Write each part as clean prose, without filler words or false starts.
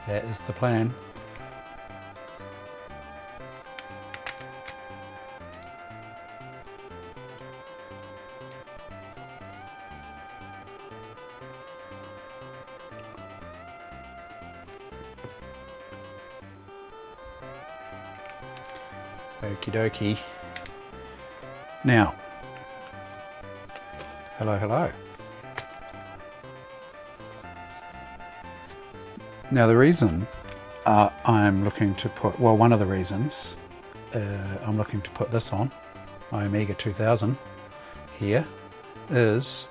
That is the plan. Okie dokie. Now, hello. Now the reason I'm looking to put, well, one of the reasons I'm looking to put this on, my Amiga 2000 here, is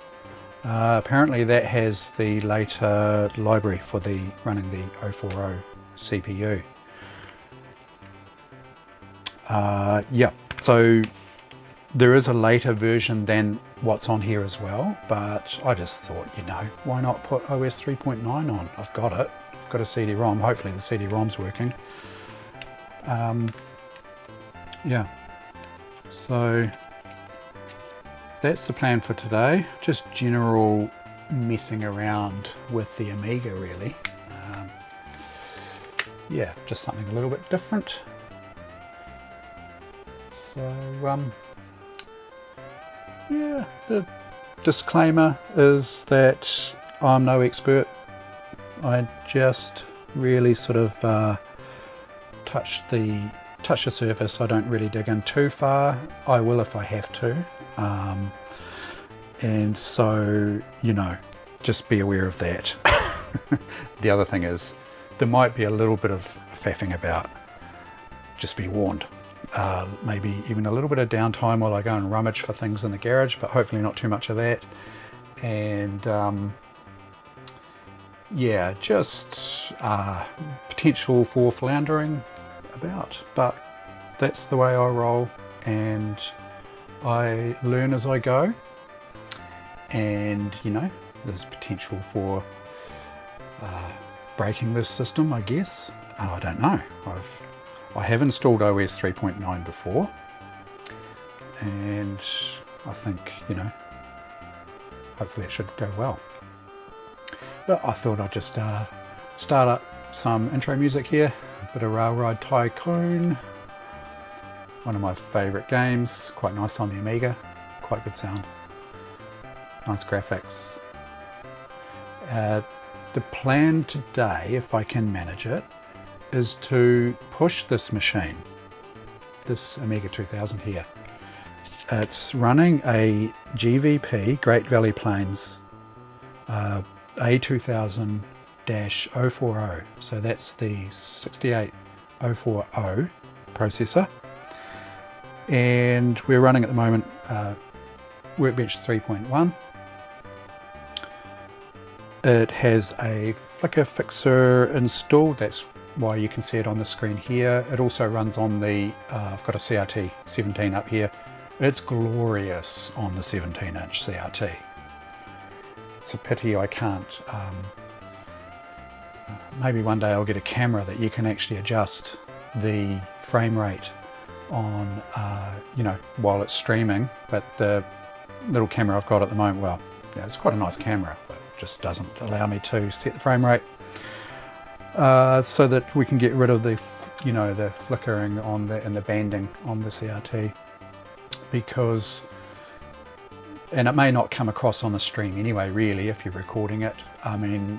apparently that has the later library for the running the 040 CPU. Yeah, so there is a later version than what's on here as well, but I just thought, you know, why not put OS 3.9 on? I've got it. I've got a CD-ROM. Hopefully the CD-ROM's working. Yeah, so that's the plan for today. Just general messing around with the Amiga, really. Yeah, just something a little bit different. So, yeah, the disclaimer is that I'm no expert. I just really sort of touch the surface. I don't really dig in too far. I will if I have to. And so, you know, just be aware of that. The other thing is, there might be a little bit of faffing about. Just be warned. Maybe even a little bit of downtime while I go and rummage for things in the garage, but hopefully not too much of that. And yeah, just potential for floundering about, but that's the way I roll, and I learn as I go. And you know, there's potential for breaking this system, I guess. I don't know. I have installed OS 3.9 before, and I think, you know, hopefully it should go well. But I thought I'd just start up some intro music here, a bit of Railroad Tycoon, one of my favourite games, quite nice on the Amiga, quite good sound, nice graphics. The plan today, if I can manage it, is to push this machine, this Amiga 2000 here. It's running a GVP, Great Valley Plains A2000-040, so that's the 68040 processor, and we're running at the moment Workbench 3.1. It has a flicker fixer installed, that's why you can see it on the screen here. It also runs on the, I've got a CRT 17 up here. It's glorious on the 17-inch CRT. It's a pity I can't, maybe one day I'll get a camera that you can actually adjust the frame rate on, you know, while it's streaming. But the little camera I've got at the moment, well, yeah, it's quite a nice camera, but it just doesn't allow me to set the frame rate. So that we can get rid of the, you know, the flickering on the and the banding on the CRT, because, and it may not come across on the stream anyway, really, if you're recording it. I mean,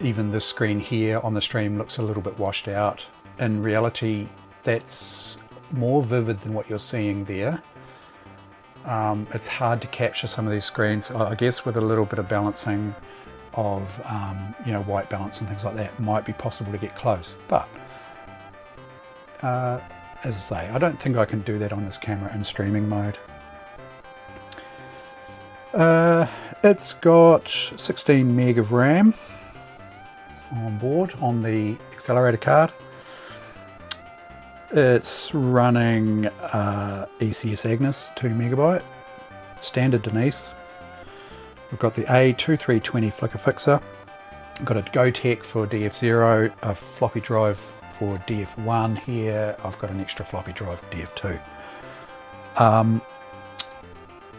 even this screen here on the stream looks a little bit washed out. In reality, that's more vivid than what you're seeing there. It's hard to capture some of these screens, I guess, with a little bit of balancing of you know, white balance and things like that. It might be possible to get close, but as I say, I don't think I can do that on this camera in streaming mode. It's got 16 meg of RAM on board on the accelerator card. It's running ECS Agnes 2 megabyte, standard Denise. We've got the A2320 flicker fixer. I've got a GoTech for DF0, a floppy drive for DF1 here. I've got an extra floppy drive for DF2.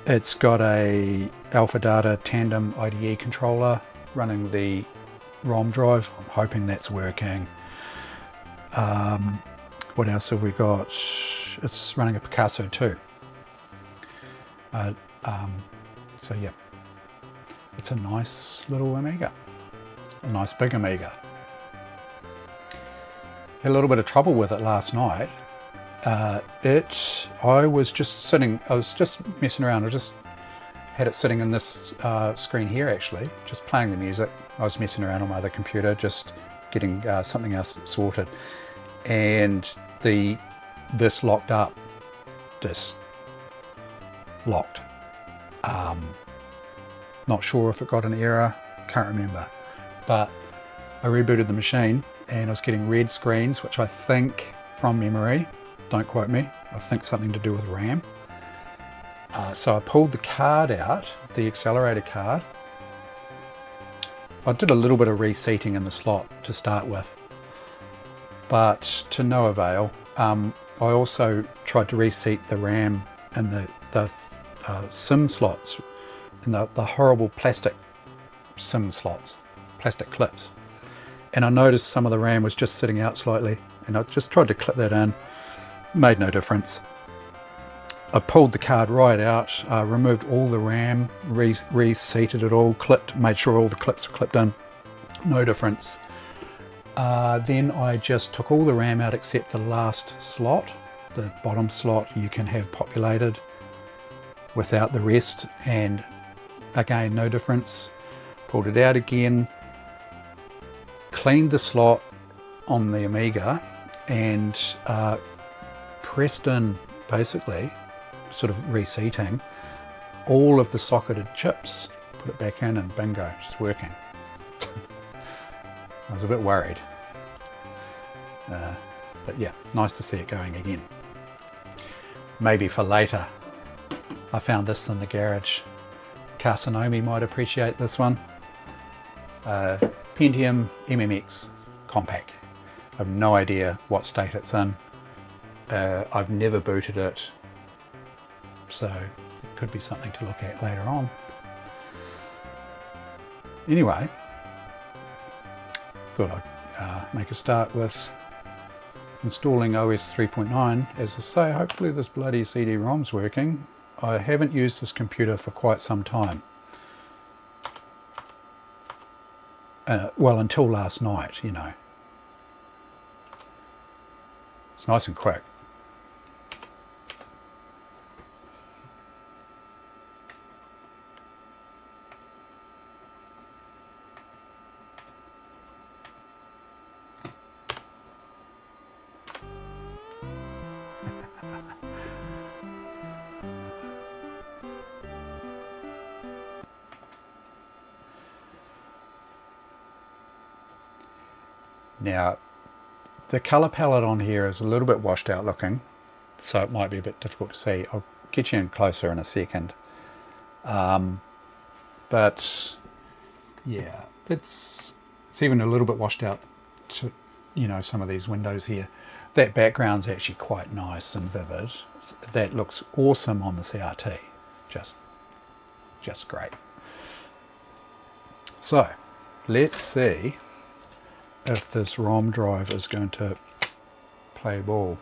It's got a Alpha Data Tandem IDE controller running the ROM drive. I'm hoping that's working. What else have we got? It's running a Picasso 2. So yeah, it's a nice little Amiga, a nice big Amiga. Had a little bit of trouble with it last night. I was just messing around. I just had it sitting in this screen here actually, just playing the music. I was messing around on my other computer, just getting something else sorted. And this locked up, this locked. Not sure if it got an error, can't remember. But I rebooted the machine and I was getting red screens, which I think, from memory, don't quote me, I think something to do with RAM. So I pulled the card out, the accelerator card. I did a little bit of reseating in the slot to start with, but to no avail. I also tried to reseat the RAM and the SIM slots, and the horrible plastic SIM slots, plastic clips. And I noticed some of the RAM was just sitting out slightly, and I just tried to clip that in, made no difference. I pulled the card right out, removed all the RAM, reseated it all, made sure all the clips were clipped in, no difference. Then I just took all the RAM out except the last slot, the bottom slot you can have populated without the rest, and again no difference. Pulled it out again, cleaned the slot on the Amiga and pressed in, basically sort of reseating all of the socketed chips, put it back in, and bingo, it's working. I was a bit worried, but yeah, nice to see it going again. Maybe for later. I found this in the garage. Carsinomi might appreciate this one. Pentium MMX Compact. I have no idea what state it's in. I've never booted it, so it could be something to look at later on. Anyway, thought I'd make a start with installing OS 3.9. As I say, hopefully this bloody CD-ROM's working. I haven't used this computer for quite some time. Well, until last night, you know. It's nice and quick. Now, the colour palette on here is a little bit washed out looking, so it might be a bit difficult to see. I'll get you in closer in a second. But yeah, it's even a little bit washed out to, you know, some of these windows here. That background's actually quite nice and vivid. That looks awesome on the CRT. Just great. So let's see if this ROM drive is going to play ball.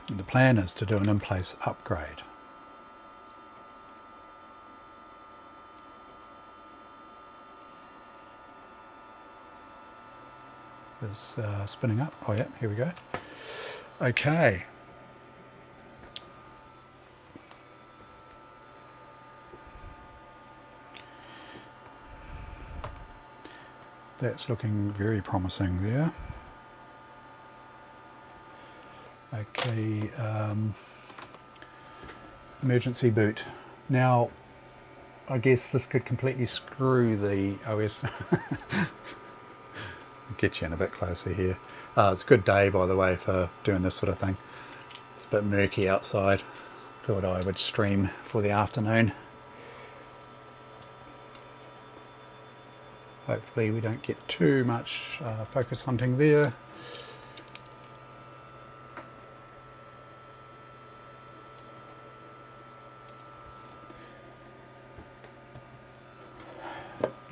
And the plan is to do an in-place upgrade. It's spinning up. Oh yeah, here we go. Okay. That's looking very promising there. Okay, emergency boot. Now, I guess this could completely screw the OS. Get you in a bit closer here. It's a good day, by the way, for doing this sort of thing. It's a bit murky outside. Thought I would stream for the afternoon. Hopefully we don't get too much focus hunting there.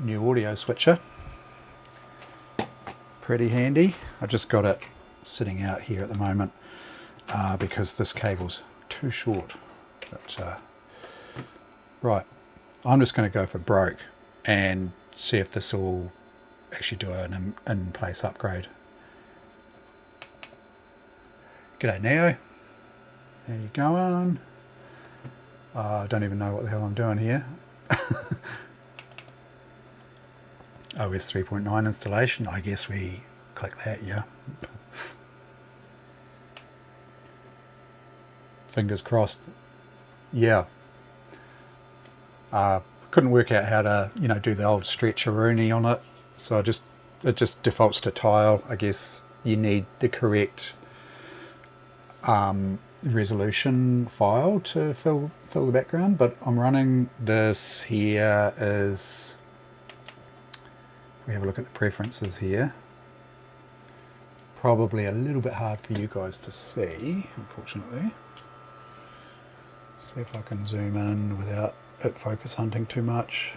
new audio switcher. Pretty handy. I've just got it sitting out here at the moment because this cable's too short. But, right, I'm just going to go for broke and see if this will actually do an in-place upgrade. G'day Neo, how you going? I don't even know what the hell I'm doing here. OS 3.9 installation, I guess we click that, yeah. Fingers crossed. Yeah. Couldn't work out how to, do the old stretch-a-rooney on it, so it just defaults to tile. I guess you need the correct resolution file to fill the background, but I'm running this here as, if we have a look at the preferences here, probably a little bit hard for you guys to see, unfortunately. See if I can zoom in without it focus hunting too much.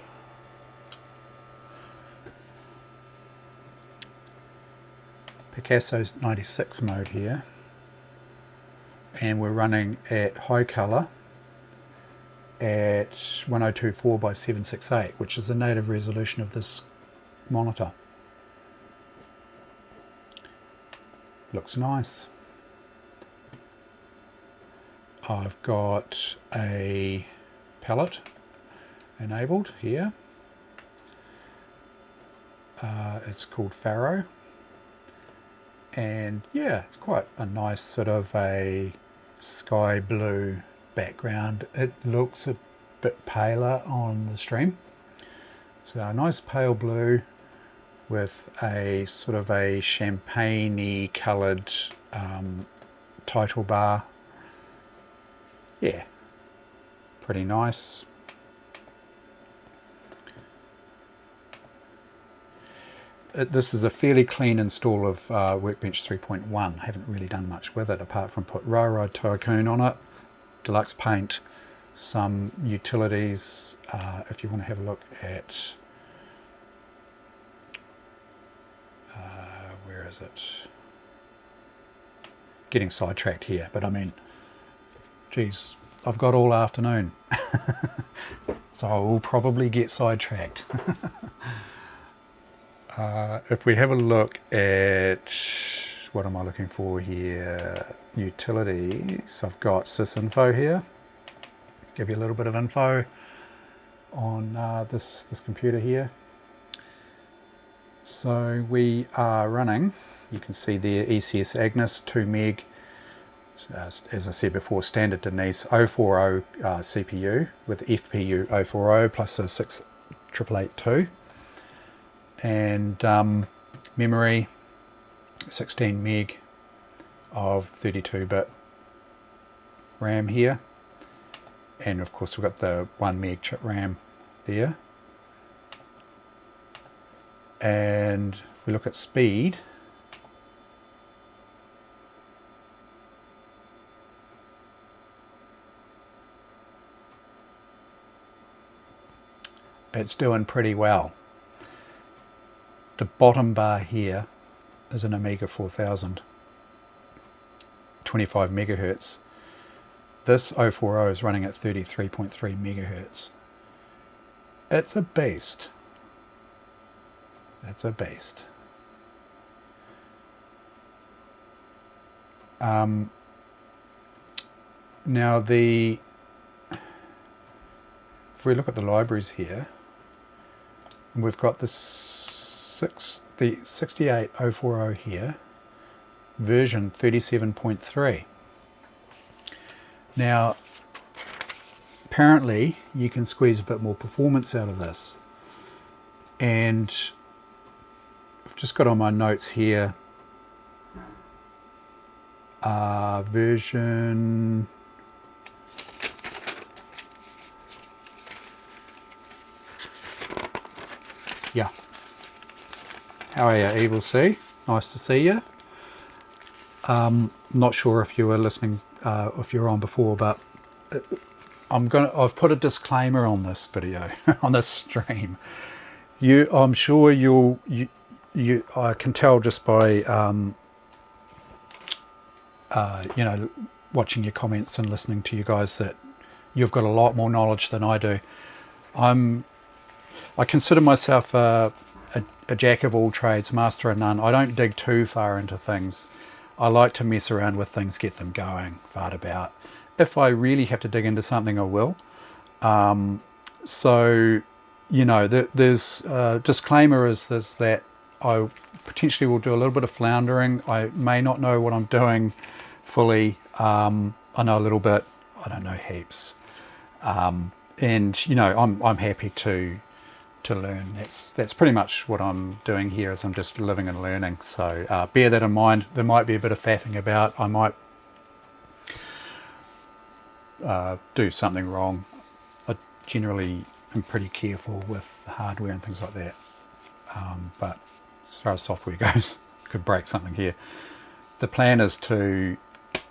Picasso's 96 mode here, and we're running at high color at 1024 by 768, which is the native resolution of this monitor. Looks nice. I've got a palette enabled here. It's called Faro, and yeah, it's quite a nice sort of a sky blue background. It looks a bit paler on the stream, so a nice pale blue with a sort of a champagne-y coloured title bar. Yeah, pretty nice. This is a fairly clean install of Workbench 3.1. I haven't really done much with it apart from put Railroad Tycoon on it, Deluxe Paint, some utilities. If you want to have a look at, where is it? Getting sidetracked here, but I mean, geez, I've got all afternoon, so I will probably get sidetracked. If we have a look at, what am I looking for here? Utilities. I've got sysinfo here. Give you a little bit of info on this computer here. So we are running, you can see there, ECS Agnes 2 meg. As I said before, standard Denise 040 CPU with FPU 040 plus a 6882. And memory 16 meg of 32-bit RAM here, and of course we've got the 1 meg chip RAM there. And if we look at speed, it's doing pretty well. The bottom bar here is an Amiga 4000, 25 megahertz. This 040 is running at 33.3 megahertz. It's a beast. It's a beast. Now if we look at the libraries here, we've got the 68040 here, version 37.3. Now, apparently you can squeeze a bit more performance out of this, and I've just got on my notes here version yeah. How are you, Evil C? Nice to see you. Not sure if you were listening, if you were on before, but I've put a disclaimer on this video, on this stream. I'm sure I can tell just by you know, watching your comments and listening to you guys that you've got a lot more knowledge than I do. I consider myself a jack of all trades, master of none. I don't dig too far into things. I like to mess around with things, get them going, fart about. If I really have to dig into something, I will. So, you know, there's disclaimer is this, that I potentially will do a little bit of floundering. I may not know what I'm doing fully. I know a little bit. I don't know heaps. And you know, I'm happy to learn. That's pretty much what I'm doing here, is I'm just living and learning. So bear that in mind. There might be a bit of faffing about. I might do something wrong. I generally am pretty careful with hardware and things like that. But as far as software goes, could break something here. The plan is to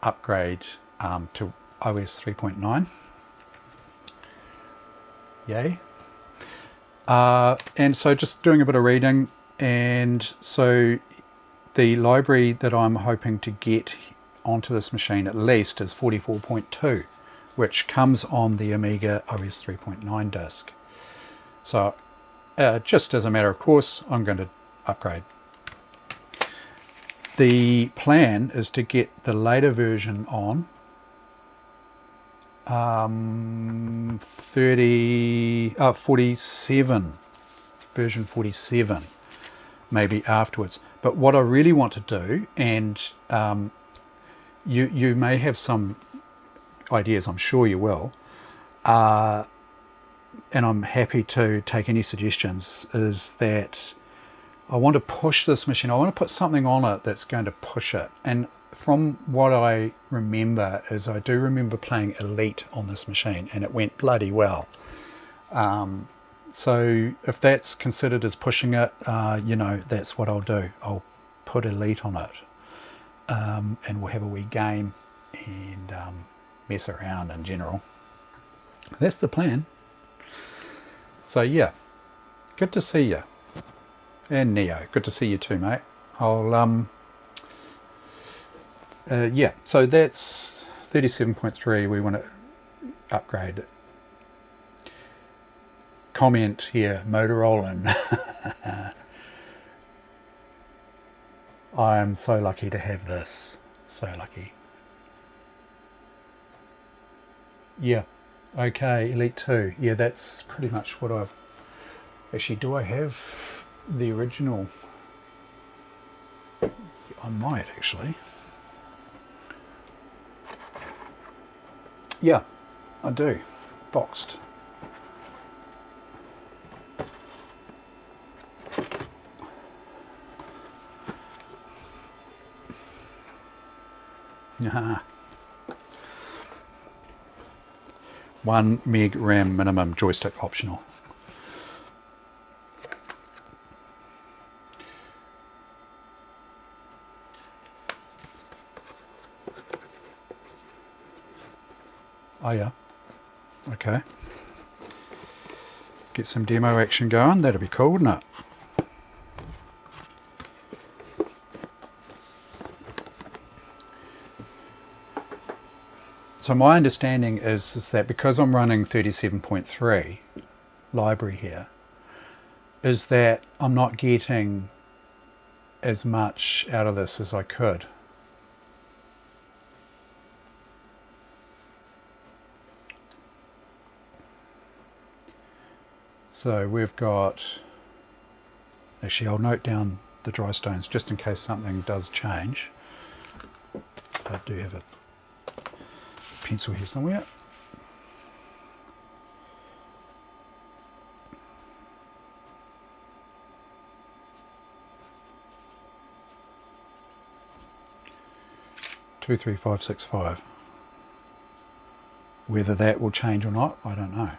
upgrade to OS 3.9. Yay. And so just doing a bit of reading, and so the library that I'm hoping to get onto this machine at least is 44.2, which comes on the Amiga OS 3.9 disk. So just as a matter of course, I'm going to upgrade. The plan is to get the later version on 47, version 47, maybe afterwards. But what I really want to do, and you may have some ideas, I'm sure you will, and I'm happy to take any suggestions, is that I want to push this machine. I want to put something on it that's going to push it. And from what I remember is, I do remember playing Elite on this machine, and it went bloody well. So if that's considered as pushing it, you know, that's what I'll do. I'll put Elite on it, and we'll have a wee game and mess around in general. That's the plan. So yeah, good to see you. And Neo, good to see you too, mate. I'll yeah, so that's 37.3. We want to upgrade it. Comment here, Motorola. I am so lucky to have this. So lucky. Yeah. Okay, Elite 2. Yeah, that's pretty much what I've... Actually, do I have the original? I might, actually. Yeah, I do. Boxed. Nah. 1 meg RAM minimum, joystick optional. Oh yeah, okay. Get some demo action going, that'd be cool, wouldn't it? So my understanding is that because I'm running 37.3 library here, is that I'm not getting as much out of this as I could. So we've got, actually I'll note down the dry stones just in case something does change. I do have a pencil here somewhere. Two, 3, 5, 6, 5. Whether that will change or not, I don't know.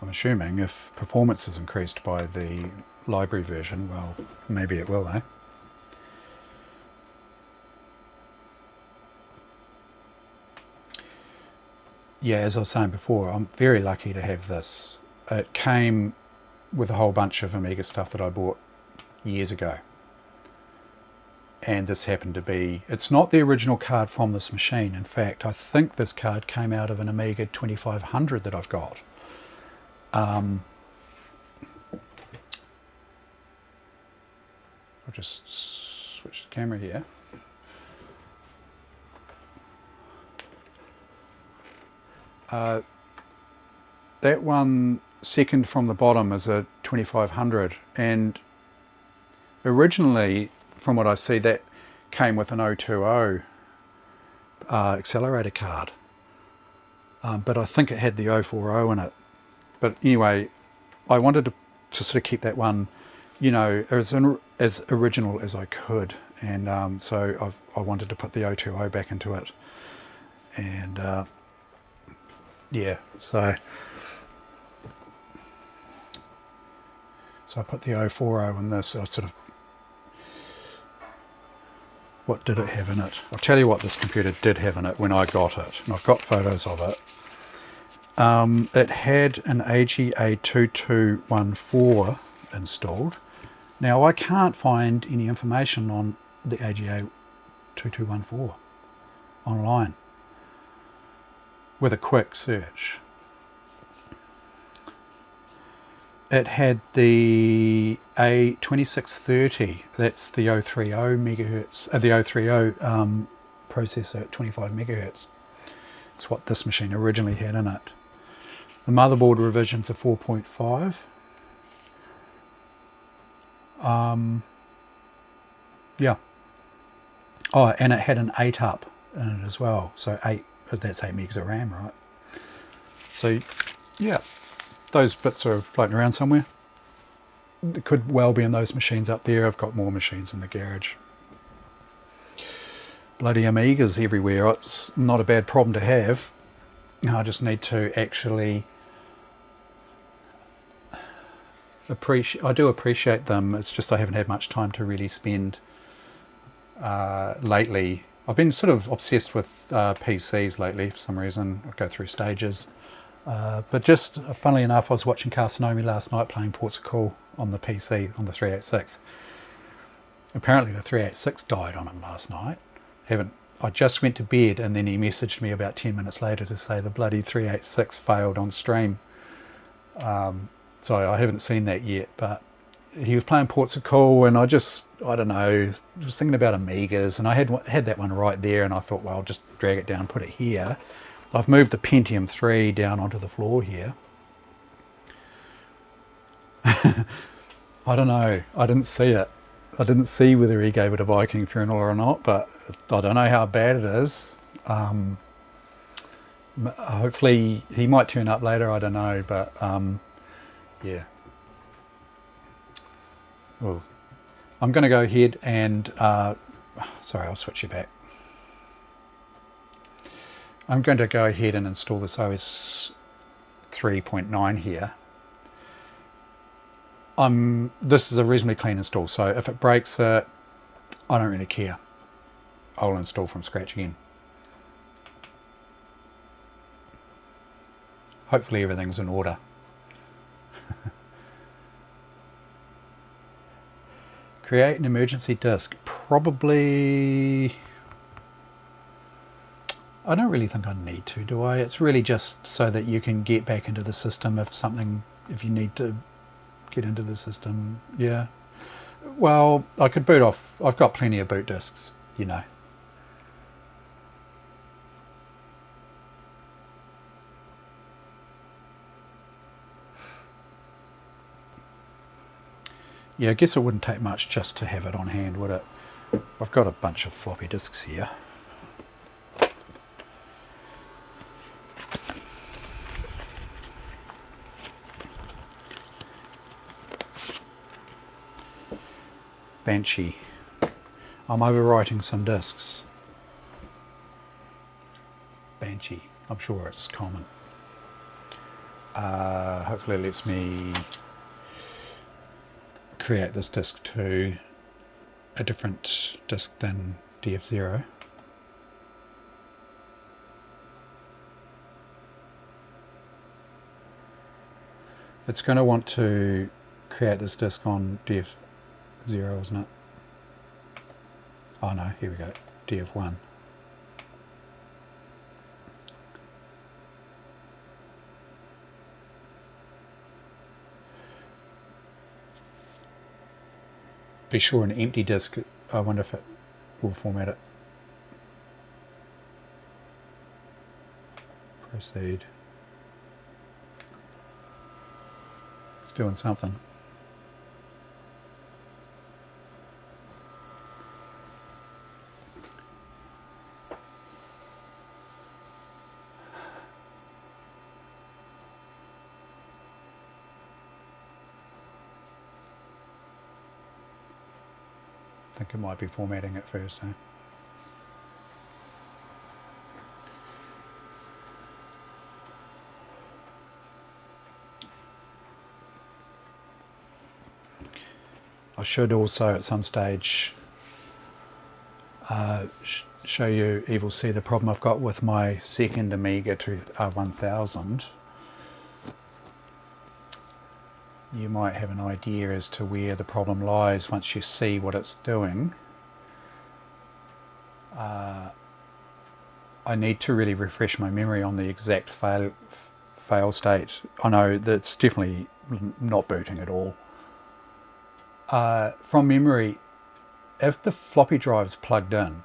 I'm assuming if performance is increased by the library version, well, maybe it will, eh? Yeah, as I was saying before, I'm very lucky to have this. It came with a whole bunch of Amiga stuff that I bought years ago. And this happened to be, it's not the original card from this machine. In fact, I think this card came out of an Amiga 2500 that I've got. I'll just switch the camera here. That one second from the bottom is a 2500, and originally, from what I see, that came with an 020 accelerator card, but I think it had the 040 in it. But anyway, I wanted to sort of keep that one, you know, as original as I could, and so I wanted to put the 020 back into it, and yeah, so I put the 040 in this. I sort of, what did it have in it? I'll tell you what this computer did have in it when I got it, and I've got photos of it. It had an AGA 2214 installed. Now I can't find any information on the AGA 2214 online with a quick search. It had the A2630, that's the 030 megahertz, the 030 processor at 25 megahertz. It's what this machine originally had in it. The motherboard revisions are 4.5. Yeah. Oh, and it had an 8-up in it as well. So that's 8 megs of RAM, right? So, yeah. Those bits are floating around somewhere. It could well be in those machines up there. I've got more machines in the garage. Bloody Amigas everywhere. It's not a bad problem to have. I just need to actually appreciate. I do appreciate them. It's just I haven't had much time to really spend lately. I've been sort of obsessed with PCs lately for some reason. I go through stages. But just, funnily enough, I was watching Carsinomi last night playing Ports of Call on the PC, on the 386. Apparently the 386 died on him last night. I just went to bed and then he messaged me about 10 minutes later to say the bloody 386 failed on stream. So I haven't seen that yet, but he was playing Ports of Call and I don't know, was thinking about Amigas, and I had that one right there, and I thought, well, I'll just drag it down, put it here. I've moved the Pentium 3 down onto the floor here. I don't know. I didn't see it. I didn't see whether he gave it a Viking funeral or not, but I don't know how bad it is. Hopefully he might turn up later, I don't know, but yeah. Well, I'm going to go ahead and... sorry, I'll switch you back. I'm going to go ahead and install this OS 3.9 here. This is a reasonably clean install, so if it breaks it, I don't really care. I'll install from scratch again. Hopefully everything's in order. Create an emergency disk. Probably... I don't really think I need to, do I? It's really just so that you can get back into the system if you need to get into the system. Yeah. Well, I could boot off. I've got plenty of boot disks, you know. Yeah, I guess it wouldn't take much just to have it on hand, would it? I've got a bunch of floppy disks here. Banshee. I'm overwriting some disks. Banshee. I'm sure it's common. Hopefully it lets me create this disk to a different disk than DF0. It's going to want to create this disk on DF0, isn't it? Oh no, here we go, DF1. Be sure an empty disk, I wonder if it will format it. Proceed. It's doing something. I think it might be formatting it first, eh? I should also at some stage show you, Evil see the problem I've got with my second Amiga A2000. You might have an idea as to where the problem lies once you see what it's doing. I need to really refresh my memory on the exact fail state. I know that's definitely not booting at all. From memory, if the floppy drive's plugged in,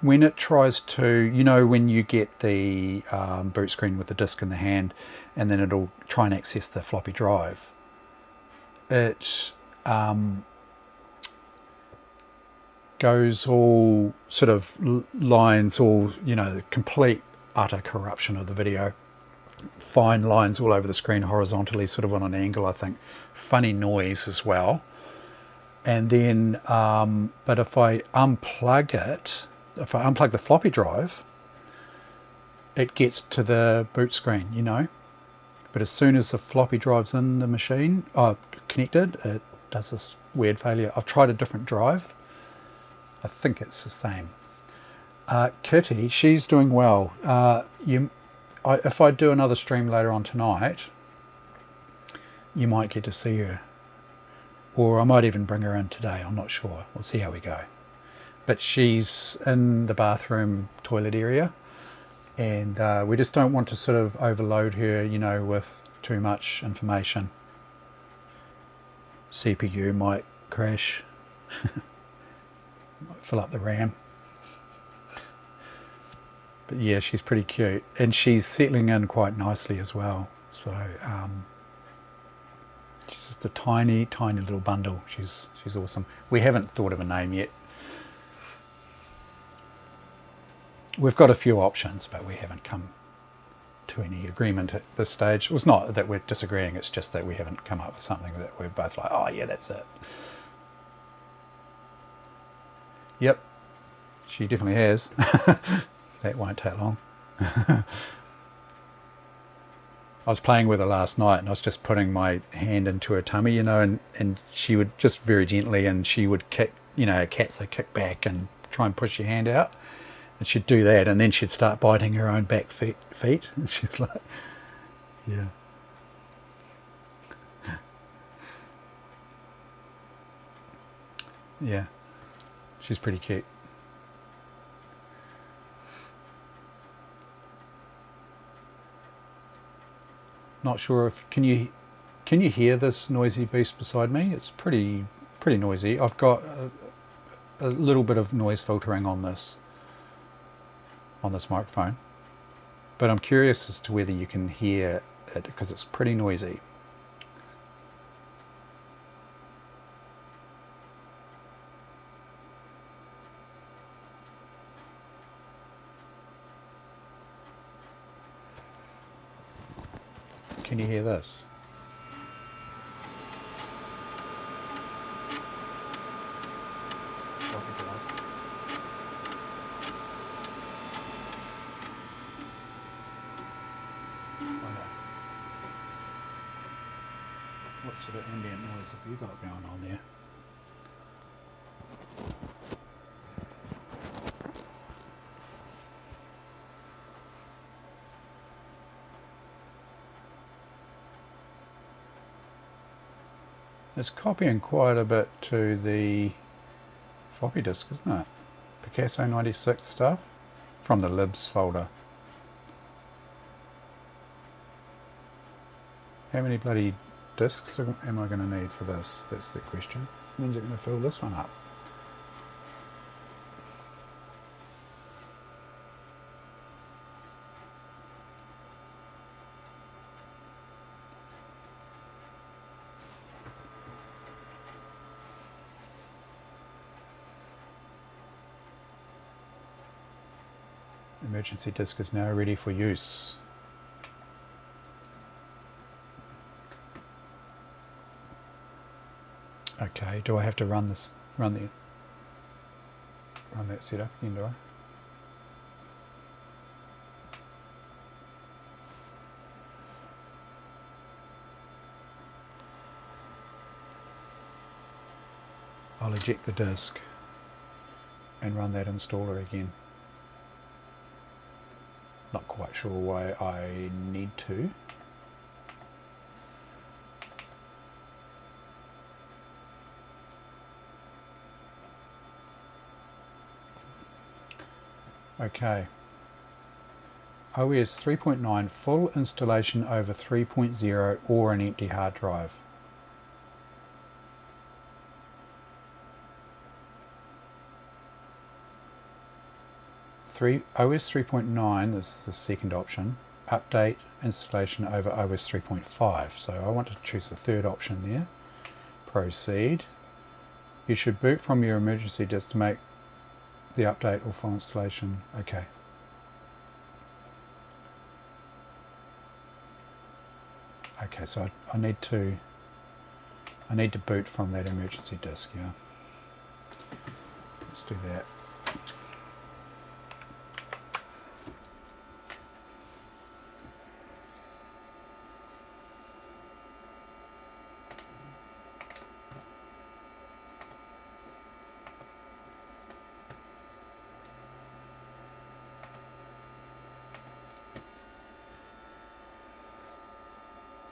when it tries to, you know, when you get the boot screen with the disk in the hand and then it'll try and access the floppy drive, it goes all sort of lines, all, you know, complete utter corruption of the video. Fine lines all over the screen horizontally, sort of on an angle, I think. Funny noise as well. And then, but if I unplug it, if I unplug the floppy drive, it gets to the boot screen, you know. But as soon as the floppy drive's in the machine, connected, it does this weird failure. I've tried a different drive. I think it's the same. Kitty, she's doing well. If I do another stream later on tonight, you might get to see her. Or I might even bring her in today, I'm not sure. We'll see how we go. But she's in the bathroom toilet area, and we just don't want to sort of overload her, you know, with too much information. CPU might crash. Might fill up the RAM. But yeah, she's pretty cute, and she's settling in quite nicely as well. So she's just a tiny, tiny little bundle. She's awesome. We haven't thought of a name yet. We've got a few options, but we haven't come to any agreement at this stage. It's not that we're disagreeing, it's just that we haven't come up with something that we're both like, oh yeah, that's it. Yep, she definitely has. That won't take long. I was playing with her last night, and I was just putting my hand into her tummy, you know, and she would just very gently, and she would kick, you know, cats, they kick back and try and push your hand out. And she'd do that, and then she'd start biting her own back feet. And she's like, yeah. Yeah, she's pretty cute. Not sure if, can you hear this noisy beast beside me? It's pretty noisy. I've got a little bit of noise filtering on this microphone, but I'm curious as to whether you can hear it, because it's pretty noisy. Can you hear this? What sort of ambient noise have you got going on there? It's copying quite a bit to the floppy disk, isn't it? Picasso 96 stuff from the libs folder. How many bloody disks am I going to need for this? That's the question. When's it going to fill this one up? Emergency disk is now ready for use. Okay, do I have to run that setup again, do I? I'll eject the disk and run that installer again. Not quite sure why I need to. Okay. OS 3.9 full installation over 3.0 or an empty hard drive. OS 3.9 is the second option. Update installation over OS 3.5. So I want to choose the third option there. Proceed. You should boot from your emergency disk to make the update or full installation. Okay. Okay, so I need to boot from that emergency disk, yeah. Let's do that.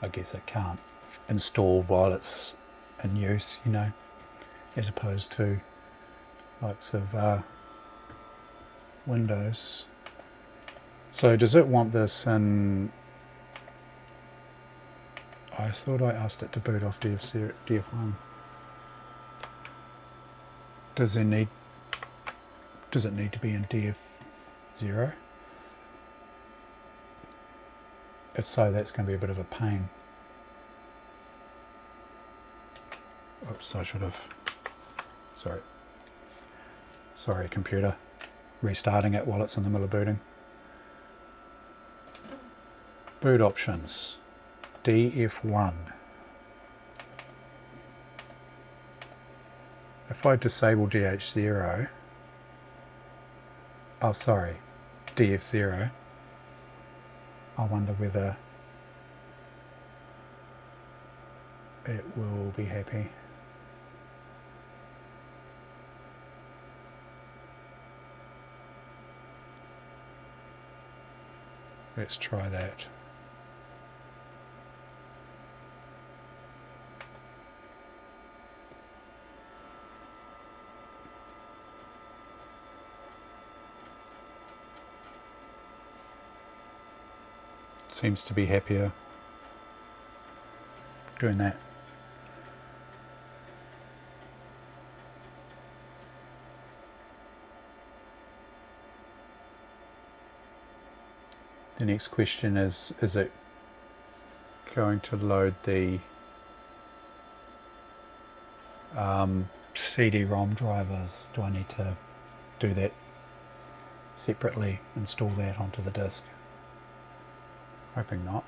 I guess it can't install while it's in use, you know, as opposed to likes of Windows. So does it want this in... I thought I asked it to boot off DF1. Does it need to be in DF0? If so, that's going to be a bit of a pain. Oops, I should have... Sorry, computer. Restarting it while it's in the middle of booting. Boot options. DF1. If I disable DH0... Oh, sorry. DF0. I wonder whether it will be happy. Let's try that. Seems to be happier doing that. The next question is it going to load the CD-ROM drivers? Do I need to do that separately, install that onto the disk? Hoping not.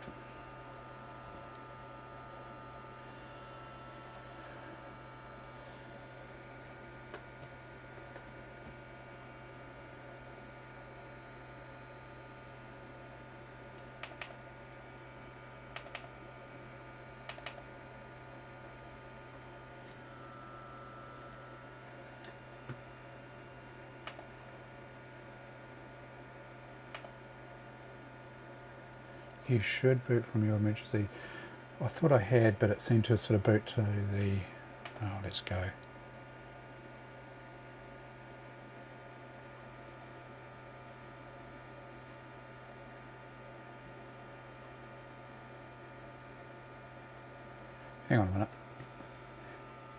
You should boot from your emergency. I thought I had, but it seemed to sort of boot to the... Oh, let's go. Hang on a minute.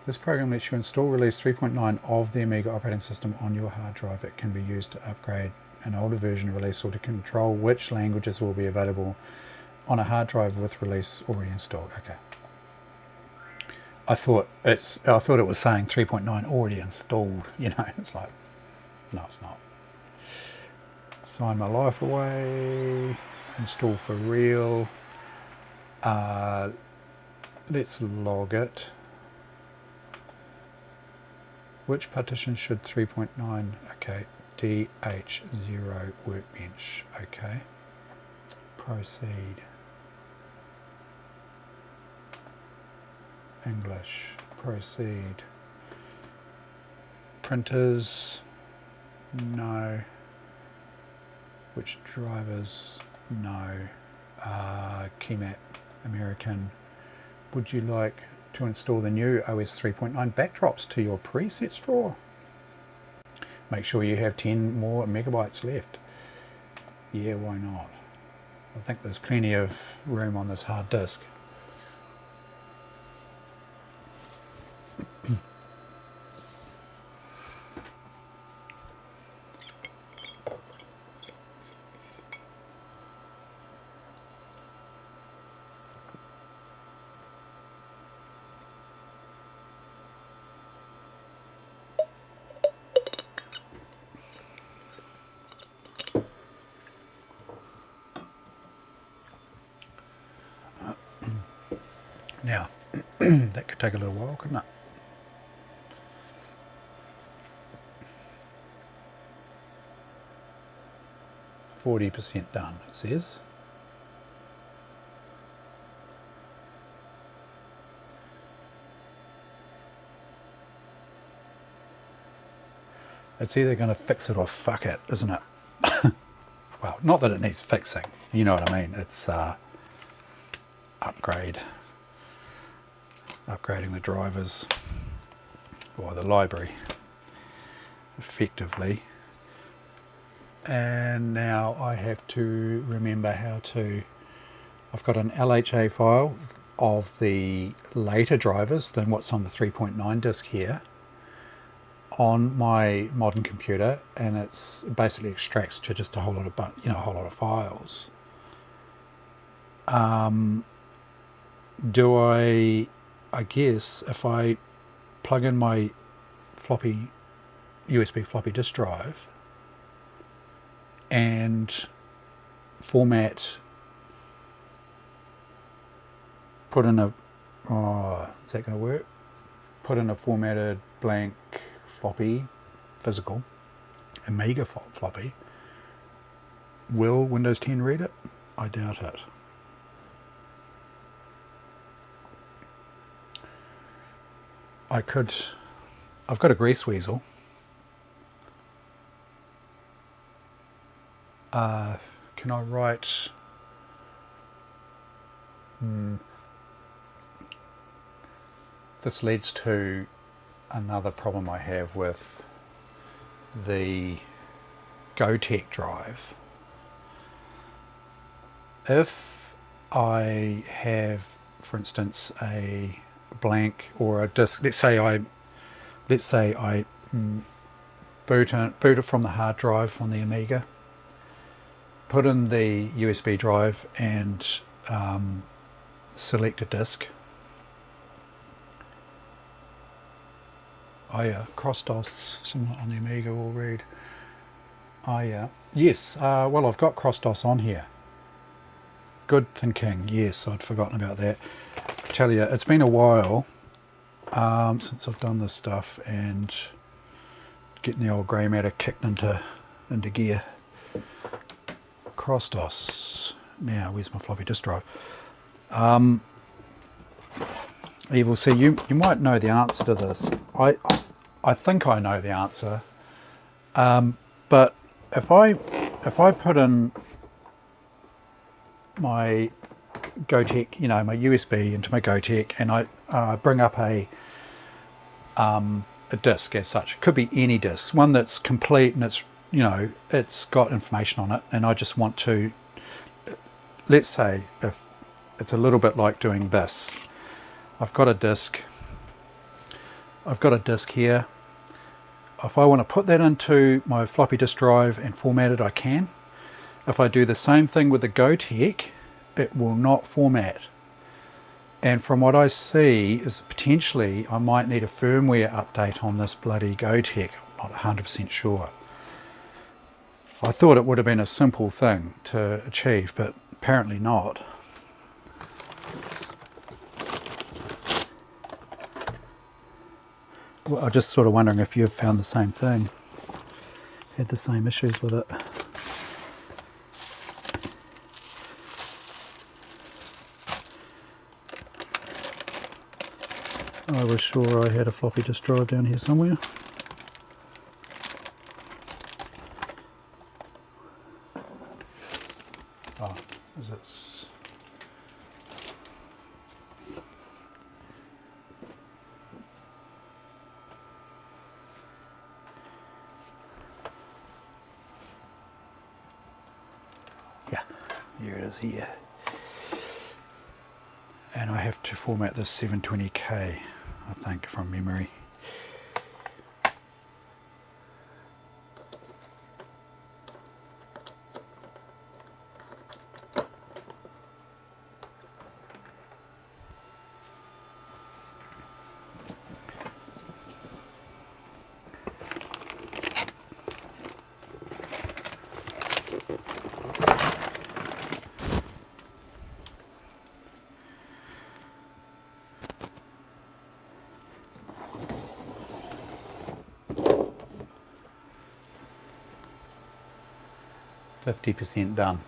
This program lets you install release 3.9 of the Amiga operating system on your hard drive. It can be used to upgrade an older version of release or to control which languages will be available on a hard drive with release already installed. Okay. I thought it was saying 3.9 already installed. You know, it's like, no, it's not. Sign my life away. Install for real. Let's log it. Which partition should 3.9? Okay, DH0 workbench. Okay. Proceed. English. Proceed. Printers. No. Which drivers? No. Keymap. American. Would you like to install the new OS 3.9 backdrops to your presets drawer? Make sure you have 10 more megabytes left. Yeah, why not? I think there's plenty of room on this hard disk. Now, that could take a little while, couldn't it? %40 done, it says. It's either going to fix it or fuck it, isn't it? Well, not that it needs fixing, you know what I mean. It's upgrading the drivers, or the library, effectively. And now I have to remember how to... I've got an LHA file of the later drivers than what's on the 3.9 disk here on my modern computer, and it's basically extracts to just a whole lot of a whole lot of files. Do I guess if I plug in my USB floppy disk drive and format, put in a, is that going to work? Put in a formatted blank floppy, physical, Amiga floppy, will Windows 10 read it? I doubt it. I've got a grease weasel. Can I write... This leads to another problem I have with the GoTech drive. If I have, for instance, a blank or a disk, let's say I boot it from the hard drive on the Amiga, put in the USB drive and select a disk. Oh yeah, cross-DOS, someone on the Amiga will read. Oh yeah, yes, well I've got cross-DOS on here. Good thinking, yes, I'd forgotten about that. I tell you, it's been a while since I've done this stuff, and getting the old grey matter kicked into gear. Cross-DOS. Now, where's my floppy disk drive? Evil, see, you might know the answer to this. I think I know the answer, but if I put in my GoTech, you know, my USB into my GoTech, and I bring up a disk as such. It could be any disk, one that's complete and it's, you know, it's got information on it, and I just want to, let's say if it's a little bit like doing this. I've got a disk here. If I want to put that into my floppy disk drive and format it, I can. If I do the same thing with the GoTech, it will not format. And from what I see is potentially I might need a firmware update on this bloody GoTech. I'm not 100% sure. I thought it would have been a simple thing to achieve, but apparently not. Well, I'm just sort of wondering if you've found the same thing, had the same issues with it. I was sure I had a floppy disk drive down here somewhere. Oh, is it? Yeah, here it is here. And I have to format this 720K, I think, from memory. %50 done.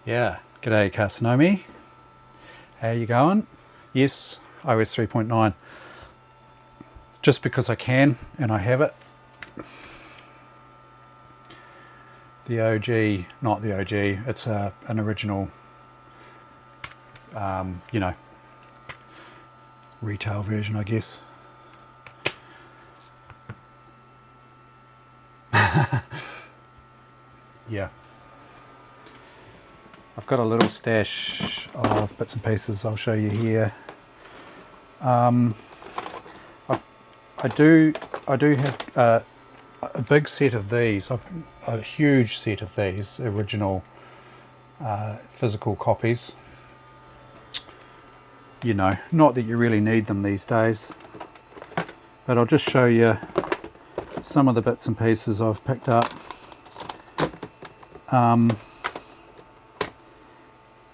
Yeah, g'day Casanomi. How you going? Yes, OS 3.9. Just because I can and I have it. The OG, not the OG, it's an original, you know, retail version, I guess. Yeah. I've got a little stash of bits and pieces I'll show you here. I do have a big set of these, a huge set of these original physical copies. You know, not that you really need them these days, but I'll just show you some of the bits and pieces I've picked up.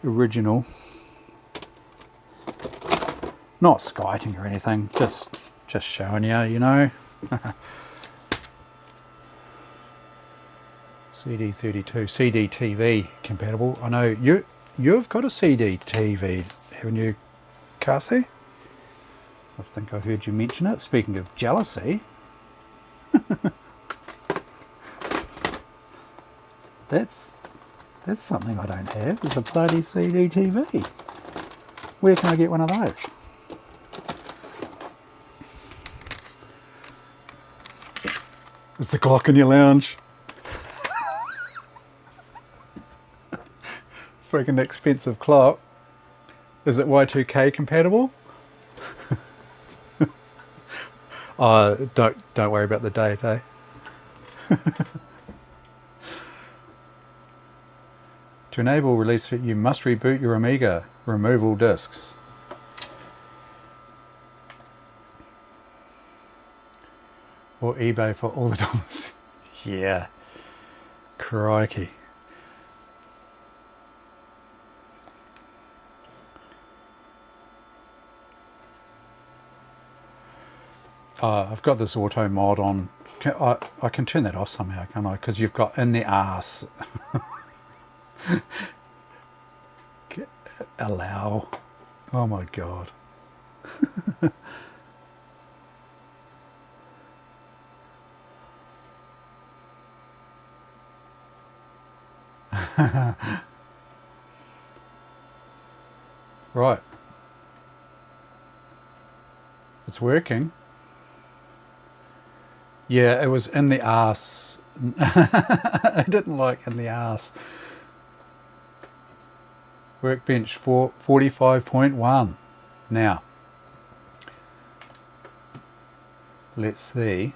Original, not skiting or anything, just showing you, you know. CD32, CD TV compatible. I know you've got a CD TV, haven't you, Cassie? I think I've heard you mention it. Speaking of jealousy, that's something I don't have, is a bloody CD TV. Where can I get one of those? Is the clock in your lounge? Freaking expensive clock. Is it Y2K compatible? Oh, don't worry about the date, eh? To enable release, you must reboot your Amiga. Remove all disks. Or eBay for all the dollars. Yeah. Crikey. I've got this auto mod on. I can turn that off somehow, can't I? Because you've got in the arse. Allow. Oh my god. Right. It's working. Yeah, it was in the arse. I didn't like in the arse. Workbench for 45.1. Now, let's see.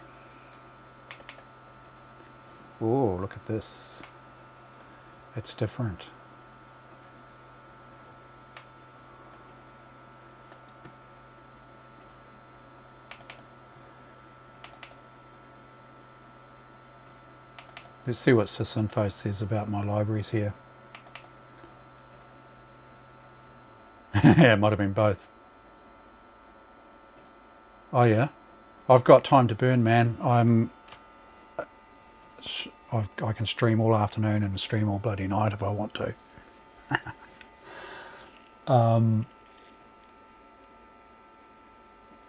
Oh, look at this. It's different. Let's see what sysinfo says about my libraries here. Yeah, it might have been both. Oh yeah, I've got time to burn, man. I can stream all afternoon and stream all bloody night if I want to.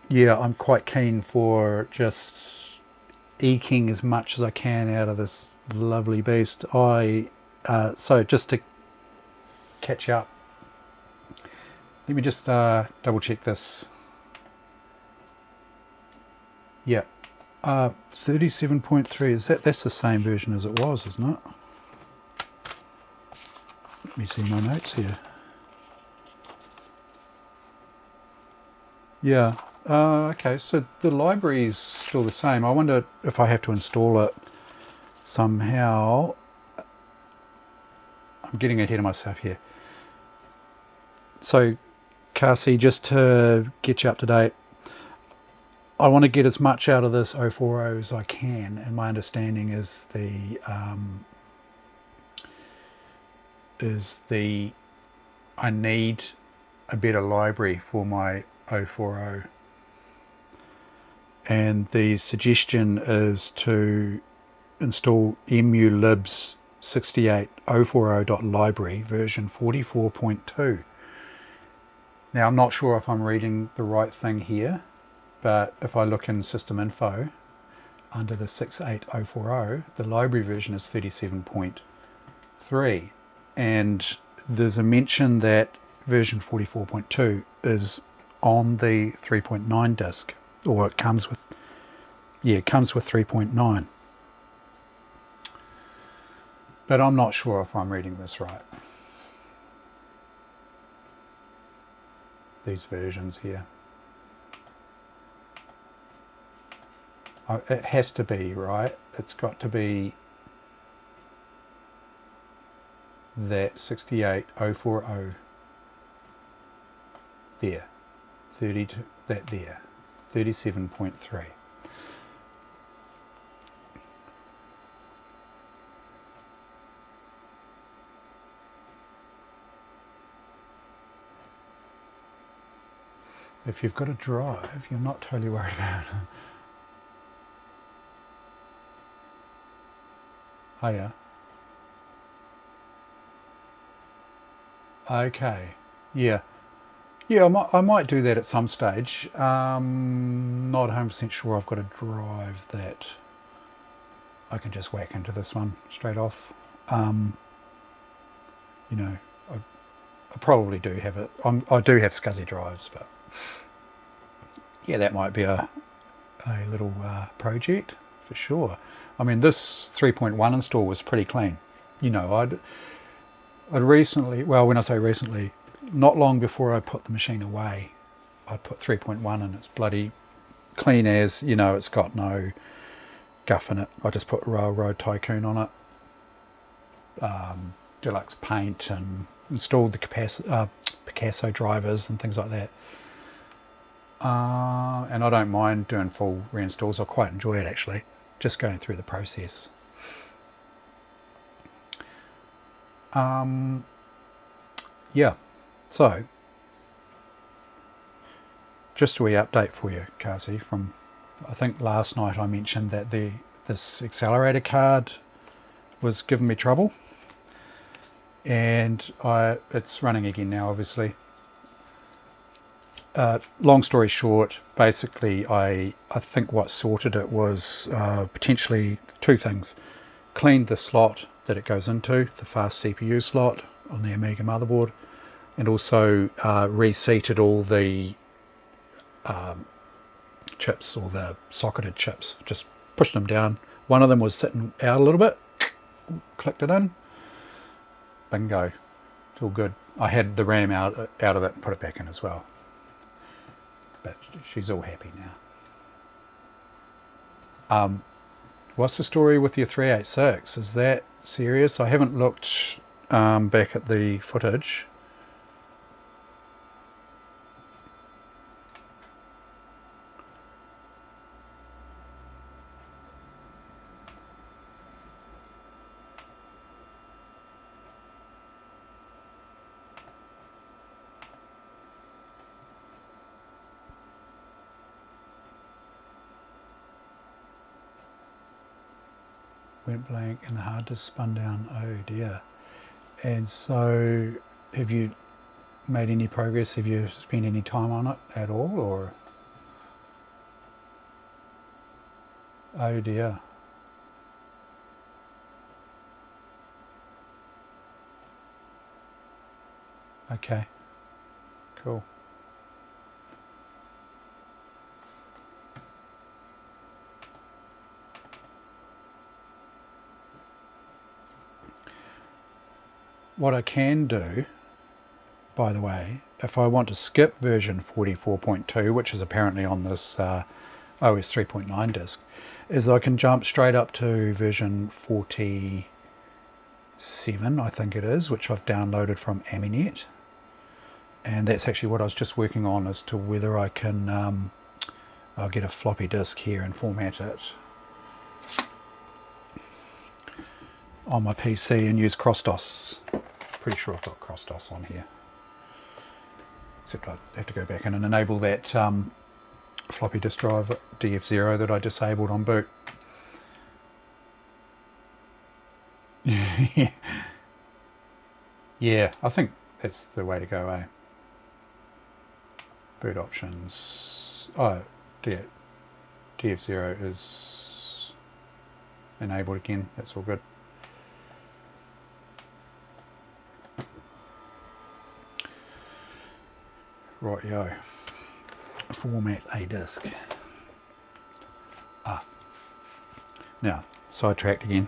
Yeah, I'm quite keen for just eking as much as I can out of this lovely beast. So just to catch up, let me just double check this. Yeah, 37.3. That's the same version as it was, isn't it? Let me see my notes here. Yeah. Okay, so the library's still the same. I wonder if I have to install it somehow. I'm getting ahead of myself here. So, Cassie, just to get you up to date, I want to get as much out of this 040 as I can, and my understanding is I need a better library for my 040. And the suggestion is to install emulibs 68040.library version 44.2. Now I'm not sure if I'm reading the right thing here, but if I look in system info under the 68040, the library version is 37.3, and there's a mention that version 44.2 is on the 3.9 disk, or it comes with 3.9. But I'm not sure if I'm reading this right. These versions here. It has to be, right? It's got to be that 68040 there. 32, that there. 37.3. If you've got a drive, you're not totally worried about it. Oh yeah. Okay. Yeah. Yeah, I might do that at some stage. Not 100% sure I've got a drive that I can just whack into this one straight off. You know, I probably do have it. I do have SCSI drives, but yeah, that might be a little project for sure. I mean, this 3.1 install was pretty clean. You know, I'd recently, well, when I say recently, not long before I put the machine away, I put 3.1 and it's bloody clean as, you know, it's got no guff in it. I just put Railroad Tycoon on it, deluxe paint, and installed the Picasso drivers and things like that. And I don't mind doing full reinstalls. I quite enjoy it actually, just going through the process. Yeah, so just a wee update for you, Kasi, from I think last night I mentioned that this accelerator card was giving me trouble, and it's running again now, obviously. Long story short, basically I think what sorted it was potentially two things. Cleaned the slot that it goes into, the fast CPU slot on the Amiga motherboard, and also reseated all the chips, all the socketed chips. Just pushed them down. One of them was sitting out a little bit, clicked it in, bingo, it's all good. I had the RAM out of it and put it back in as well, but she's all happy now. What's the story with your 386? Is that serious? I haven't looked back at the footage. Went blank and the hard disk spun down. Oh dear. And so have you made any progress? Have you spent any time on it at all, or? Oh dear. Okay, cool. What I can do, by the way, if I want to skip version 44.2, which is apparently on this OS 3.9 disk, is I can jump straight up to version 47, I think it is, which I've downloaded from Aminet. And that's actually what I was just working on, as to whether I can I'll get a floppy disk here and format it on my PC and use CrossDOS. Pretty sure I've got CrossDOS on here, except I have to go back in and enable that floppy disk drive DF0 that I disabled on boot. Yeah, I think that's the way to go, eh? Boot options. Oh, DF0 is enabled again. That's all good. Rightio. Format a disk. Now, sidetracked again.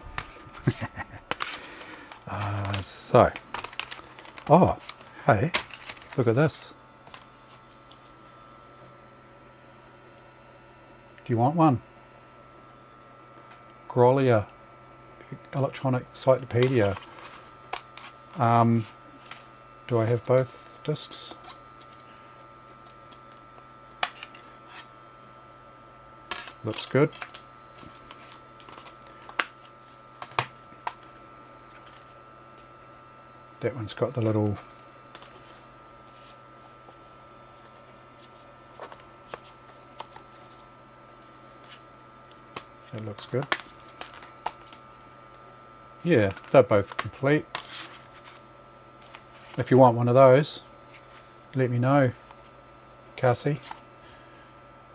Oh, hey, look at this. Do you want one? Grolier Electronic Cyclopedia. Do I have both discs? Looks good. That one's got the little that looks good. Yeah, they're both complete. If you want one of those, let me know, Cassie.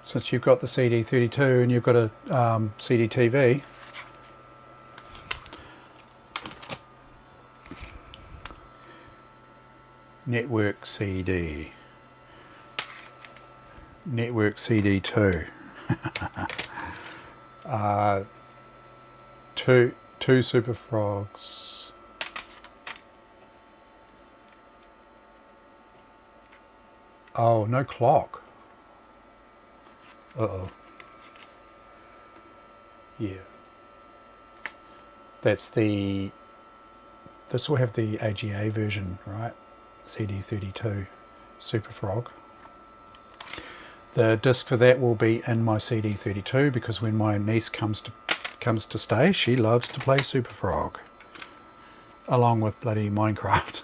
Since you've got the CD32 and you've got a CD TV, Network CD, Network CD2, two Super Frogs, oh, no clock. Uh-oh. Yeah. That's this will have the AGA version, right? CD32 Super Frog. The disc for that will be in my CD32, because when my niece comes to stay, she loves to play Super Frog, along with bloody Minecraft.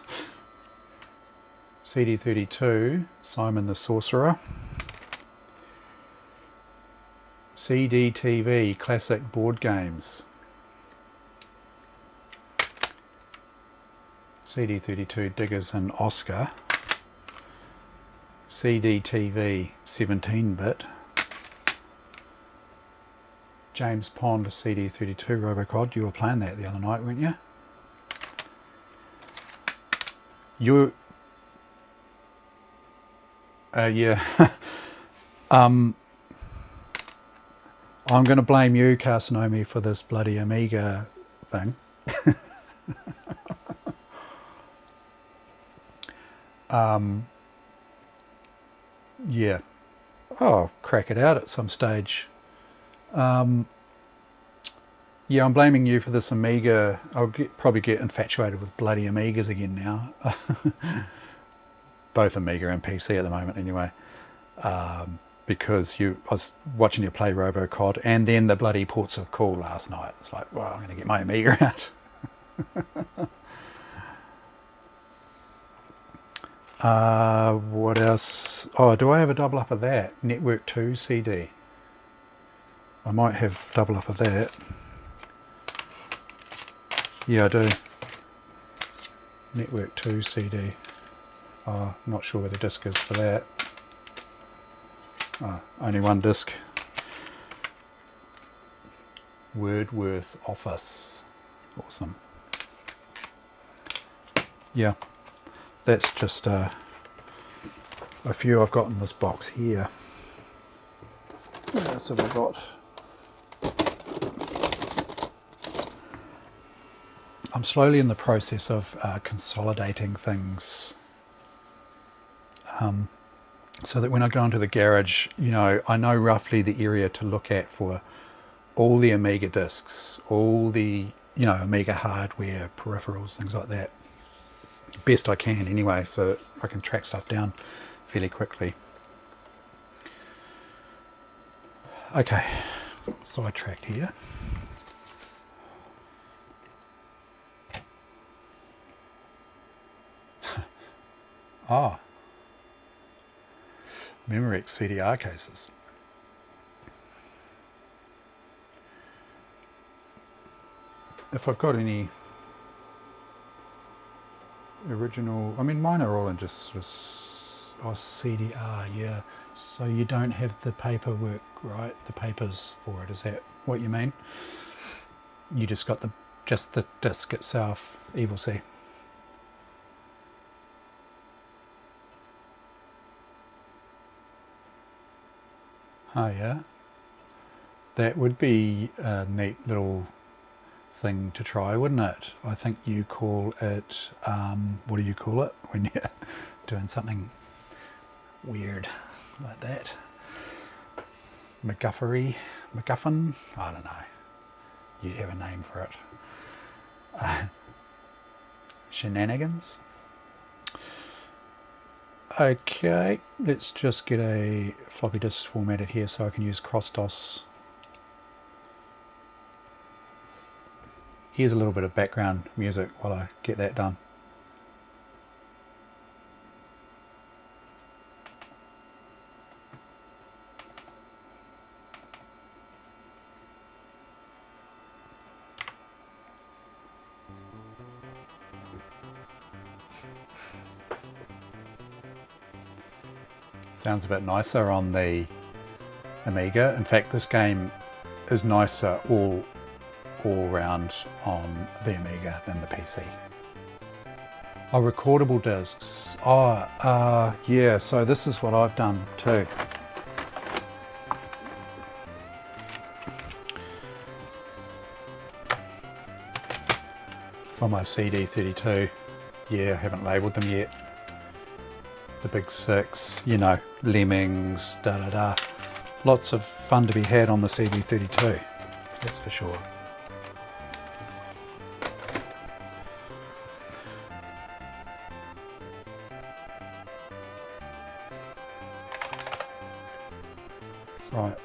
CD32, Simon the Sorcerer. CDTV, Classic Board Games. CD32, Diggers and Oscar. CDTV, 17-bit. James Pond, CD32, Robocod. You were playing that the other night, weren't you? You, yeah. I'm going to blame you, Carsinomi, for this bloody Amiga thing. Yeah. Oh, crack it out at some stage. Yeah, I'm blaming you for this Amiga. I'll probably get infatuated with bloody Amigas again now. Both Amiga and PC at the moment anyway. Because I was watching you play RoboCod, and then the bloody Ports of Call last night. It's like, well, I'm going to get my Amiga out. What else? Oh, do I have a double up of that? Network 2 CD. I might have double up of that. Yeah, I do. Network 2 CD. Oh, not sure where the disc is for that. Oh, only one disc. Wordworth Office. Awesome. Yeah, that's just a few I've got in this box here. What else have I got? I'm slowly in the process of consolidating things so that when I go into the garage, you know, I know roughly the area to look at for all the Amiga discs, all the, you know, Amiga hardware, peripherals, things like that. Best I can anyway, so that I can track stuff down fairly quickly. Okay, sidetracked here. Ah, Memorex CDR cases. If I've got any original, I mean, mine are all in just CDR, yeah. So you don't have the paperwork, right? The papers for it, is that what you mean? You just got just the disc itself, Evil C. Oh yeah, that would be a neat little thing to try, wouldn't it? I think you call it, what do you call it when you're doing something weird like that? MacGuffin? I don't know. You have a name for it. Shenanigans? Okay, let's just get a floppy disk formatted here so I can use cross-DOS. Here's a little bit of background music while I get that done. Sounds a bit nicer on the Amiga. In fact, this game is nicer all round on the Amiga than the PC. Oh, recordable discs. Oh, yeah, so this is what I've done too. For my CD32, yeah, I haven't labelled them yet. The big six, you know, Lemmings, da-da-da. Lots of fun to be had on the CD32, that's for sure. Right.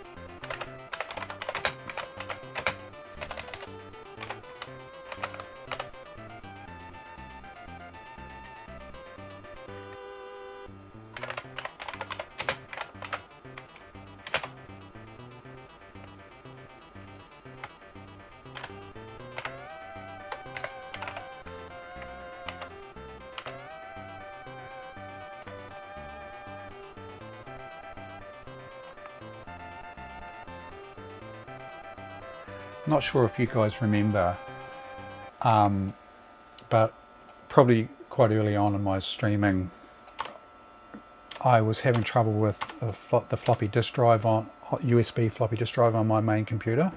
Not sure if you guys remember, but probably quite early on in my streaming, I was having trouble with the floppy disk drive on USB floppy disk drive on my main computer,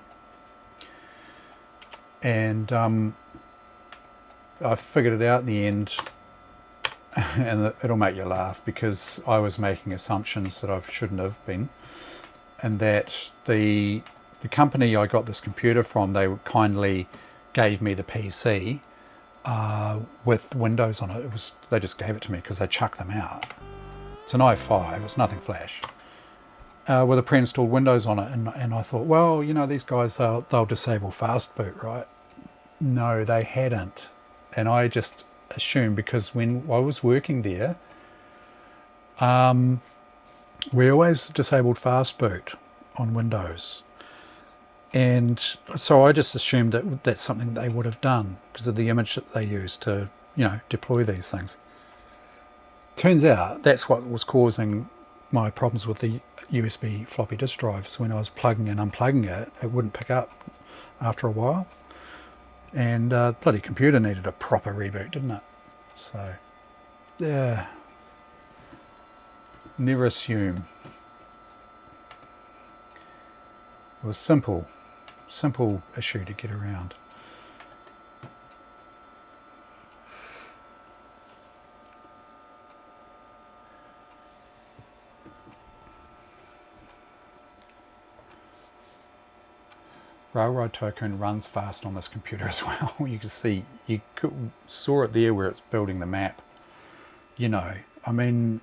and I figured it out in the end. And it'll make you laugh, because I was making assumptions that I shouldn't have been, and that the company I got this computer from, they kindly gave me the PC with Windows on it. They just gave it to me because they chucked them out. It's an i5, it's nothing flash, with a pre-installed Windows on it, and I thought, well, you know, these guys, they'll disable fast boot, right? No, they hadn't, and I just assumed, because when I was working there, we always disabled fast boot on Windows, and so I just assumed that that's something they would have done because of the image that they used to, you know, deploy these things. Turns out that's what was causing my problems with the USB floppy disk drives. When I was plugging and unplugging it, it wouldn't pick up after a while. And bloody computer needed a proper reboot, didn't it? So, yeah. Never assume. It was simple issue to get around. Railroad Tycoon runs fast on this computer as well. You can see, saw it there where it's building the map. You know, I mean,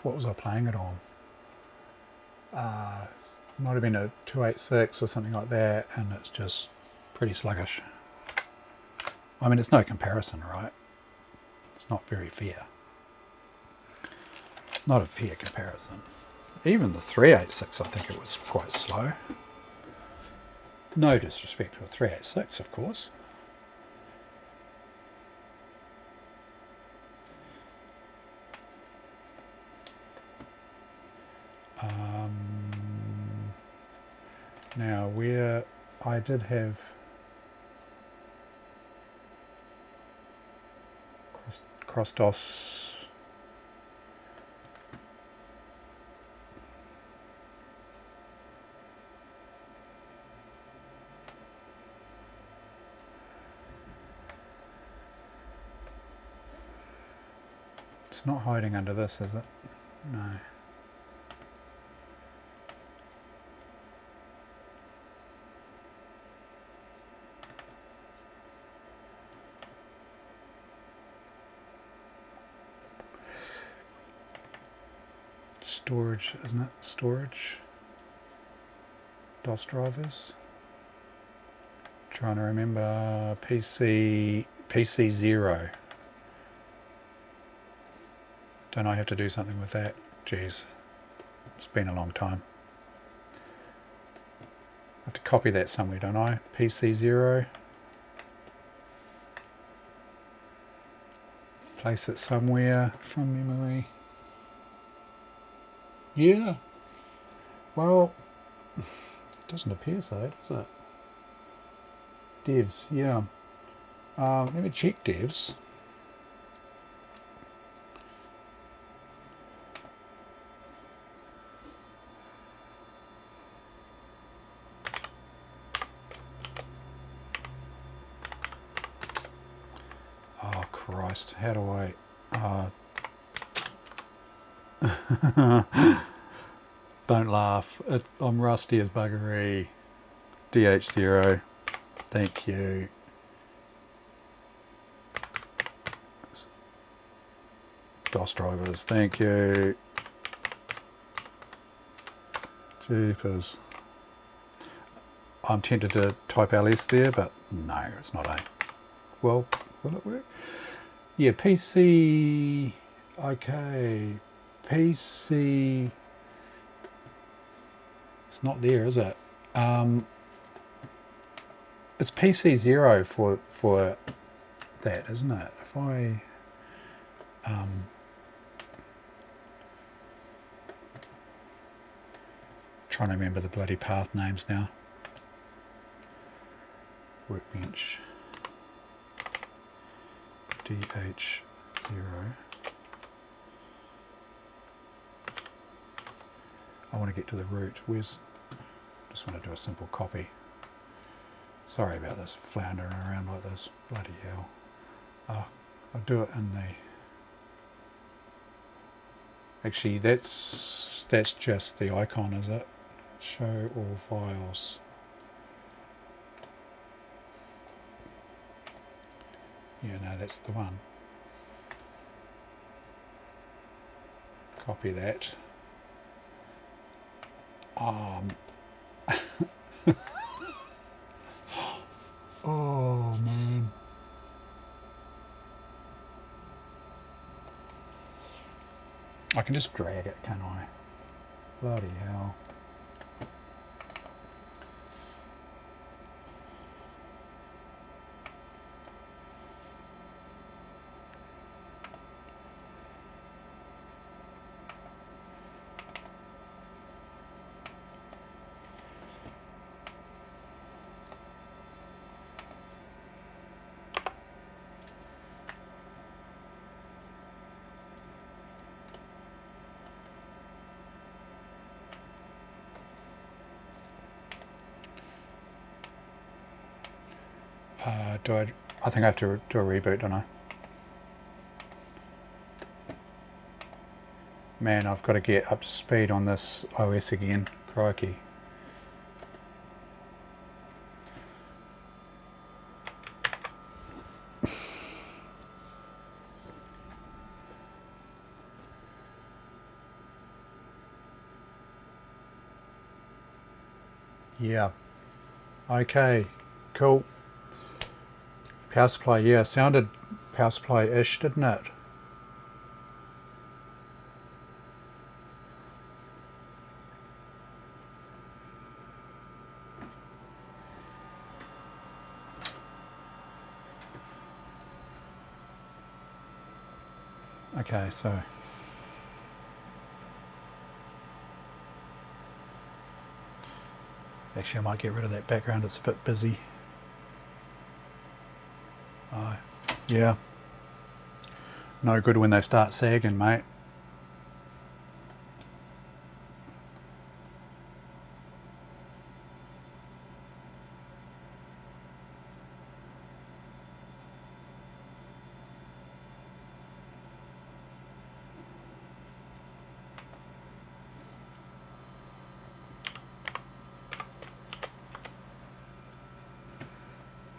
what was I playing it on? Might have been a 286 or something like that, and it's just pretty sluggish. I mean, it's no comparison, right? It's not very fair. Not a fair comparison. Even the 386, I think it was quite slow. No disrespect to a 386, of course. Now, where I did have cross-DOS. It's not hiding under this, is it? No. Storage, isn't it? Storage. DOS drivers. Trying to remember. PC 0. Don't I have to do something with that? Jeez, it's been a long time. I have to copy that somewhere, don't I? PC 0. Place it somewhere from memory. Yeah. Well, it doesn't appear so, does it? Devs, yeah. Let me check devs. Oh Christ, how do I... Don't laugh. I'm rusty as buggery. DH0. Thank you. DOS drivers. Thank you. Jeepers. I'm tempted to type LS there, but no, it's not A. Well, will it work? Yeah, PC... Okay. PC... It's not there, is it? It's PC 0 for that, isn't it? If I... trying to remember the bloody path names now. Workbench. DH0. I want to get to the root. Just want to do a simple copy. Sorry about this floundering around like this. Bloody hell. I'll do it in the... Actually, that's just the icon, is it? Show all files. Yeah, no, that's the one. Copy that. Oh, man. I can just drag it, can't I? Bloody hell. I think I have to do a reboot, don't I? Man, I've got to get up to speed on this OS again. Crikey. Yeah. Okay. Cool. Power supply, yeah, sounded power supply-ish, didn't it? Okay, so actually I might get rid of that background, it's a bit busy. Yeah. No good when they start sagging, mate.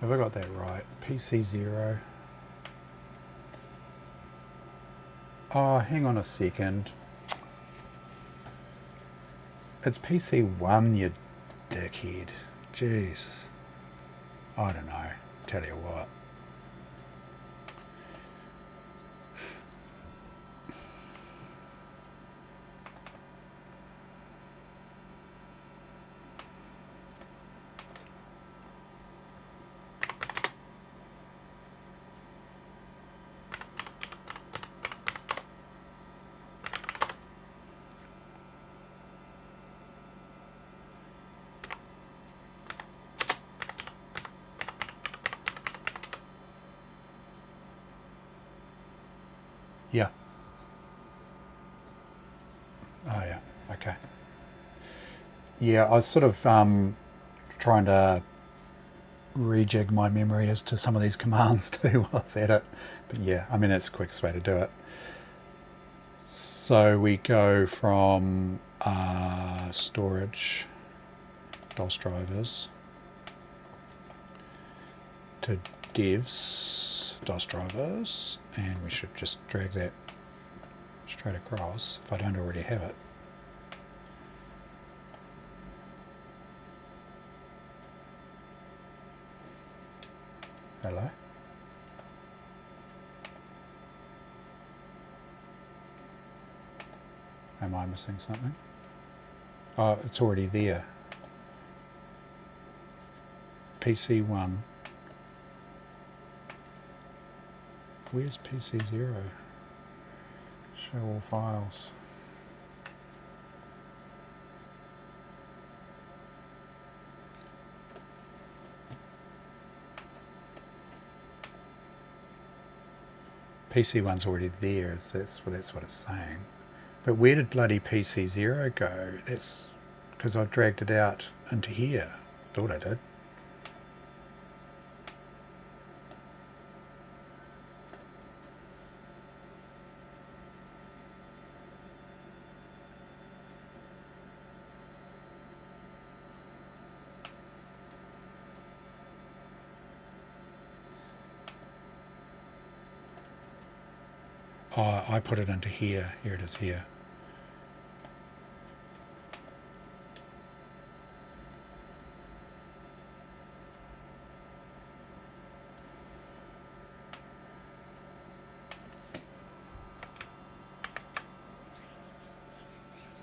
Have I got that right? PC0. Oh, hang on a second. It's PC1, you dickhead. Jeez. I don't know. Tell you what. Yeah. Oh yeah, okay. Yeah, I was sort of trying to rejig my memory as to some of these commands too while I was at it. But yeah, I mean, that's the quickest way to do it. So we go from storage, DOS drivers, to devs, DOS drivers, and we should just drag that straight across if I don't already have it. Hello? Am I missing something? Oh, it's already there. PC1. Where's PC0? Show all files. PC one's already there, so that's what it's saying. But where did bloody PC 0 go? That's because I dragged it out into here. Thought I did. Oh, I put it into here. Here it is here.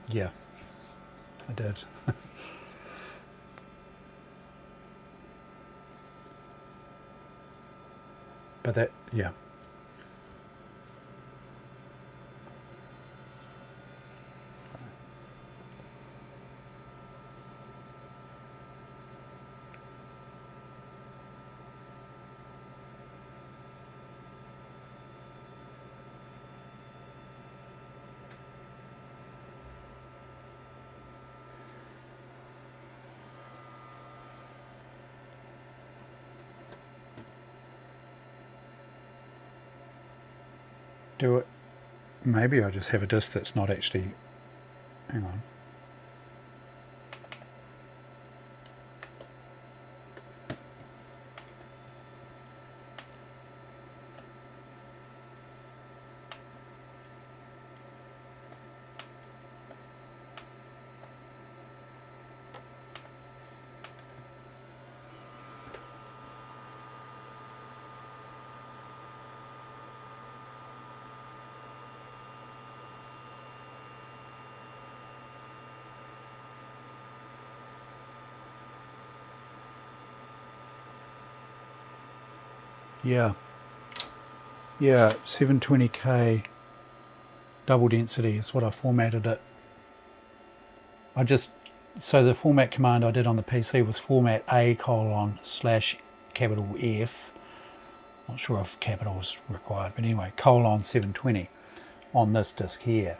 Yeah, I did. But that, yeah. Do it. Maybe I just have a disk that's not actually, hang on. Yeah. Yeah, 720K double density is what I formatted it. So the format command I did on the PC was format A:/F. Not sure if capital is required, but anyway, :720 on this disk here.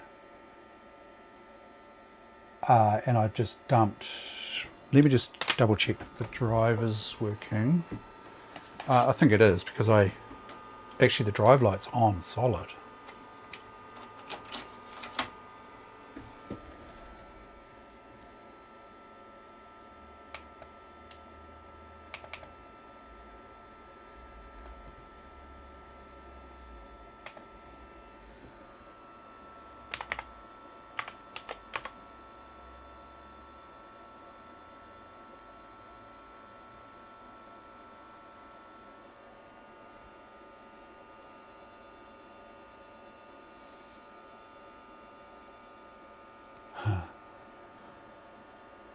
And I just dumped, let me just double check the drive is working. I think it is, because actually the drive light's on solid.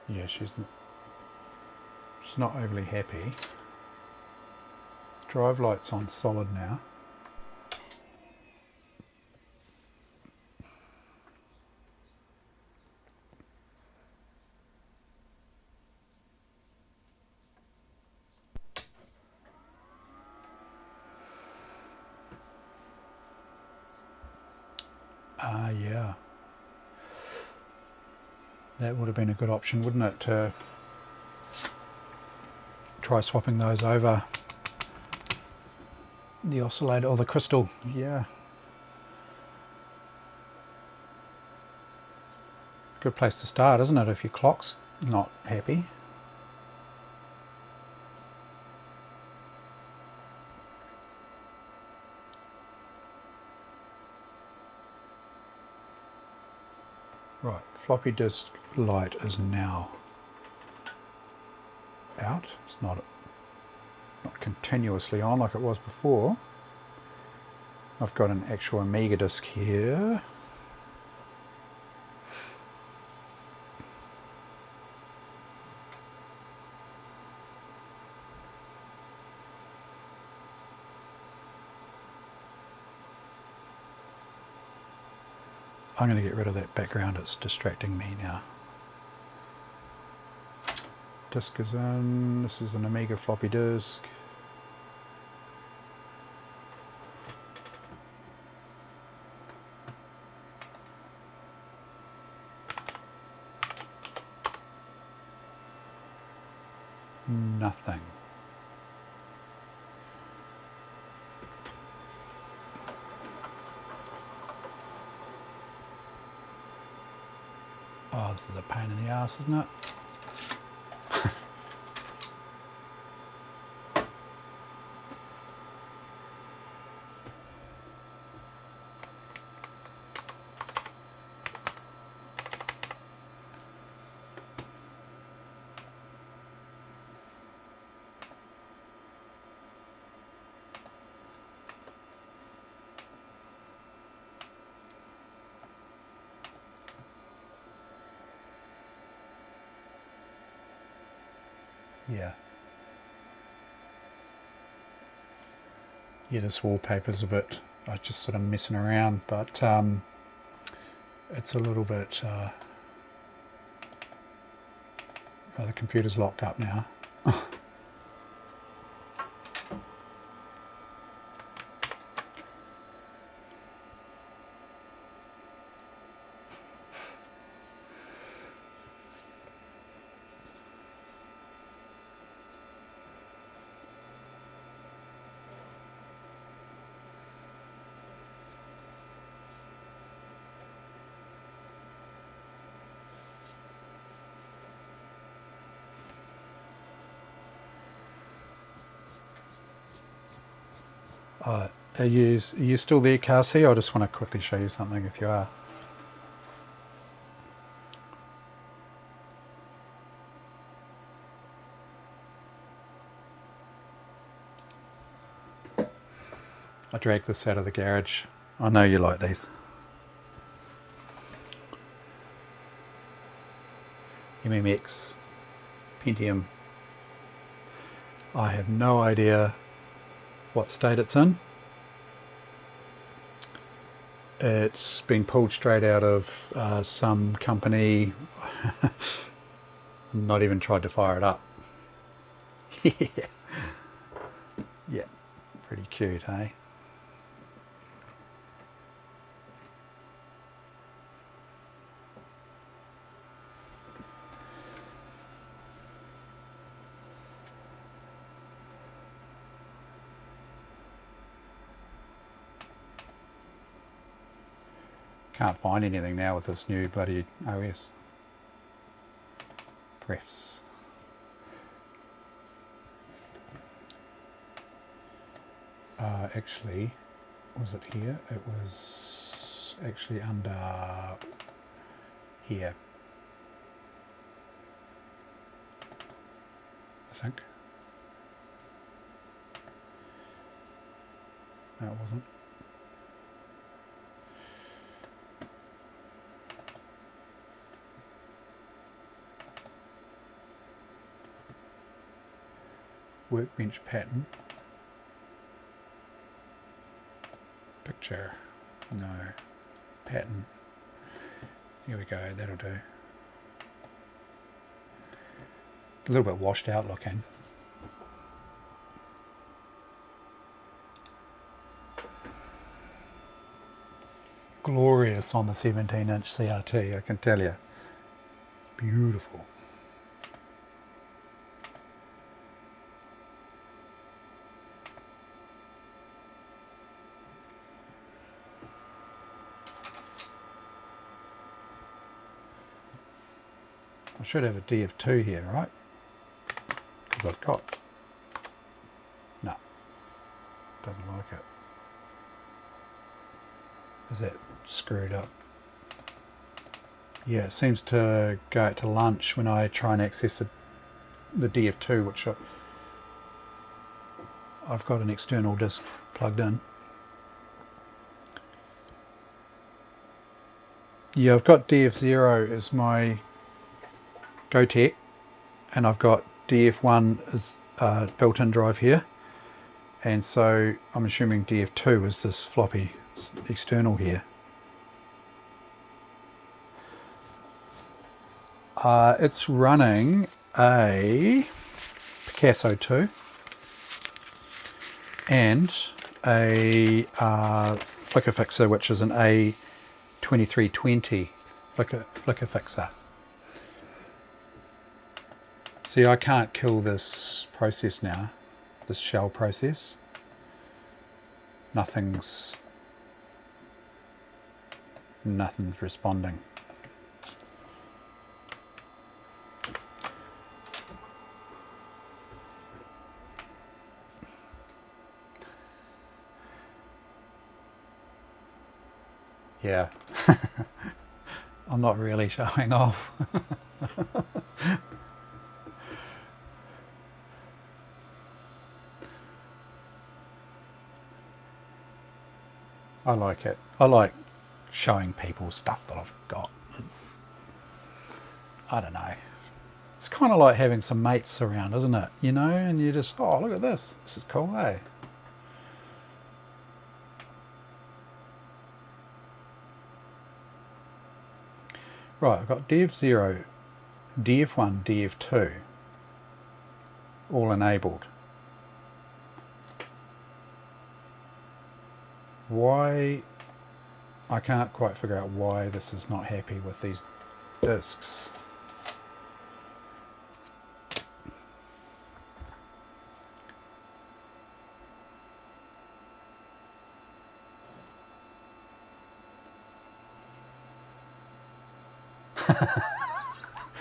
Yeah, she's not overly happy. Drive light's on solid now. Yeah. That would have been a good option, wouldn't it, to try swapping those over. The oscillator or the crystal, yeah. Good place to start, isn't it, if your clock's not happy? Right, floppy disk light is now out. It's not continuously on like it was before. I've got an actual Amiga disk here. I'm going to get rid of that background, it's distracting me now. Disk is in, this is an Amiga floppy disk. Nothing. Oh, this is a pain in the ass, isn't it? Yeah. Yeah, this wallpaper's a bit, I just sort of messing around, but it's a little bit, oh, the computer's locked up now. Are you still there, Carsey? I just want to quickly show you something if you are. I dragged this out of the garage. I know you like these. MMX Pentium. I have no idea what state it's in. It's been pulled straight out of some company. Not even tried to fire it up. Yeah, pretty cute, hey? Can't find anything now with this new bloody OS. Prefs. Actually, was it here? It was actually under here, I think. No, it wasn't. Workbench pattern. Picture. No. Pattern. Here we go, that'll do. A little bit washed out looking. Glorious on the 17-inch CRT, I can tell you. Beautiful. I should have a DF2 here, right? Because I've got... No, doesn't like it. Is that screwed up? Yeah, it seems to go out to lunch when I try and access the DF2, which I've got an external disk plugged in. Yeah, I've got DF0 as my GoTech, and I've got DF1 as a built-in drive here, and so I'm assuming DF2 is this floppy external here. It's running a Picasso 2 and a flicker fixer, which is an A2320 flicker fixer. See, I can't kill this process now, this shell process. Nothing's responding. Yeah, I'm not really showing off. I like it. I like showing people stuff that I've got. It's, I don't know. It's kind of like having some mates around, isn't it? You know, and you just, oh, look at this. This is cool, eh? Right, I've got DF0, DF1, DF2 all enabled. Why? I can't quite figure out why this is not happy with these discs.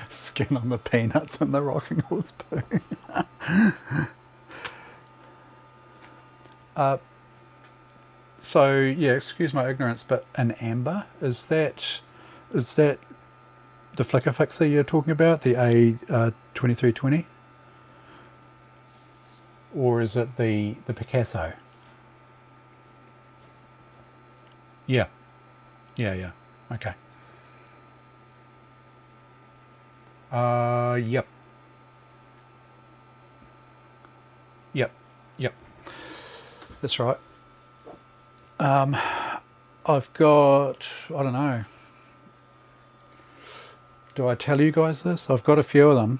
Skin on the peanuts and the rocking horse spoon. So yeah, excuse my ignorance, but an amber, is that the flicker fixer you're talking about, the A2320, or is it the Picasso? Yeah, yeah. Okay. Yep. That's right. I've got, I don't know. Do I tell you guys this? I've got a few of them,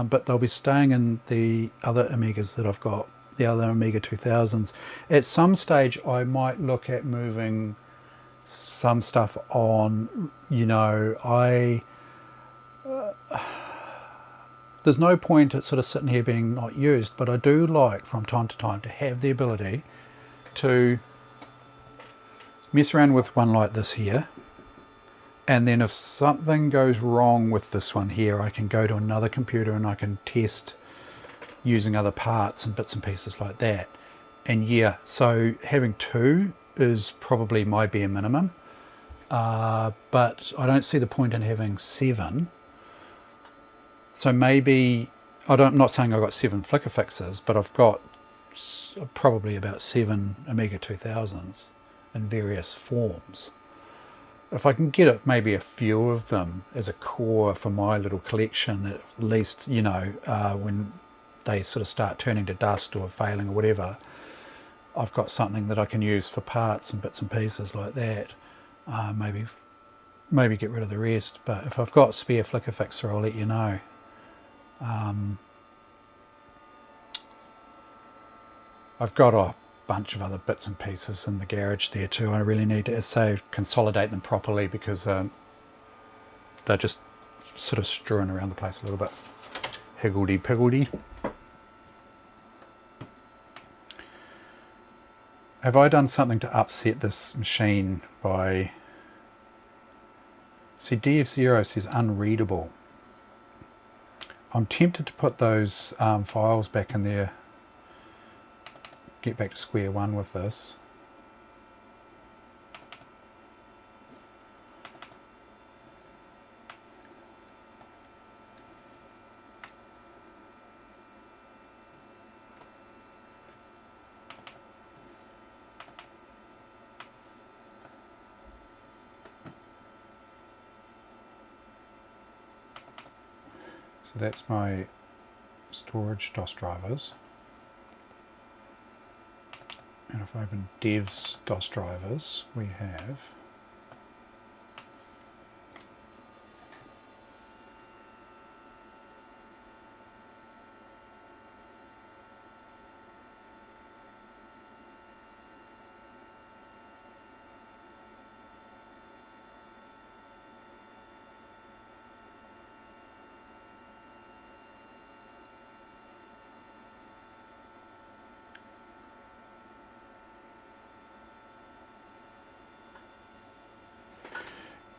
but they'll be staying in the other Amigas that I've got, the other Amiga 2000s. At some stage, I might look at moving some stuff on. You know, there's no point at sort of sitting here being not used, but I do like from time to time to have the ability to mess around with one like this here, and then if something goes wrong with this one here, I can go to another computer and I can test using other parts and bits and pieces like that. And yeah, so having two is probably my bare minimum, but I don't see the point in having 7. So maybe, I'm not saying I've got 7 flicker fixes, but I've got probably about 7 Amiga 2000s in various forms. If I can get it, maybe a few of them as a core for my little collection, at least, you know, when they sort of start turning to dust or failing or whatever, I've got something that I can use for parts and bits and pieces like that. Maybe get rid of the rest, but if I've got spare flicker fixer, I'll let you know. I've got a bunch of other bits and pieces in the garage there too. I really need to, say, consolidate them properly because they're just sort of strewn around the place a little bit. Higgledy-piggledy. Have I done something to upset this machine by... See, DF0 says unreadable. I'm tempted to put those files back in there, get back to square one with this. So that's my storage DOS drivers. And if I open dev's DOS drivers, we have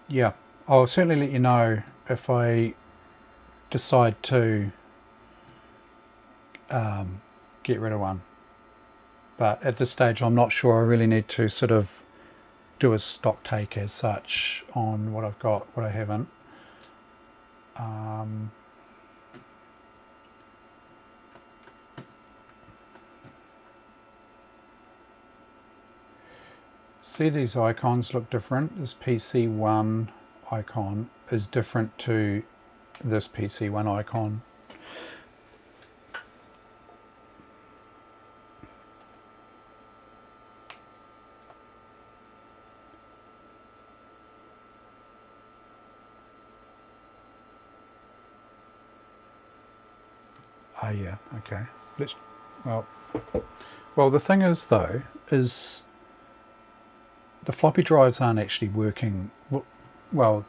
Yeah, I'll certainly let you know if I decide to get rid of one. But at this stage, I'm not sure. I really need to sort of do a stock take as such on what I've got, what I haven't. See, these icons look different. This PC1 icon is different to this PC1 icon. Oh yeah, okay. Let's, well, the thing is though, is the floppy drives aren't actually working. Well,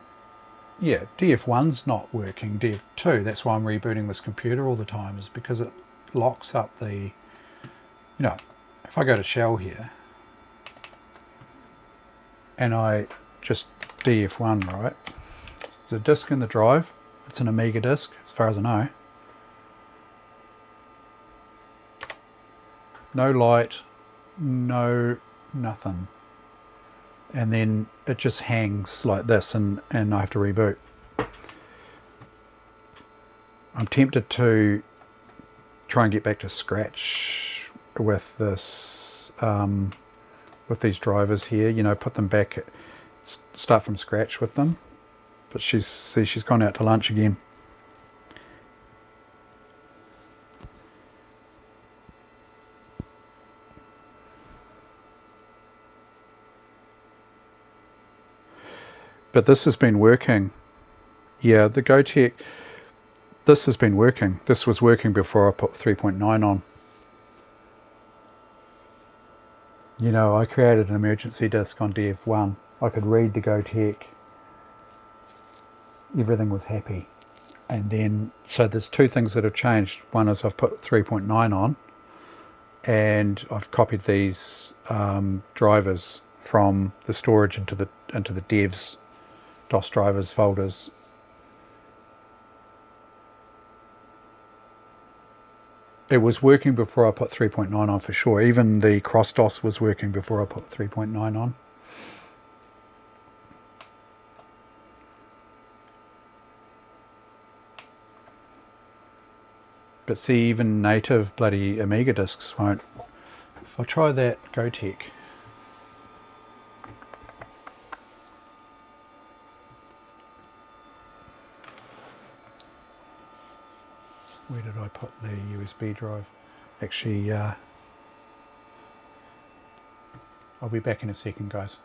yeah, DF1's not working, DF2, that's why I'm rebooting this computer all the time, is because it locks up the, you know, if I go to shell here, and I just DF1, right? There's a disk in the drive, it's an Amiga disk, as far as I know. No light, no nothing. And then it just hangs like this, and I have to reboot. I'm tempted to try and get back to scratch with this, with these drivers here, you know, put them back, start from scratch with them. But she's gone out to lunch again. But this has been working. Yeah, the GoTech, this has been working. This was working before I put 3.9 on. You know, I created an emergency disk on DF1. I could read the GoTech. Everything was happy. And then, so there's two things that have changed. One is I've put 3.9 on, and I've copied these drivers from the storage into the devs DOS drivers folders. It was working before I put 3.9 on for sure. Even the cross DOS was working before I put 3.9 on. But see, even native bloody Amiga disks won't. If I try that GoTech, where did I put the USB drive? Actually, I'll be back in a second, guys.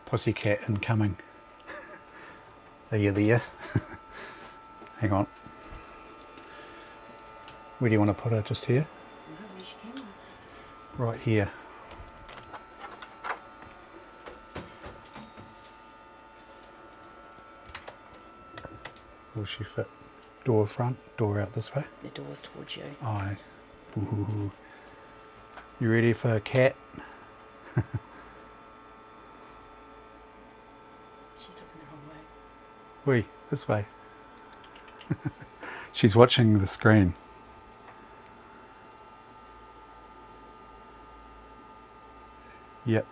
Pussycat incoming. Are you there? Hang on. Where do you want to put her? Just here? No, where's your camera? Right here. Will she fit? Door front, door out this way? The door's towards you. Aye. Ooh. You ready for a cat? She's looking the wrong way. Wee, this way. She's watching the screen. Yep.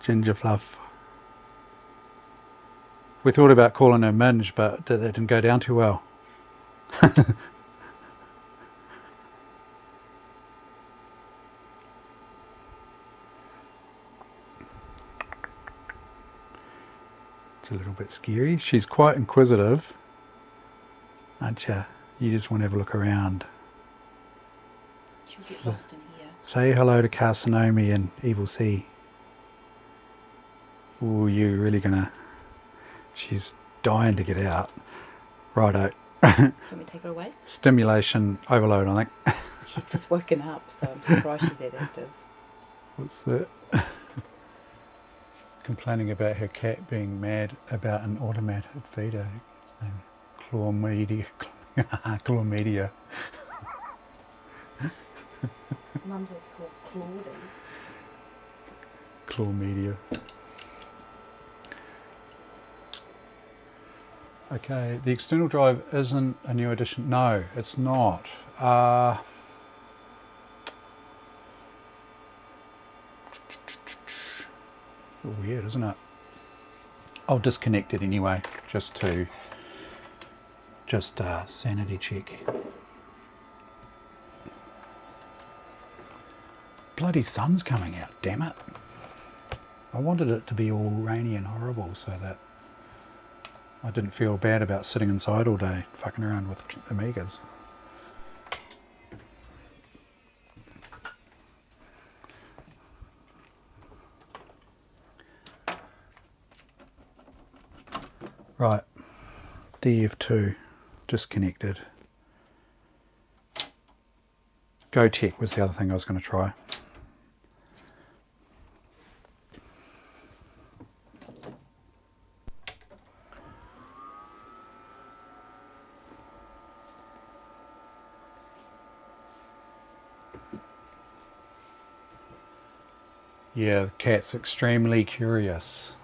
Ginger Fluff. We thought about calling her Minge, but that didn't go down too well. It's a little bit scary. She's quite inquisitive, aren't you? You just want to have a look around. She'll get lost in here. Say hello to Carsinomi and Evil C. Ooh, you really gonna... She's dying to get out. Righto. Can we take her away? Stimulation overload, I think. She's just woken up, so I'm surprised she's that active. What's that? Complaining about her cat being mad about an automated feeder. His name Clawmedia. Clawmedia. Mum's it's called Claudie. Clawmedia. Okay, the external drive isn't a new addition. No, it's not. Weird, isn't it? I'll disconnect it anyway, just to sanity check. Bloody sun's coming out, damn it. I wanted it to be all rainy and horrible so that I didn't feel bad about sitting inside all day fucking around with Amigas. Right, DF2 disconnected. GoTech was the other thing I was going to try. Yeah, the cat's extremely curious.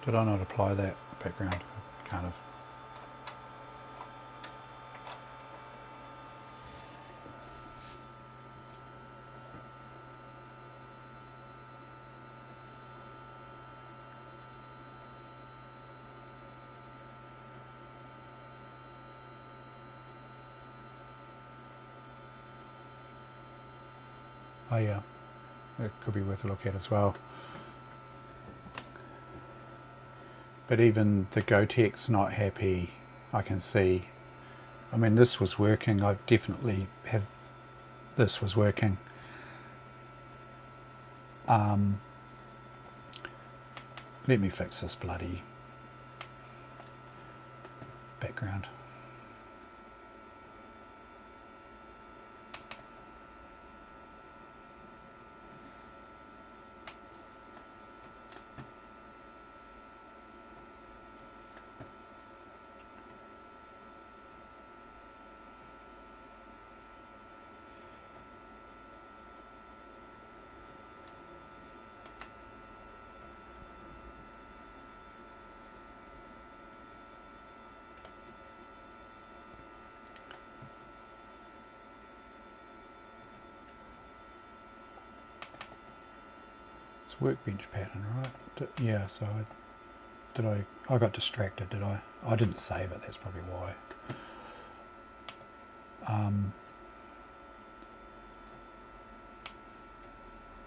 Did I not apply that background? Kind of. Oh yeah, it could be worth a look at as well. But even the GoTech's not happy, I can see. I mean, this was working. I definitely have, this was working. Let me fix this bloody background. this workbench pattern, right? Yeah, so I got distracted, did I? I didn't save it, that's probably why.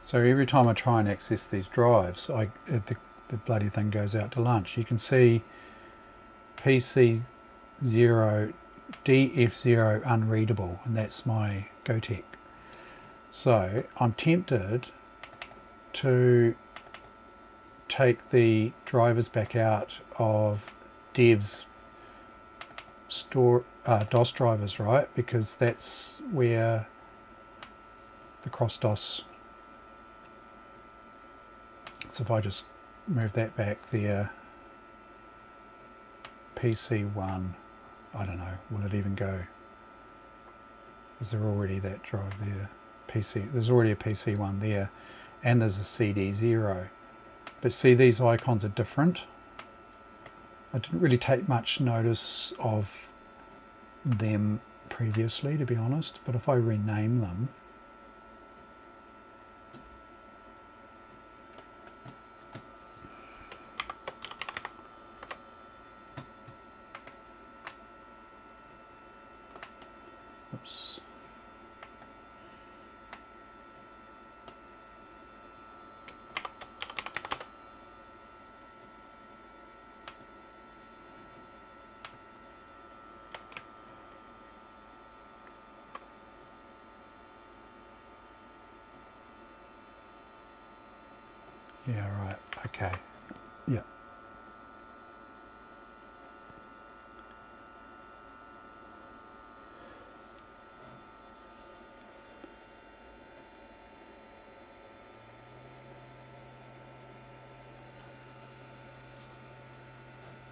So every time I try and access these drives, the bloody thing goes out to lunch. You can see PC0, DF0 unreadable, and that's my GoTech. So I'm tempted to take the drivers back out of dev's DOS drivers, right? Because that's where the cross DOS. So if I just move that back there, PC1, I don't know, will it even go? Is there already that drive there? There's already a PC1 there, and there's a CD0. But see, these icons are different. I didn't really take much notice of them previously, to be honest, but if I rename them, oops. Yeah, right, okay. Yeah.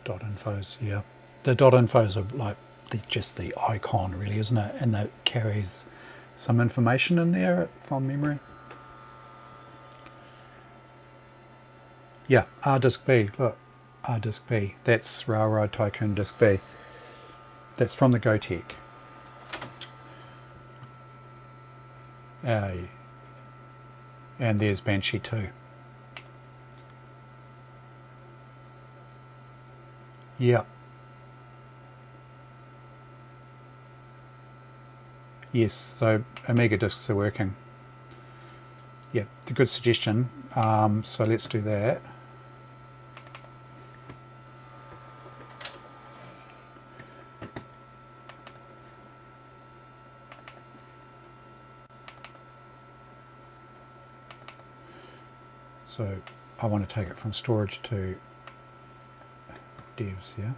Dot infos, yeah. The dot infos are like just the icon, really, isn't it? And that carries some information in there from memory. Yeah, R disk B, look, R disk B. That's Railroad Tycoon disk B. That's from the GoTech. And there's Banshee 2. Yeah. Yes, so Amiga disks are working. Yeah, it's a good suggestion. So let's do that. So I want to take it from storage to devs, yeah?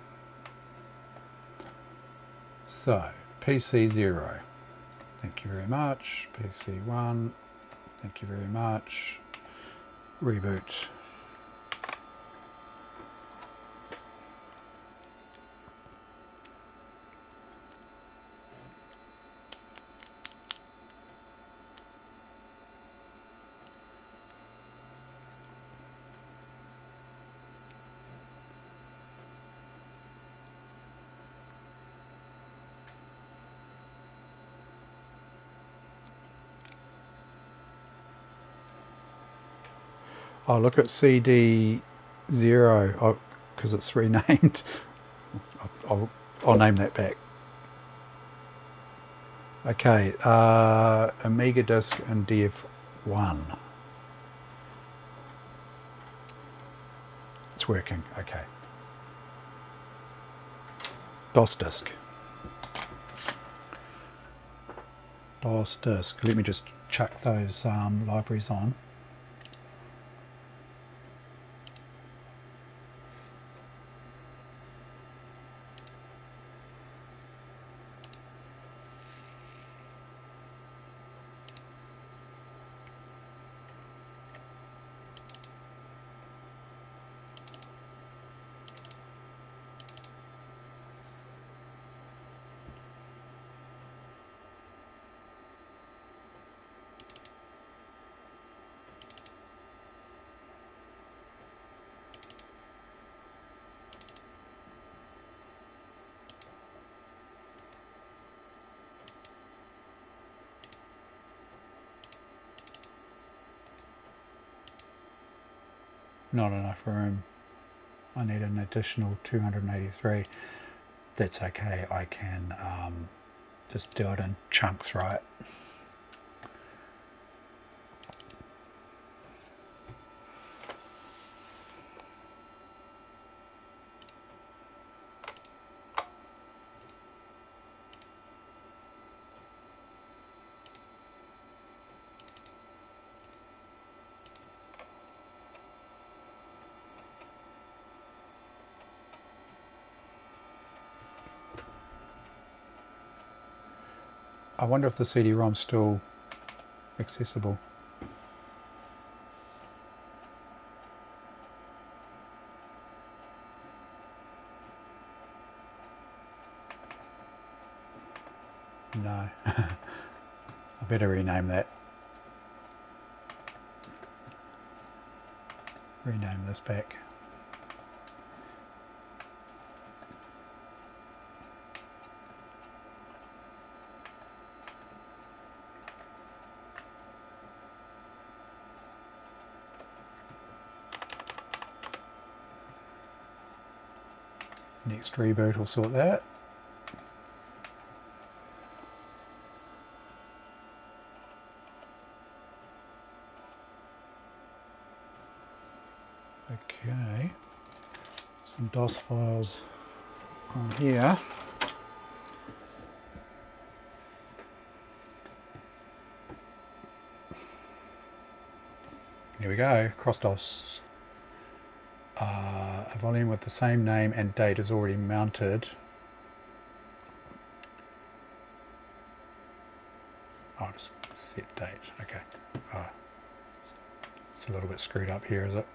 So PC0, thank you very much. PC1, thank you very much. Reboot. Oh, look at CD0, because it's renamed. I'll name that back. Okay, Amiga disk and Dev1. It's working, okay. DOS disk. DOS disk. Let me just chuck those libraries on. not enough room. I need an additional 283. That's okay, I can just do it in chunks, right? I wonder if the CD-ROM's still accessible. No. I better rename that. Rename this back. Next reboot will sort that. Okay, some DOS files on here. Here we go, cross-DOS. A volume with the same name and date is already mounted. Oh, just set date, okay. It's a little bit screwed up here, is it?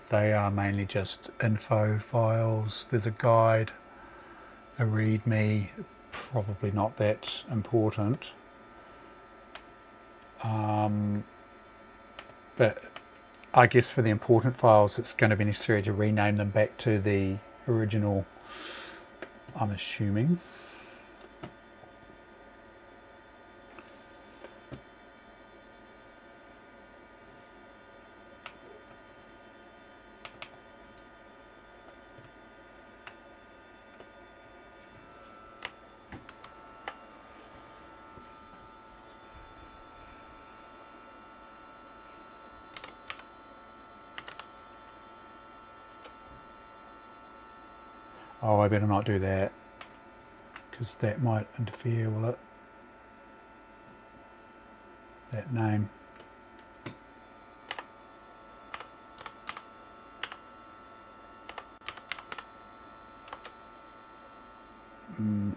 They are mainly just info files. There's a guide, a readme, probably not that important. But I guess for the important files it's going to be necessary to rename them back to the original, I'm assuming. Oh, I better not do that, because that might interfere, will it? That name.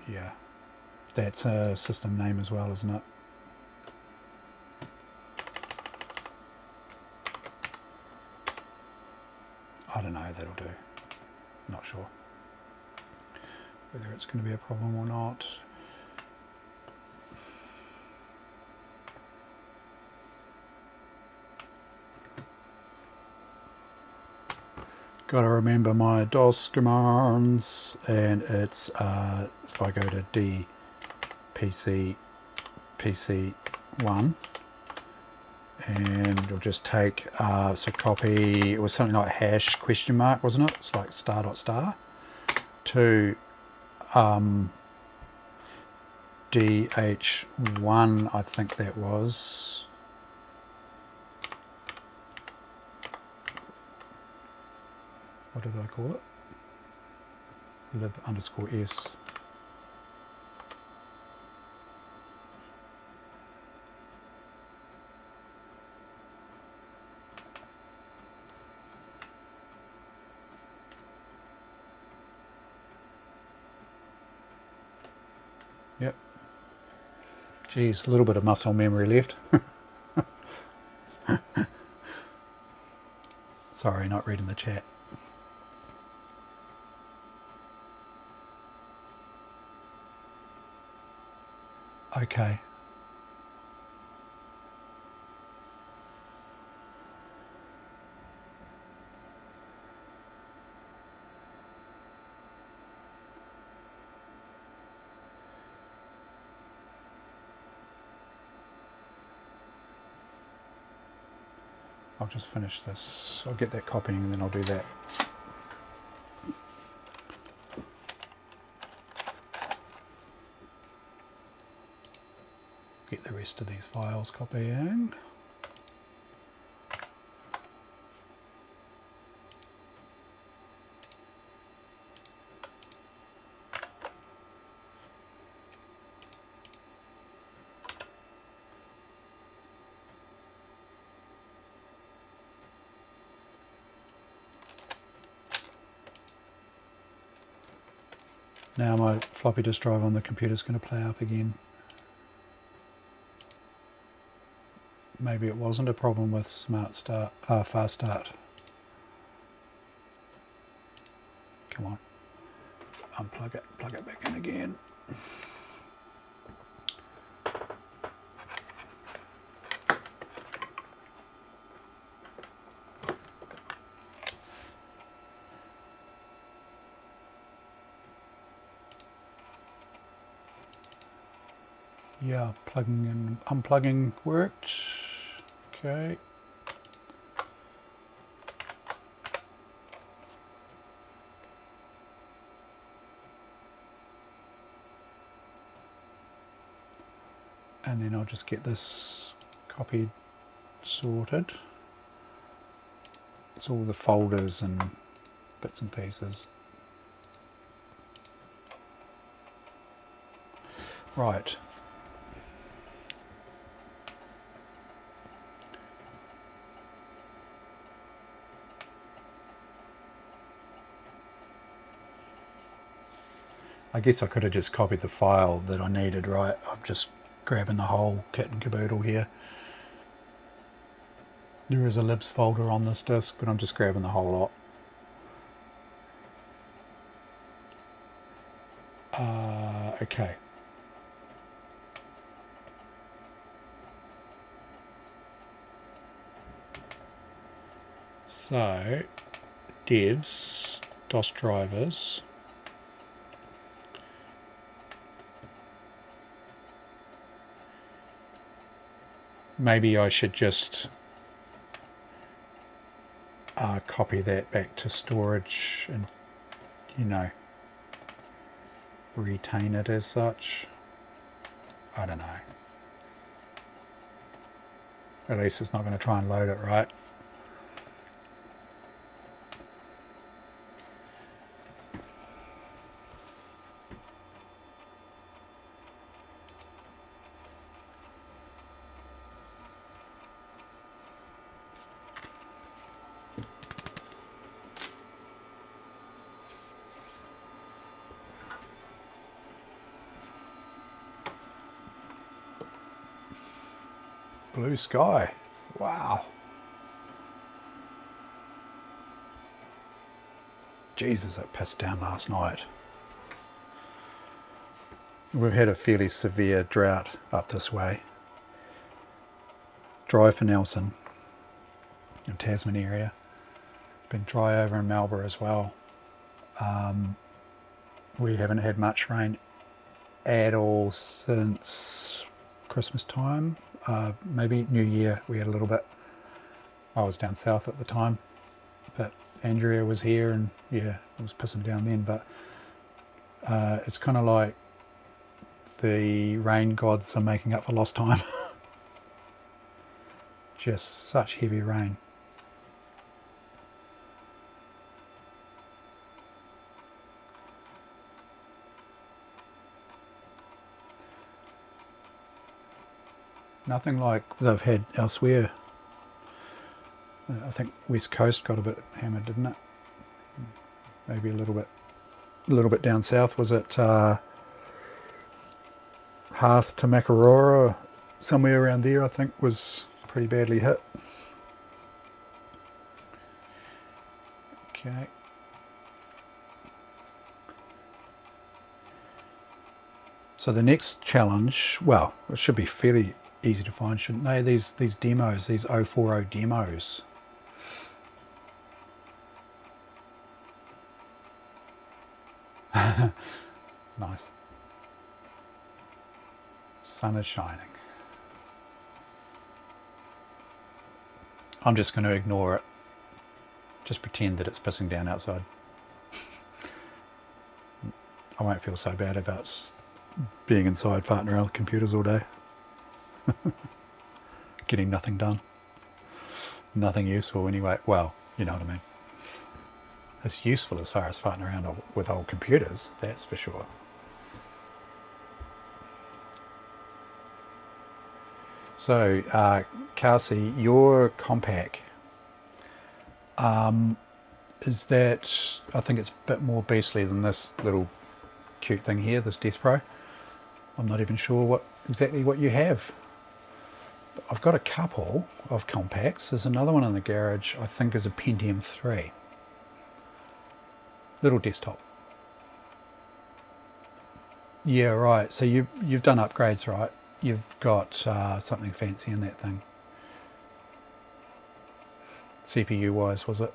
Yeah, that's a system name as well, isn't it? I don't know, that'll do. Not sure whether it's going to be a problem or not. Got to remember my DOS commands, and it's if I go to D PC1, and we'll just take so copy. It was something like hash question mark, wasn't it? It's like star dot star to DH1, I think that was. What did I call it? Lib underscore S. Yep. Geez, a little bit of muscle memory left. Sorry, not reading the chat. Okay. I'll just finish this. I'll get that copying and then I'll do that. Get the rest of these files copying. Now my floppy disk drive on the computer is going to play up again. Maybe it wasn't a problem with fast start. Come on, unplug it, plug it back in again. Yeah, plugging and unplugging worked. Okay. And then I'll just get this copied, sorted. It's all the folders and bits and pieces. Right. I guess I could have just copied the file that I needed, right? I'm just grabbing the whole kit and caboodle here. There is a libs folder on this disk, but I'm just grabbing the whole lot. Okay. So, devs, DOS drivers. Maybe I should just copy that back to storage and, you know, retain it as such. I don't know. At least it's not going to try and load it, right? Blue sky. Wow. Jesus, it pissed down last night. We've had a fairly severe drought up this way. Dry for Nelson, in Tasman area. Been dry over in Melbourne as well. We haven't had much rain at all since Christmas time. Maybe New Year we had a little bit. I was down south at the time, but Andrea was here and yeah, it was pissing down then. But it's kind of like the rain gods are making up for lost time. Just such heavy rain. Nothing like they've had elsewhere. I think West Coast got a bit hammered, didn't it? Maybe a little bit down south. Was it Hearth to Makarora, somewhere around there? I think was pretty badly hit. Okay. So the next challenge, well, it should be fairly easy to find, shouldn't they? These demos, these 040 demos. Nice. Sun is shining. I'm just going to ignore it. Just pretend that it's pissing down outside. I won't feel so bad about being inside farting around with computers all day. Getting nothing done. Nothing useful anyway. Well, you know what I mean. It's useful as far as farting around with old computers, that's for sure. So, Kelsey, your Compaq, is that, I think it's a bit more beastly than this little cute thing here, this Desk Pro. I'm not even sure exactly what you have. But I've got a couple of Compaqs. There's another one in the garage, I think is a Pentium 3. Little desktop. Yeah, right. So you've done upgrades, right? You've got something fancy in that thing. CPU wise, was it?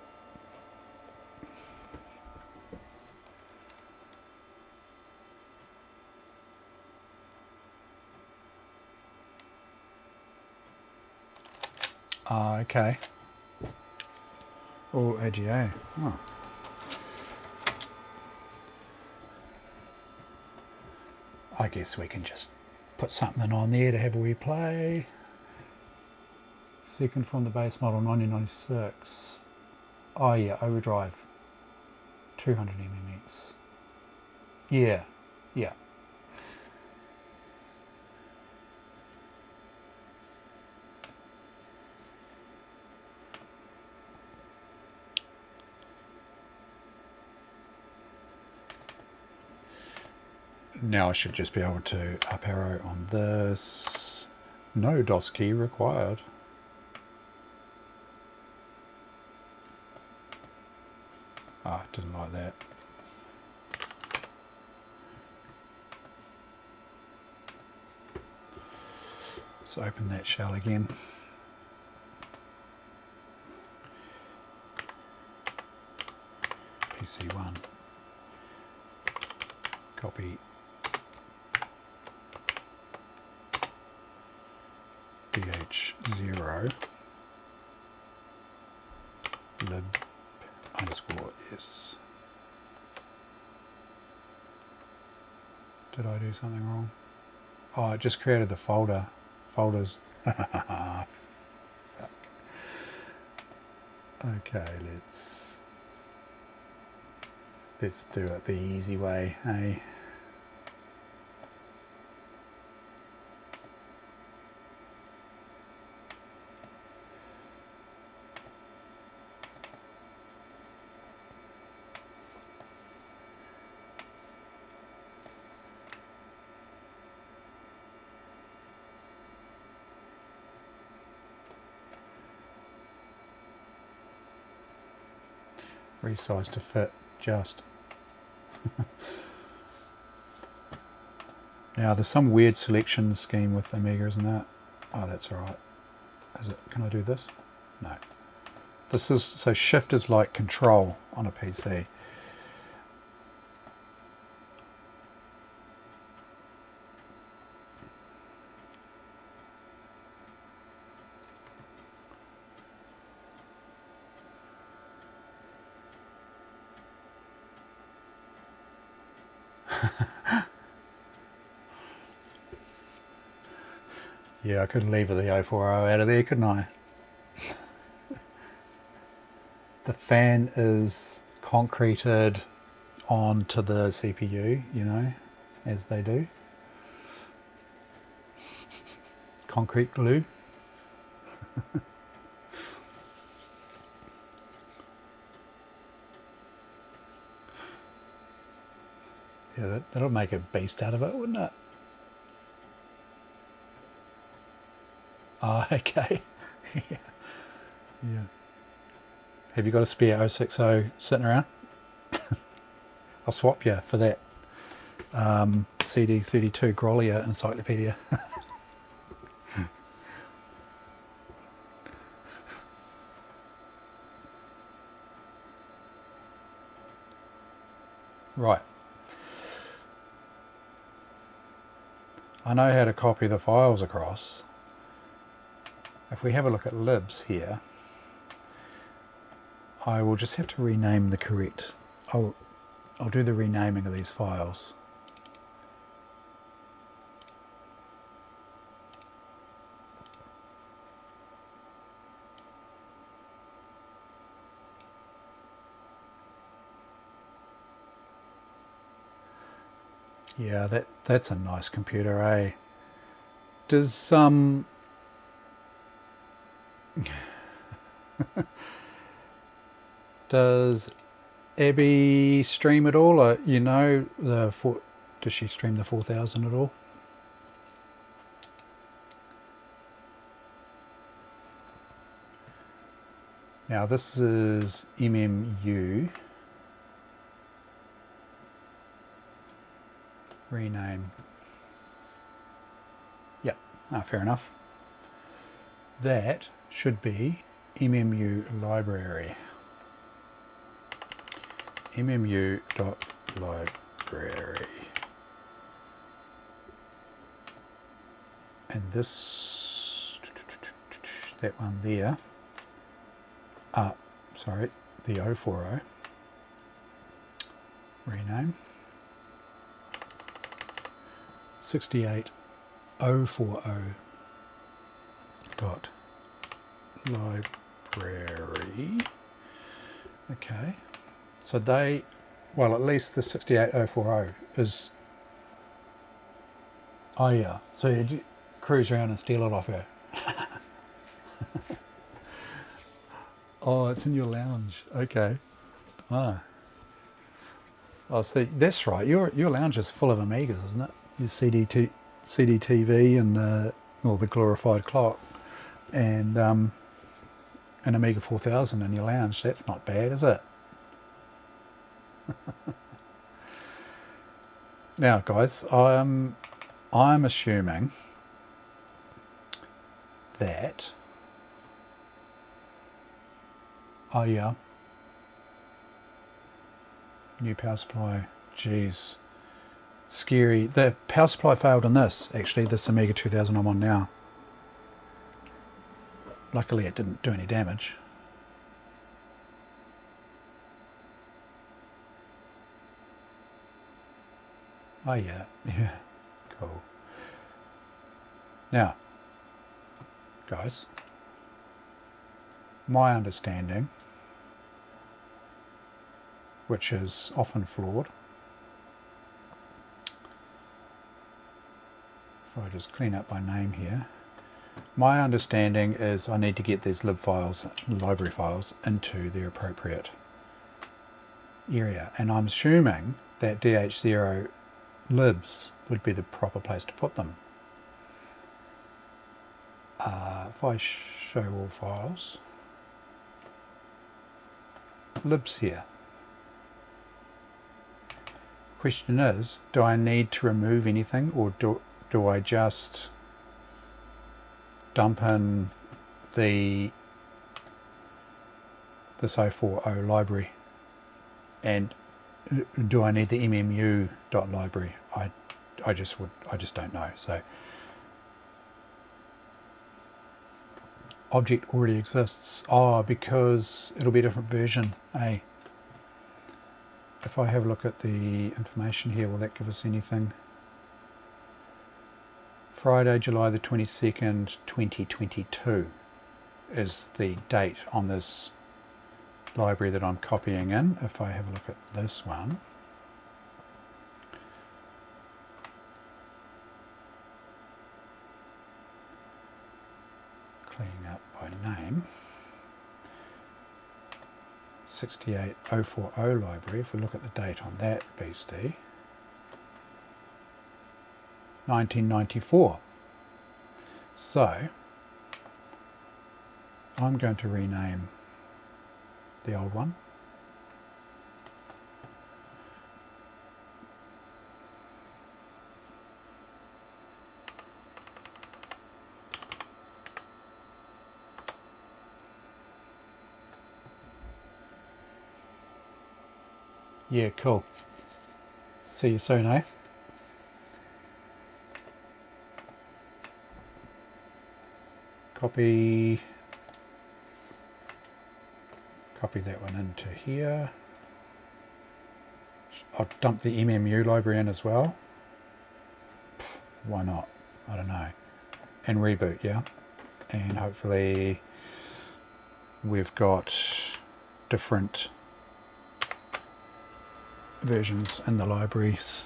Okay. Oh, AGA. Oh. I guess we can just put something on there to have a wee play. Second from the base model, 1996. Oh yeah, overdrive. 200 mmx. Yeah, yeah. Now I should just be able to up arrow on this. No DOS key required. Ah, didn't like that. Let's open that shell again. PC1. Copy. DH0 lib _s. Did I do something wrong? Oh, I just created the folders. Okay, let's do it the easy way, hey? Resize to fit, just. Now there's some weird selection scheme with Amiga, isn't that? Oh, that's alright. Is it? Can I do this? No. This is, so shift is like control on a PC. Yeah, I could leave the 040 out of there, couldn't I? The fan is concreted onto the CPU, you know, as they do. Concrete glue. Yeah, that'll make a beast out of it, wouldn't it? Oh, okay. Yeah. Yeah. Have you got a spare 060 sitting around? I'll swap you for that CD32 Grolier encyclopedia. Right. I know how to copy the files across. If we have a look at libs here, I will just have to rename the correct. I'll do the renaming of these files. Yeah, that's a nice computer, eh? Does does Abby stream at all? You know, does she stream the 4000 at all? Now this is MMU. Rename. Yep, fair enough. That should be MMU library. MMU.library. And this, that one there, sorry, the 040, rename, 68040 dot library. Okay, so they, well, at least the 68040 is, oh yeah, so you cruise around and steal it off her. Oh, it's in your lounge. Okay. Ah. Oh, see, that's right. Your lounge is full of Amigas, isn't it? Your CDTV and the glorified clock, and an Amiga 4000 in your lounge. That's not bad, is it? Now, guys, I'm assuming that. Oh yeah. New power supply. Jeez. Scary. The power supply failed on this, actually, this Amiga 2000 I'm on now. Luckily it didn't do any damage. Oh yeah, yeah, cool. Now, guys, my understanding, which is often flawed, if I just clean up my name here, my understanding is I need to get these lib files, library files, into their appropriate area, and I'm assuming that DH0 libs would be the proper place to put them. If I show all files, libs here. Question is, do I need to remove anything, or do I just dump in this 040 library, and do I need the MMU.library? I just don't know. So object already exists. Oh, because it'll be a different version, eh? If I have a look at the information here, will that give us anything? Friday, July the 22nd, 2022 is the date on this library that I'm copying in. If I have a look at this one, cleaning up by name, 68040 library, if we look at the date on that beastie, 1994. So I'm going to rename the old one. Yeah, cool. See you soon, eh? Copy that one into here. I'll dump the MMU library in as well. Why not? I don't know. And reboot, yeah? And hopefully we've got different versions in the libraries.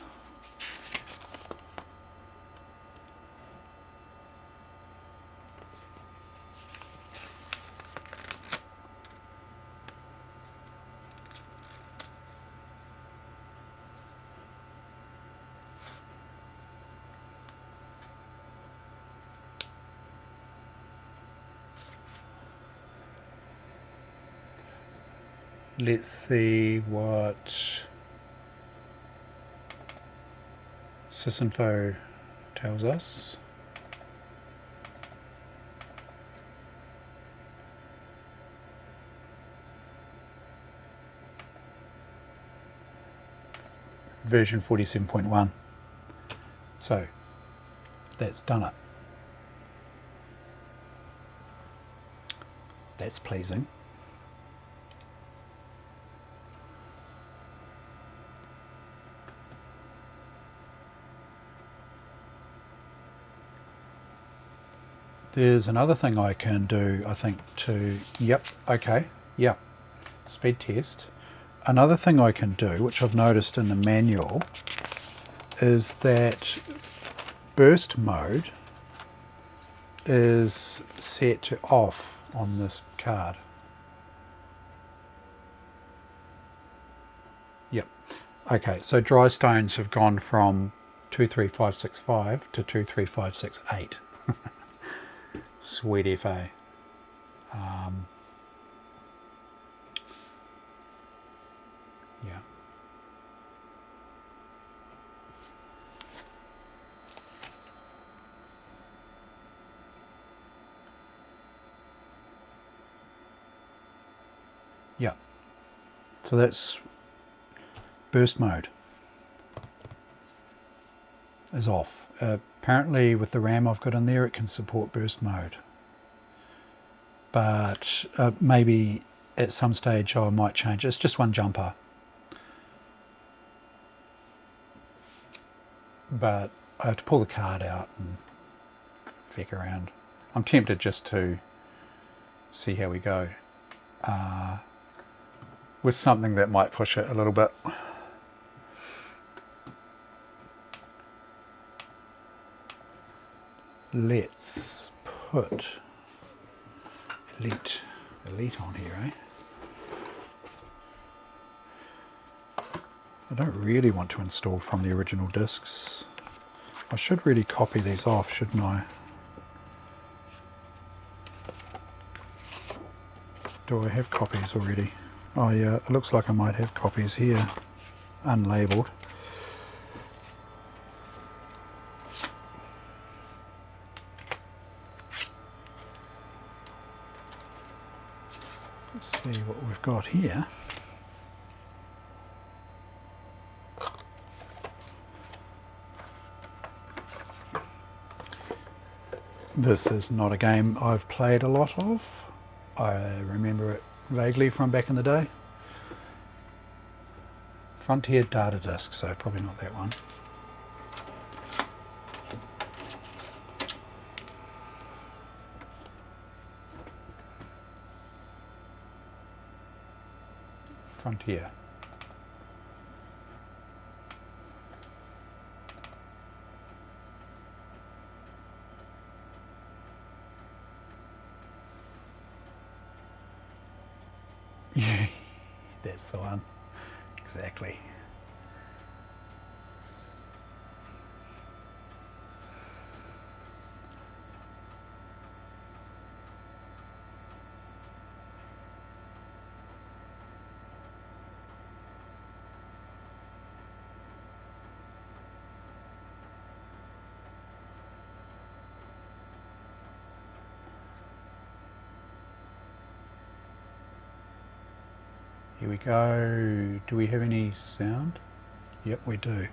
Let's see what sysinfo tells us. Version 47.1. So that's done it. That's pleasing. There's another thing I can do, I think, to, yep, okay, yep, speed test. Another thing I can do, which I've noticed in the manual, is that burst mode is set to off on this card. Yep. Okay, so dry stones have gone from 23565 to 23568. Sweet FA. Yeah. Yeah. So that's burst mode is off. Apparently with the RAM I've got in there it can support burst mode. But maybe at some stage I might change. It's just one jumper. But I have to pull the card out and feck around. I'm tempted just to see how we go with something that might push it a little bit. Let's put Elite on here, eh? I don't really want to install from the original discs. I should really copy these off, shouldn't I? Do I have copies already? Oh yeah, it looks like I might have copies here, unlabeled. Let's see what we've got here. This is not a game I've played a lot of. I remember it vaguely from back in the day. Frontier Data Disc, so probably not that one. Frontier. Yeah, that's the one. Exactly. Here we go. Do we have any sound? Yep, we do.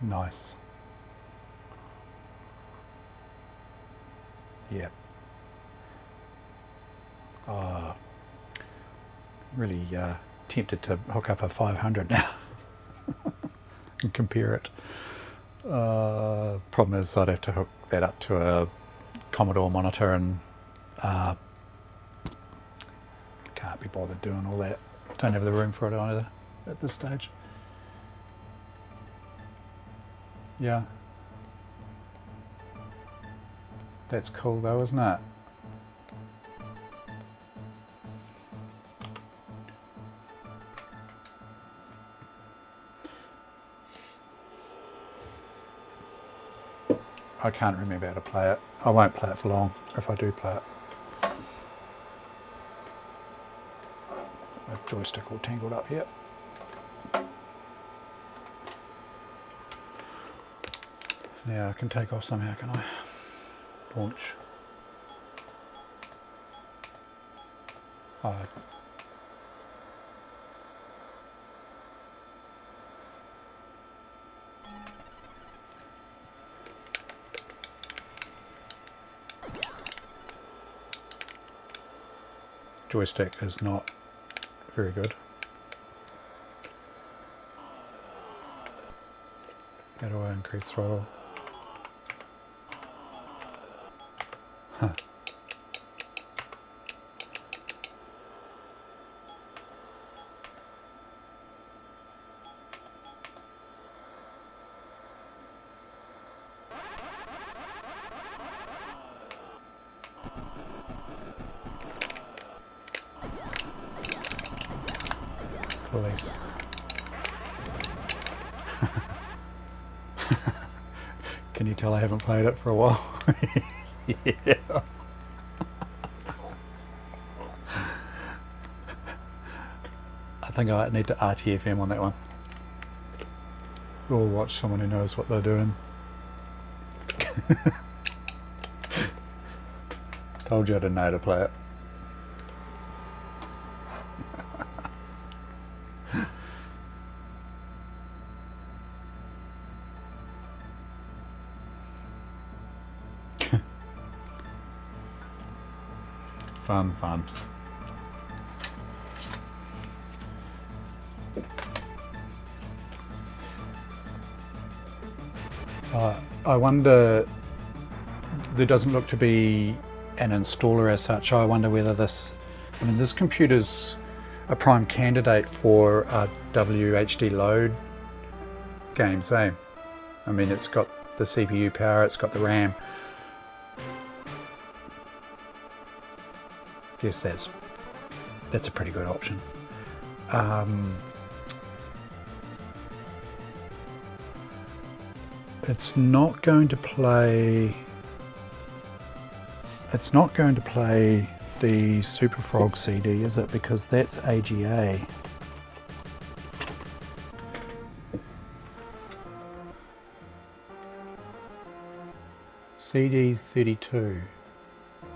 Nice. Yep. Really tempted to hook up a 500 now and compare it. Problem is I'd have to hook that up to a Commodore monitor and can't be bothered doing all that. Don't have the room for it either at this stage. Yeah. That's cool though, isn't it? I can't remember how to play it. I won't play it for long if I do play it. My joystick all tangled up here. Now I can take off somehow, can I? Launch. Oh. Joystick is not very good. How do I increase throttle? Huh. Police. Can you tell I haven't played it for a while? Yeah. I think I need to RTFM on that one. Or watch someone who knows what they're doing. Told you I didn't know how to play it. Fun, fun. I wonder, there doesn't look to be an installer as such. I wonder whether this, I mean, this computer's a prime candidate for WHD load games, eh? I mean, it's got the CPU power, it's got the RAM. I guess that's a pretty good option. It's not going to play. It's not going to play the Super Frog CD, is it? Because that's AGA. CD 32.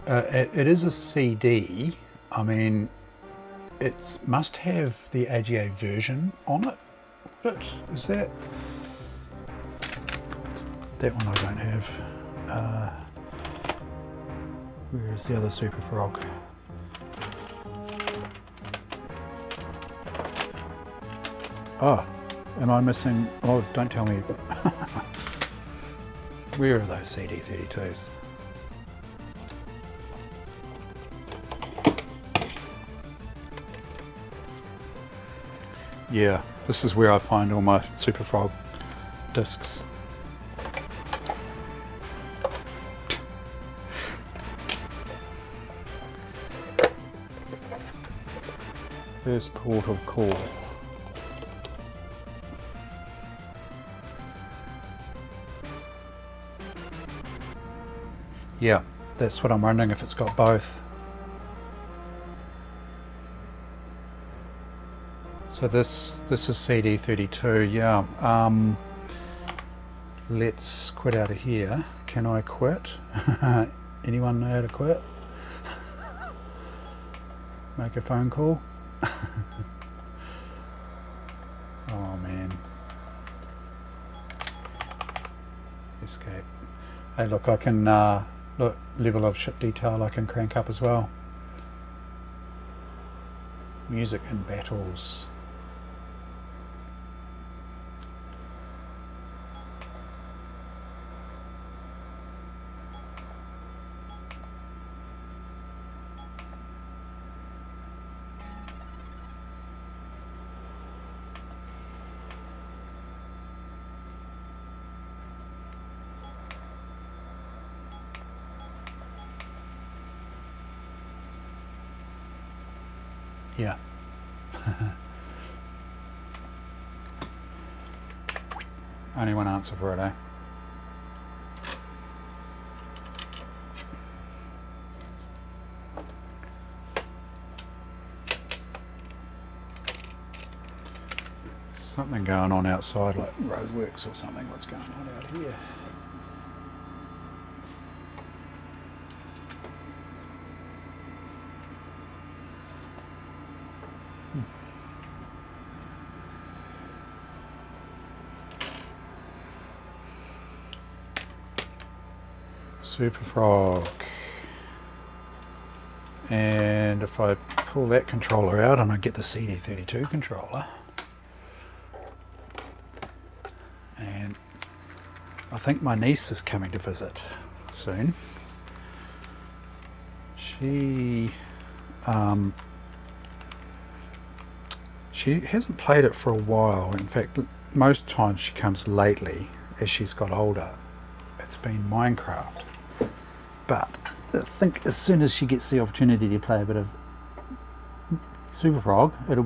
It is a CD. I mean, it must have the AGA version on it. What is that? That one I don't have. Where is the other Super Frog? Oh, am I missing? Oh, don't tell me. Where are those CD32s? Yeah, this is where I find all my Super Frog discs. First port of call. Yeah, that's what I'm wondering, if it's got both. So this is CD32, yeah. Let's quit out of here. Can I quit? Anyone know how to quit? Make a phone call? Oh man. Escape. Hey, look, I can look, level of ship detail I can crank up as well. Music and battles. Yeah. Only one answer for it, eh? Something going on outside, like roadworks or something. What's going on out here? Super Frog. And if I pull that controller out and I get the CD32 controller, and I think my niece is coming to visit soon. She hasn't played it for a while. In fact, most times she comes lately as she's got older. It's been Minecraft. But I think as soon as she gets the opportunity to play a bit of Super Frog, it'll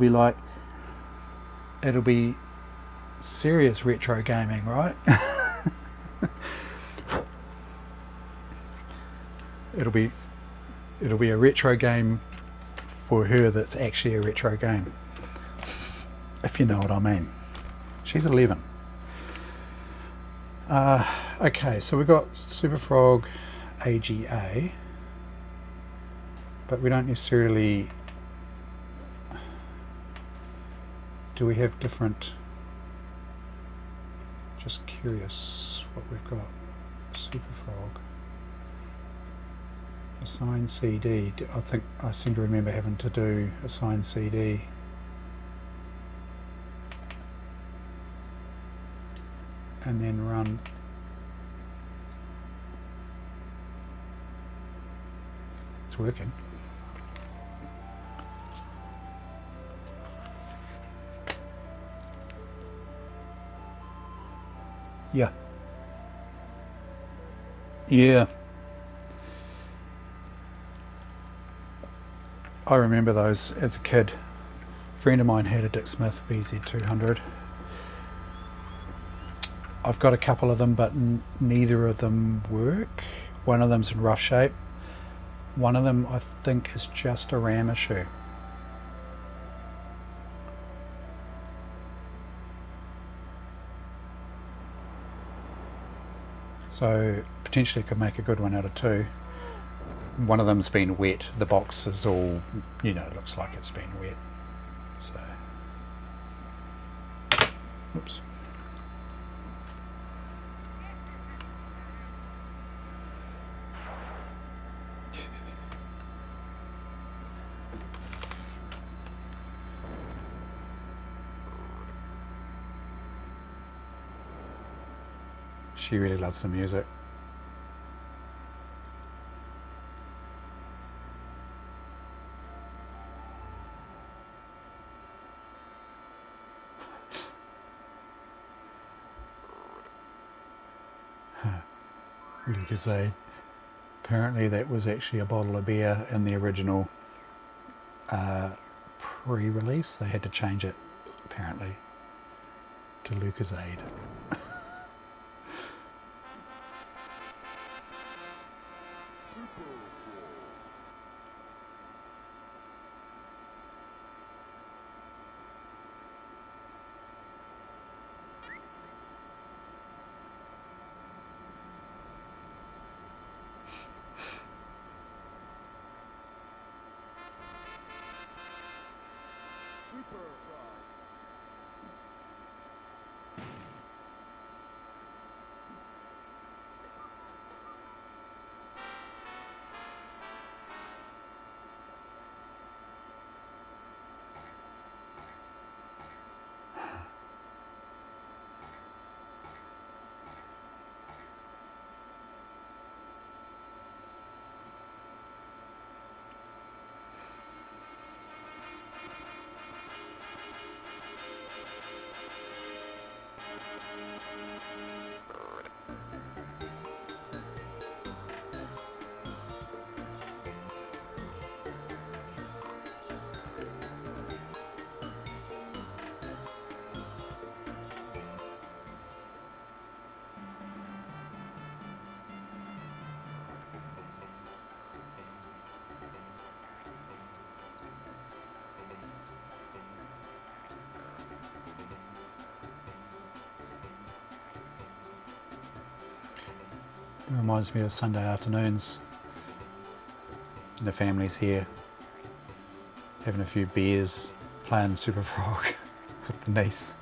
be serious retro gaming, right? it'll be a retro game for her that's actually a retro game, if you know what I mean. She's 11. Okay, so we've got Super Frog AGA, but we don't necessarily... Do we have different... Just curious what we've got. Super Frog. Assign CD. I think I seem to remember having to do assign CD. And then run. It's working. Yeah. Yeah. I remember those as a kid. A friend of mine had a Dick Smith BZ200. I've got a couple of them, but neither of them work. One of them's in rough shape. One of them, I think, is just a RAM issue. So potentially could make a good one out of two. One of them's been wet. The box is all, you know, looks like it's been wet. So, oops. She really loves the music. Lucozade. Apparently that was actually a bottle of beer in the original pre-release. They had to change it, apparently, to Lucozade. It reminds me of Sunday afternoons. The family's here, having a few beers, playing Super Frog with the niece.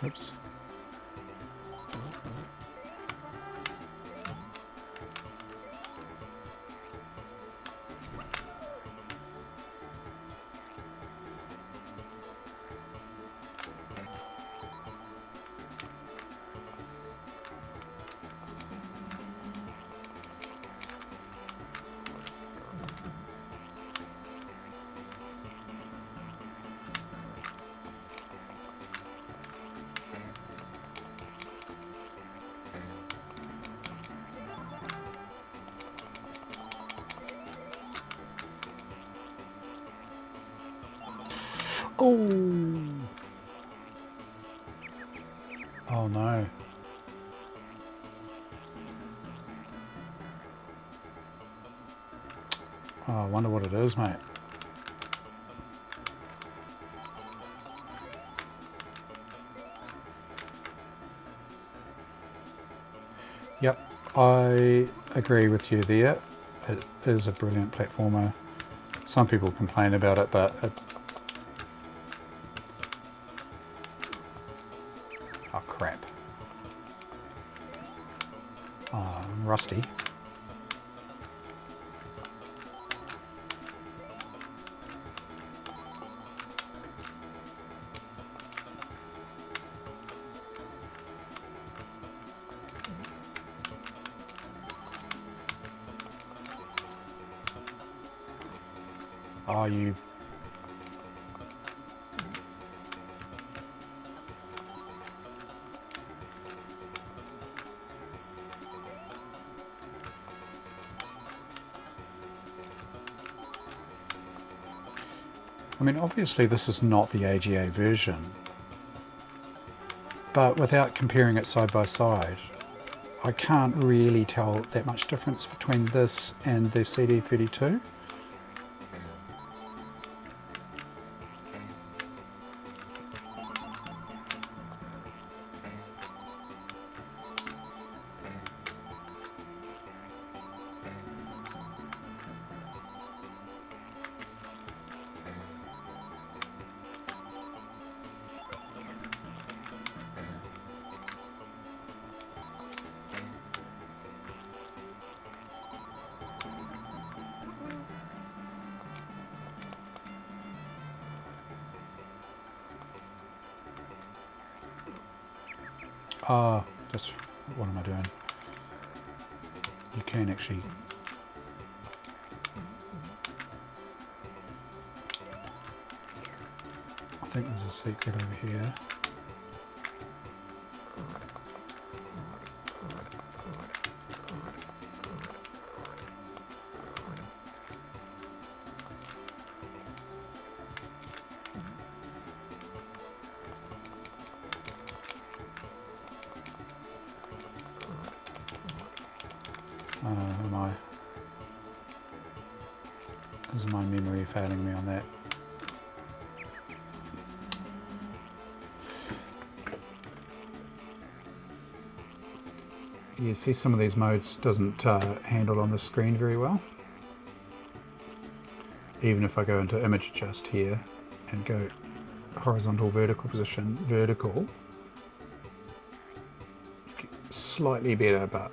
Oops. Oh! Oh no. Oh, I wonder what it is, mate. Yep, I agree with you there. It is a brilliant platformer. Some people complain about it, but oh crap. Oh, I'm rusty. Oh, you... I mean, obviously this is not the AGA version, but without comparing it side by side, I can't really tell that much difference between this and the CD32. That's, what am I doing? You can actually... I think there's a secret over here. Is my memory failing me on that? You see some of these modes doesn't handle on the screen very well. Even if I go into image adjust here and go horizontal, vertical position, vertical, slightly better, but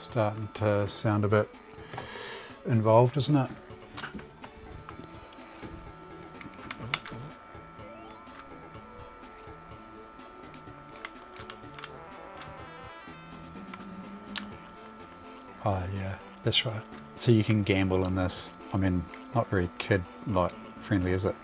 Starting to sound a bit involved, isn't it? Oh yeah, that's right. So you can gamble in this. I mean, not very kid-like friendly, is it?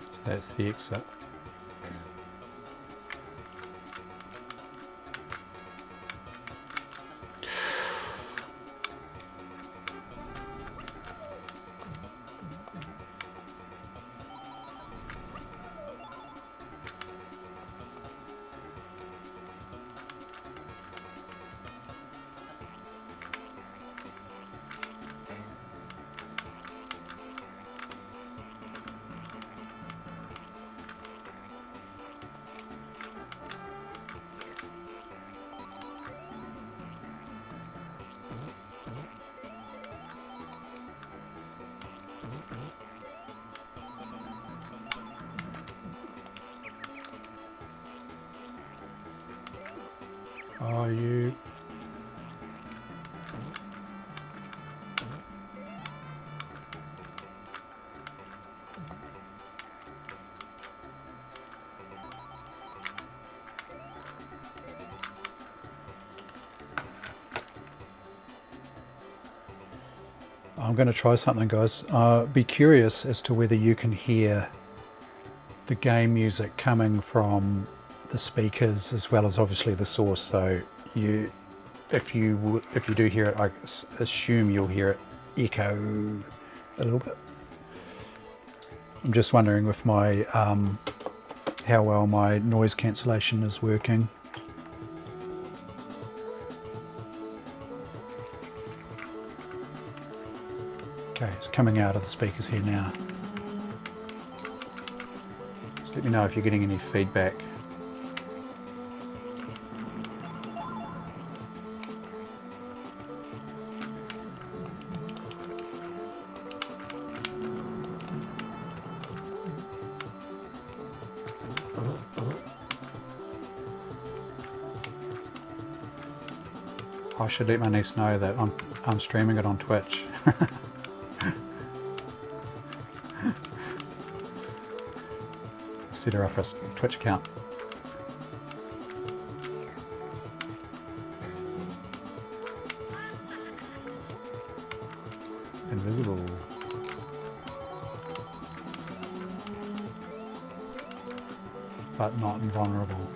So that's the exit. Are you? I'm going to try something, guys. Be curious as to whether you can hear the game music coming from the speakers as well as obviously the source. So if you do hear it, I assume you'll hear it echo a little bit. I'm just wondering if my how well my noise cancellation is working. Okay, it's coming out of the speakers here now. Just let me know if you're getting any feedback. I should let my niece know that I'm streaming it on Twitch. Set her up a Twitch account. Invisible. But not invulnerable.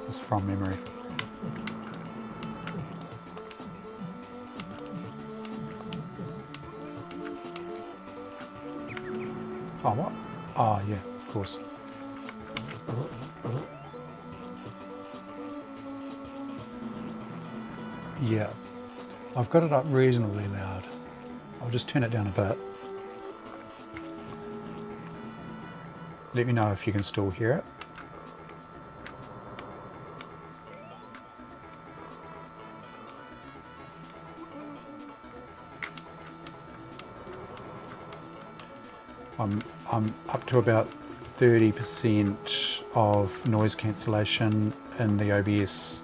It's from memory. Oh, what? Oh, yeah, of course. Yeah, I've got it up reasonably loud. I'll just turn it down a bit. Let me know if you can still hear it. I'm up to about 30% of noise cancellation in the OBS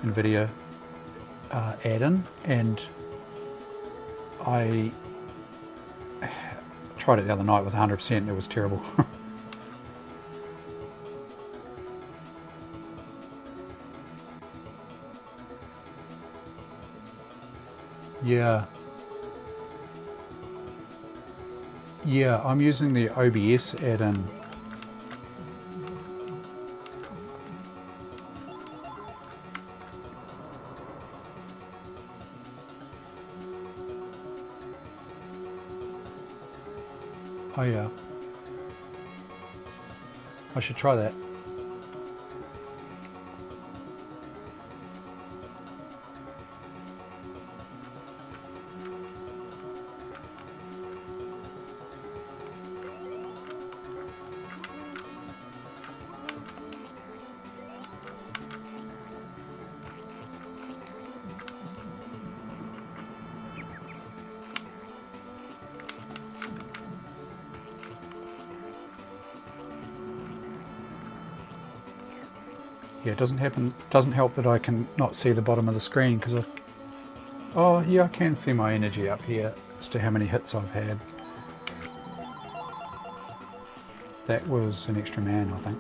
NVIDIA add-in, and I tried it the other night with 100%. It was terrible. Yeah, I'm using the OBS add-in. Oh yeah, I should try that. Yeah, it doesn't help that I can not see the bottom of the screen because oh yeah, I can see my energy up here as to how many hits I've had. That was an extra man, I think.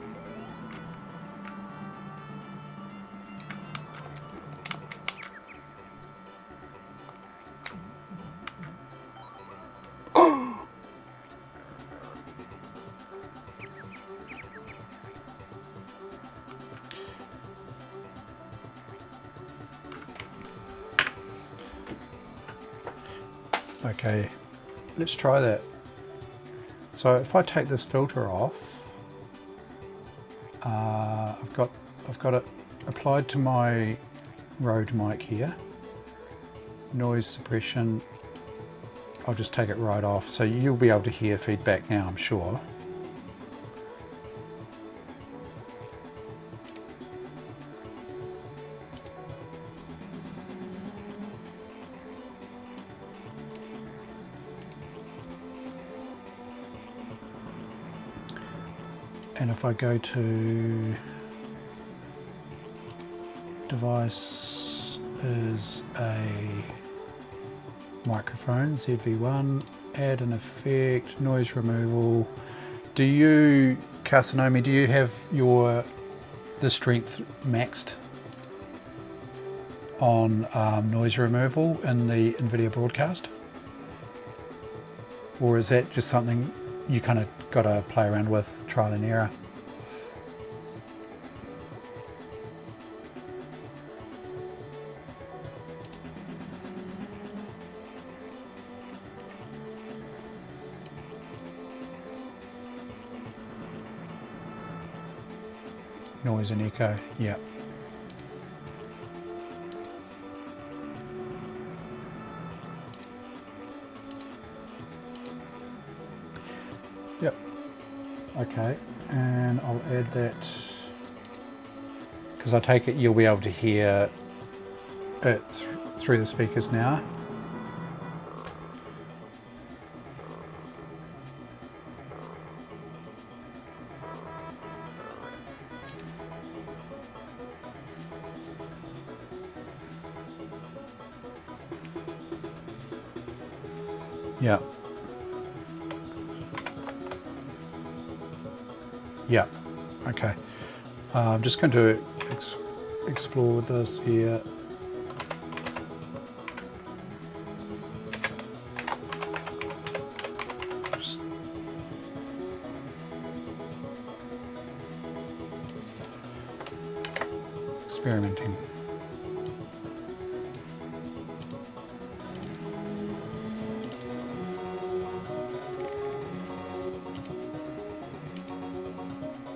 Okay, let's try that. So if I take this filter off, I've got it applied to my Rode mic here. Noise suppression, I'll just take it right off, so you'll be able to hear feedback now, I'm sure. And if I go to device is a microphone, ZV1, add an effect, noise removal. Do you, Kasanomi, do you have the strength maxed on noise removal in the NVIDIA broadcast? Or is that just something you kind of got to play around with, trial and error? Noise and echo, yeah. Yep. Okay, and I'll add that, because I take it you'll be able to hear it through the speakers now. Yeah. Yeah. Okay. I'm just going to explore this here. Just experimenting.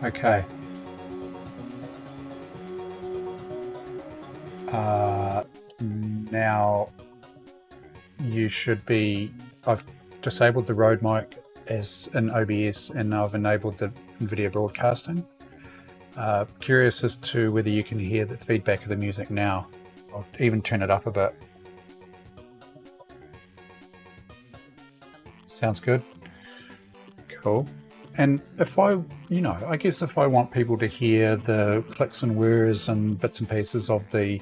Okay. Now you should be, I've disabled the Rode mic as in OBS and I've enabled the NVIDIA broadcasting. Curious as to whether you can hear the feedback of the music now. I'll even turn it up a bit. Sounds good. Cool. And if I guess if I want people to hear the clicks and whirs and bits and pieces of the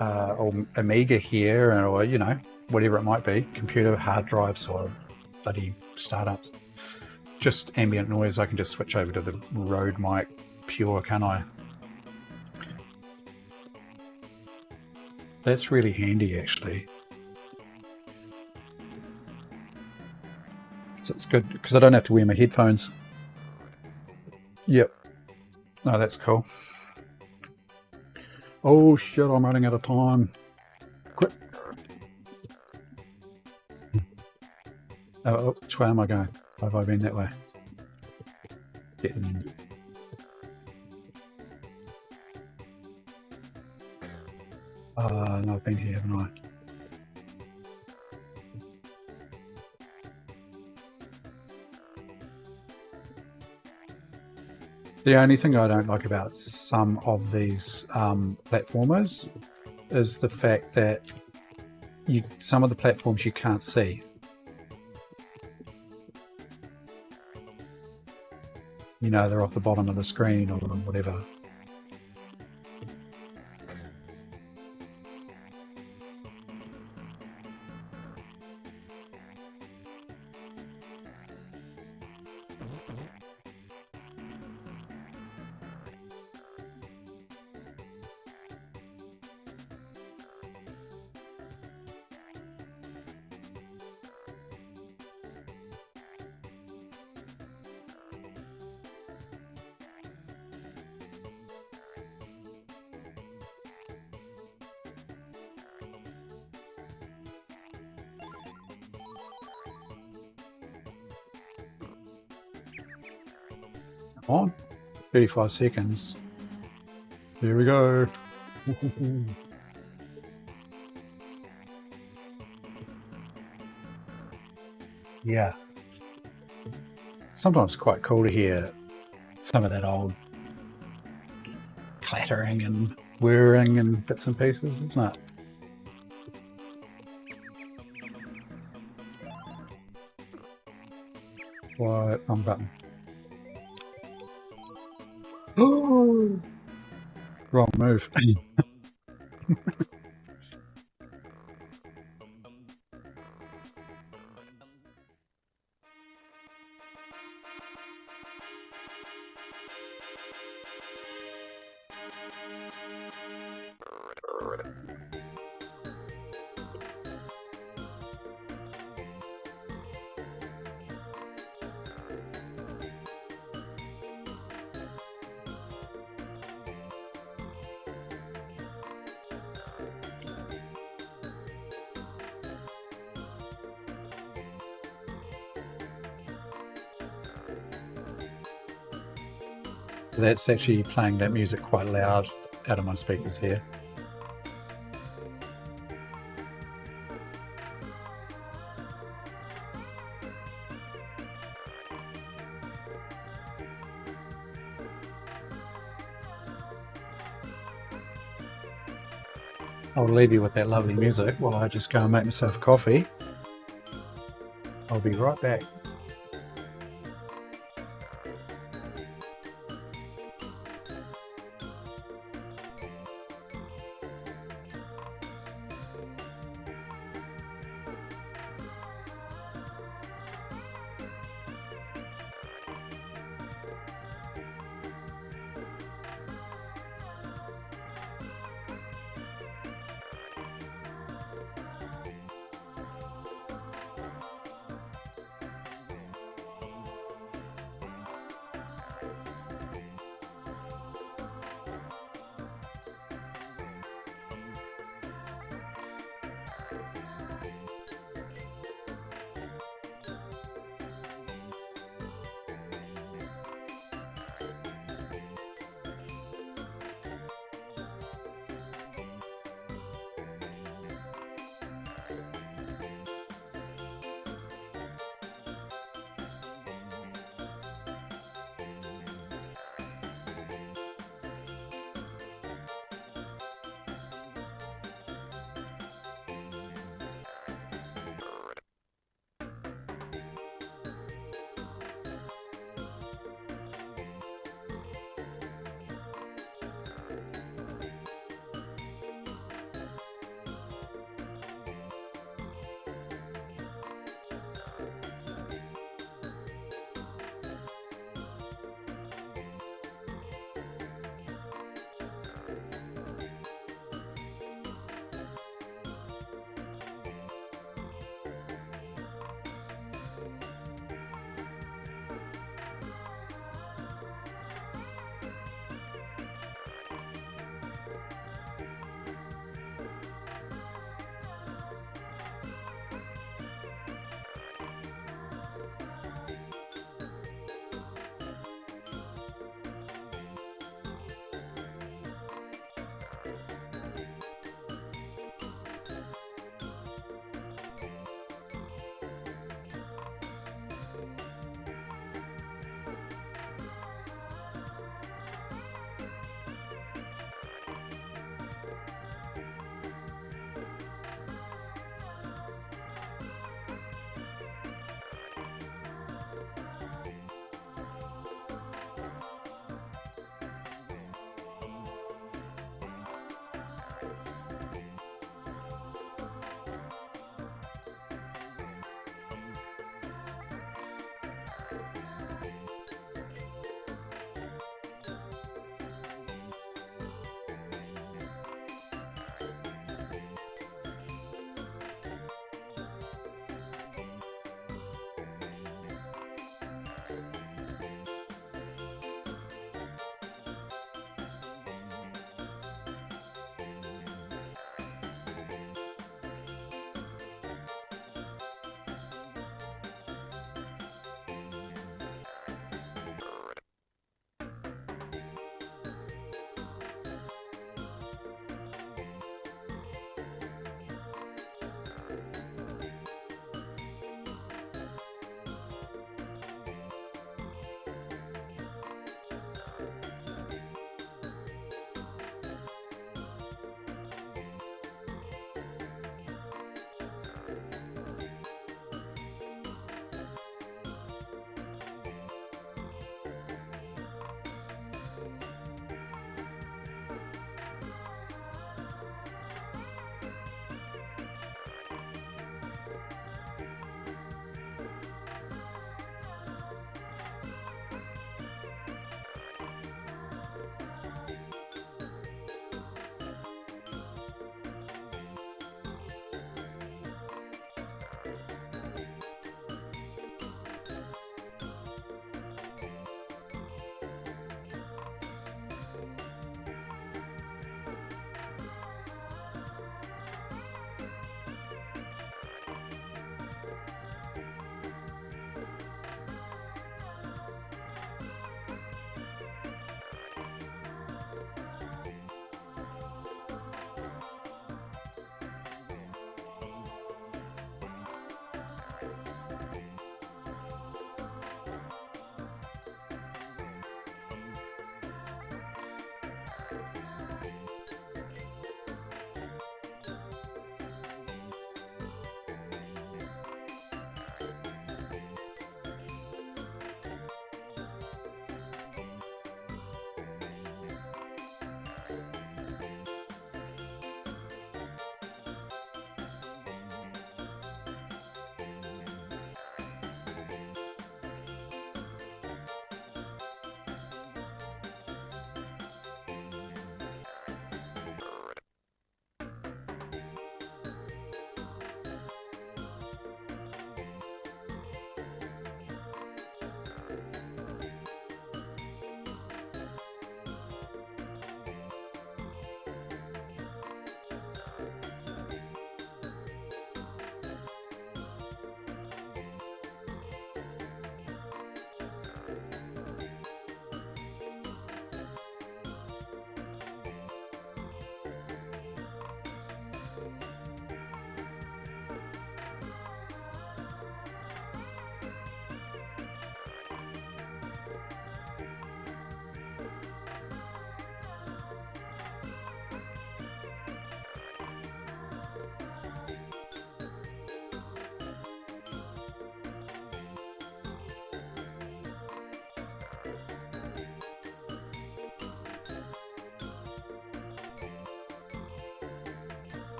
or Amiga here, or whatever it might be, computer hard drives or bloody startups, just ambient noise, I can just switch over to the Rode mic Pure, can't I? That's really handy, actually. So it's good because I don't have to wear my headphones. Yep. No, that's cool. Oh shit, I'm running out of time. Quick. Oh, which way am I going? Have I been that way? No, I've been here, haven't I? The only thing I don't like about some of these platformers is the fact that some of the platforms you can't see. They're off the bottom of the screen or whatever. On 35 seconds. Here we go. Yeah. Sometimes it's quite cool to hear some of that old clattering and whirring and bits and pieces, isn't it? What? Wrong button. Oh, wrong move. That's actually playing that music quite loud out of my speakers here. I'll leave you with that lovely music while I just go and make myself a coffee. I'll be right back.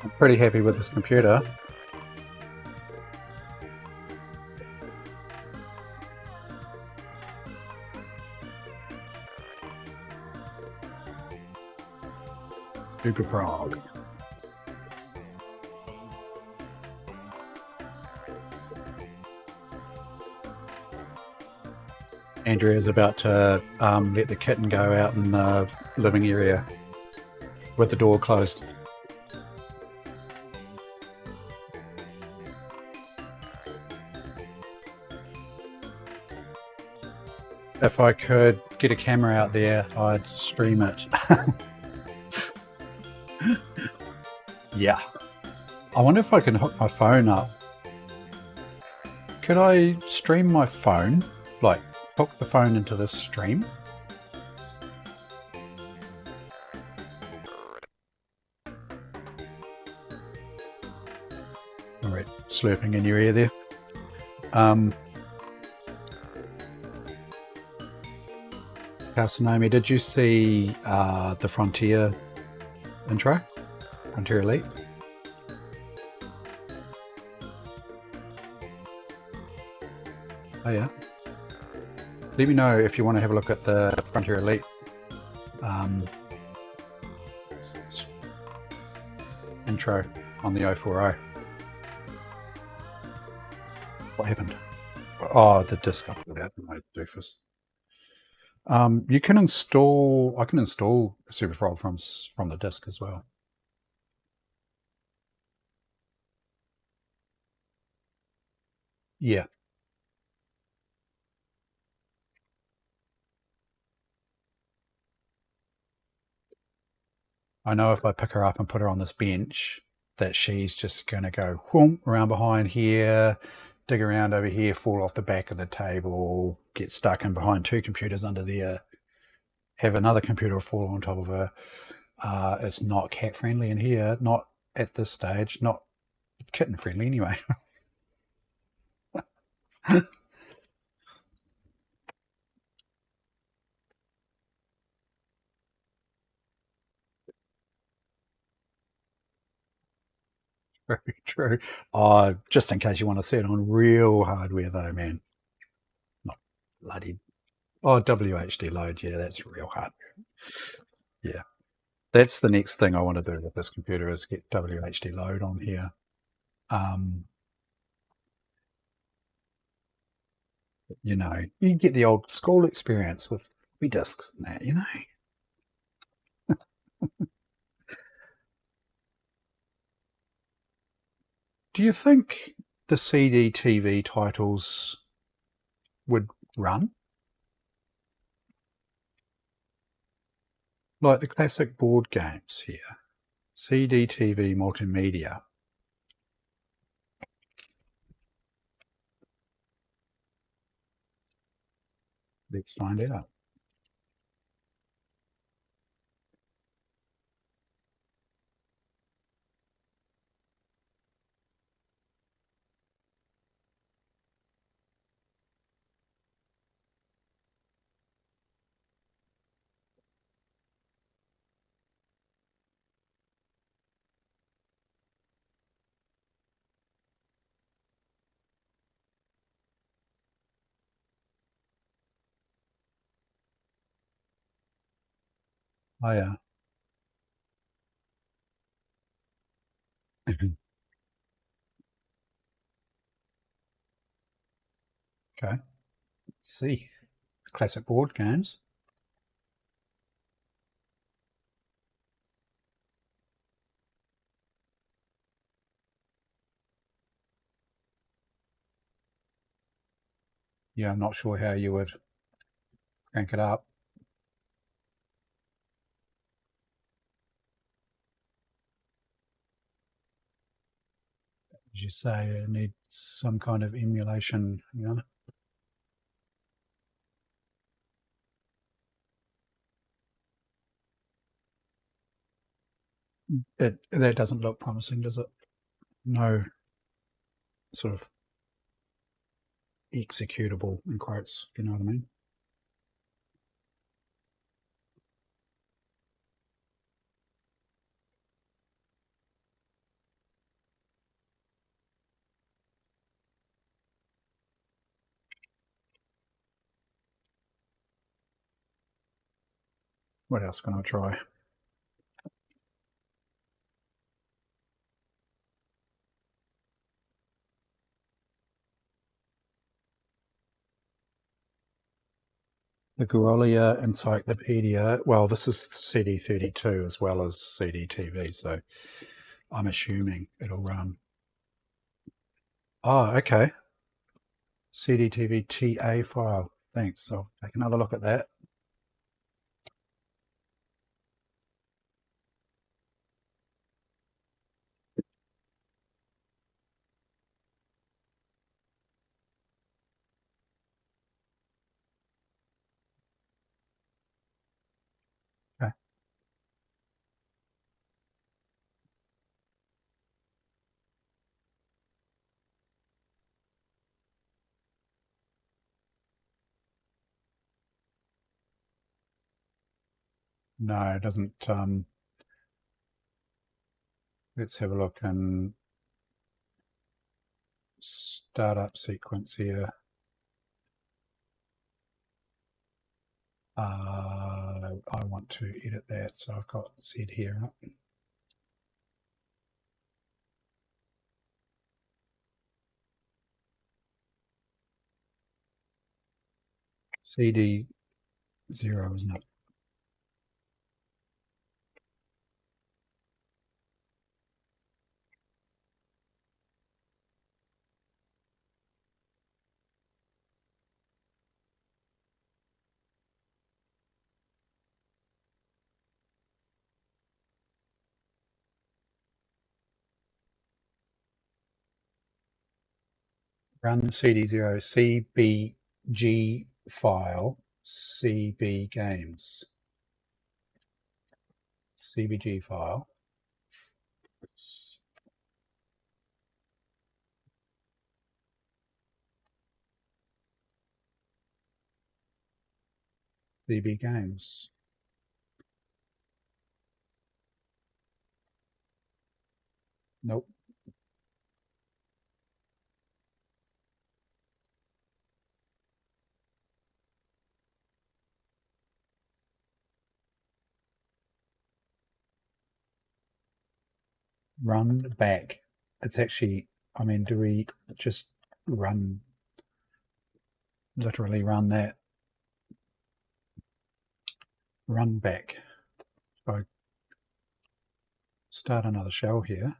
I'm pretty happy with this computer. Super Prog. Andrea's about to let the kitten go out in the living area with the door closed. If I could get a camera out there, I'd stream it. Yeah. I wonder if I can hook my phone up. Could I stream my phone? Like, hook the phone into this stream? Alright, slurping in your ear there. Tsunami, did you see the Frontier intro? Frontier Elite? Oh yeah. Let me know if you want to have a look at the Frontier Elite intro on the 040. What happened? Oh, the disk upload out, my doofus. You can install. I can install Superfrog from the disk as well. Yeah. I know if I pick her up and put her on this bench, that she's just going to go whoomp around behind here, dig around over here, fall off the back of the table, get stuck in behind two computers under there, have another computer fall on top of her. It's not cat friendly in here, not at this stage, not kitten friendly anyway. Very true. Just in case you want to see it on real hardware though, man. Not bloody. Oh, WHD load. Yeah, that's real hardware. Yeah. That's the next thing I want to do with this computer is get WHD load on here. You know, you get the old school experience with discs and that, you know. Do you think the CD TV titles would run? Like the classic board games here. CD TV multimedia. Let's find out. Oh yeah. Okay. Let's see. Classic board games. Yeah, I'm not sure how you would crank it up. As you say, it needs some kind of emulation, you know. That doesn't look promising, does it? No sort of executable in quotes, if you know what I mean. What else can I try? The Grolier Encyclopedia. Well, this is CD32 as well as CDTV, so I'm assuming it'll run. Oh, okay. CDTV TA file. Thanks. I'll take another look at that. Okay. No, it doesn't. Let's have a look and startup sequence here. I want to edit that, so I've got Z here up. CD0, isn't it? Run CD0 CBG file CB games. CBG file. CB games. Nope. Run back. It's actually, I mean, do we just literally run that? Run back. So I start another shell here.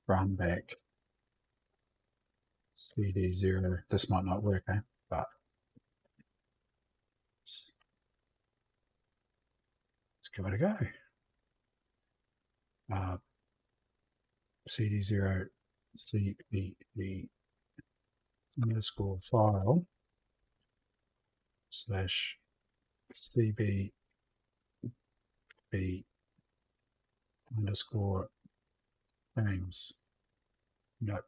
Run back. CD0. This might not work, but let's give it a go. CD0 CBD underscore file slash CBB underscore games. Nope,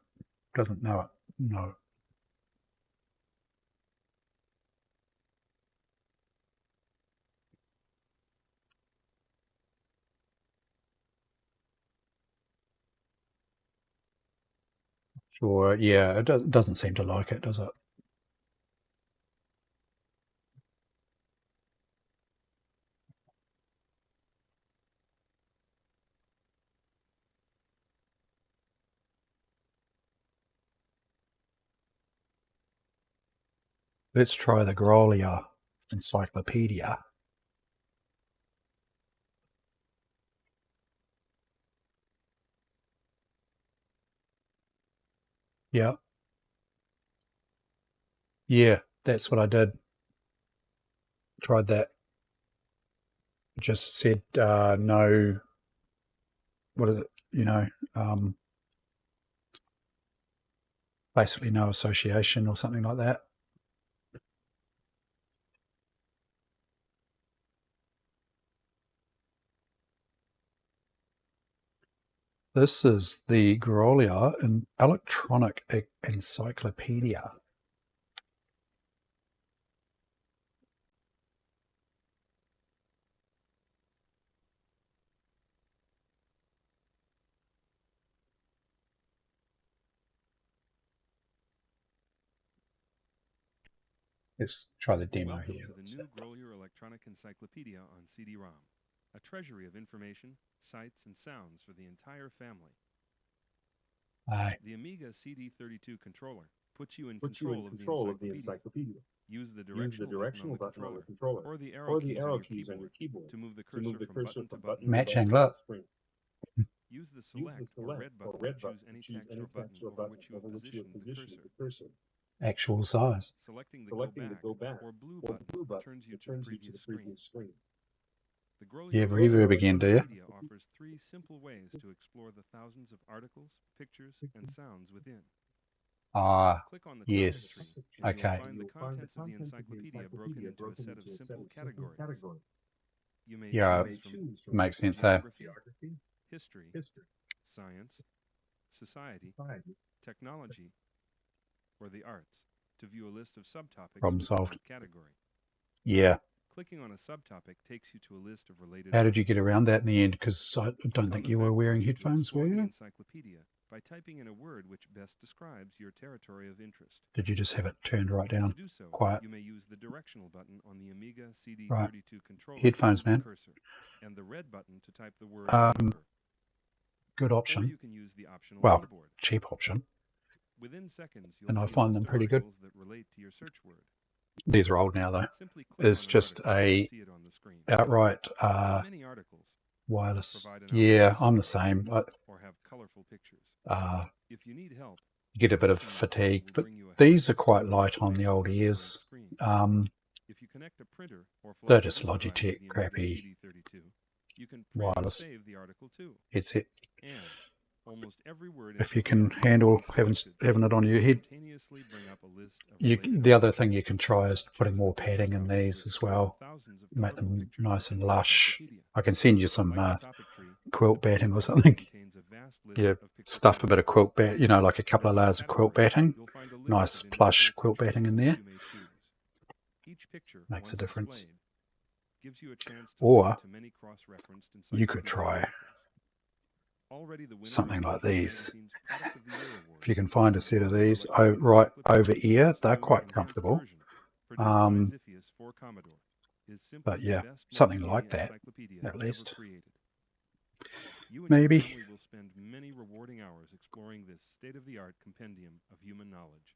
doesn't know it. No. Sure, yeah, it doesn't seem to like it, does it? Let's try the Grolier Encyclopedia. Yeah. Yeah, that's what I did. Tried that. Just said no, what is it? Basically no association or something like that. This is the Grolier an electronic encyclopedia. Let's try the demo Welcome here. to the new Grow Your Electronic Encyclopedia on CD-ROM, a treasury of information, sights, and sounds for the entire family. The Amiga CD32 controller puts you in control of the encyclopedia. Use the directional button on the controller, or the arrow keys on your keyboard to move the cursor from button to button. Matching, look. Use the select or red button to choose any text or button over which you have positioned the cursor. Actual size. Selecting the Go Back or blue button returns you to the previous screen. The Grow You Your have reverb again, do you? Encyclopedia offers 3 simple ways to explore the thousands of articles, pictures, and sounds within. Ah, Click on the yes. topic tree, and Okay. you'll find the contents of the encyclopedia broken into a set of simple categories. You may Yeah, choose from makes sense, eh? geography, history, science, society, technology, or the arts to view a list of subtopics Problem within solved. that category. Yeah. Clicking on a subtopic takes you to a list of related How did you articles. get around that in the end? Because I don't think you were wearing headphones, were the you? encyclopedia by typing in a word which best describes your territory of interest. Did you just have it turned right down? To do so, Quiet. you may use the directional button on the Amiga CD32 Right. controller Headphones, man. cursor, and the red button to type the word number. Good Or option. you can use the optional Well, keyboard. cheap option. Within seconds, you'll And I see find a them list of pretty good. articles that relate to your search word. These are old now, though. Simply click It's on an just article to a see it on the screen. outright Many articles wireless. provide an Yeah, outline I'm the summary same. or have colorful pictures. If you need help, You get a bit of fatigue, but these are quite light on the old ears. If you connect a printer or They're flash just disk drive to Logitech the Amiga crappy CD32, you can print wireless and save the article too. headset. And almost every word If you inside can the handle article having it on your head. simultaneously bring up a list of The other thing you can try is putting Choose more the cursor padding in button to these as explore well. the thousands of Make colorful them pictures nice and within the lush. encyclopedia. I can send you some Like the topic tree, quilt batting or the something. contains a vast list Yeah, of picture stuff a padding. bit of quilt bat, you know, like a couple of Within layers of quilt categories, batting. you'll find a list Nice of plush individual quilt picture batting in elements there. you may choose. Each picture, Makes a once difference. displayed, gives you a chance to Or link to many cross-referenced you could encyclopedia try articles. Already the winner something of like Time these. Magazine's Product of the Year award. If you can find a set of Grow Your these Electronic right over Encyclopedia ear, Plus they're 2 quite Enhanced comfortable. Version, produced by Ziphius for Commodore, is simply But yeah, the best something multimedia like that, encyclopedia at least. ever created. You and Maybe. your family will spend many rewarding hours exploring this state-of-the-art compendium of human knowledge.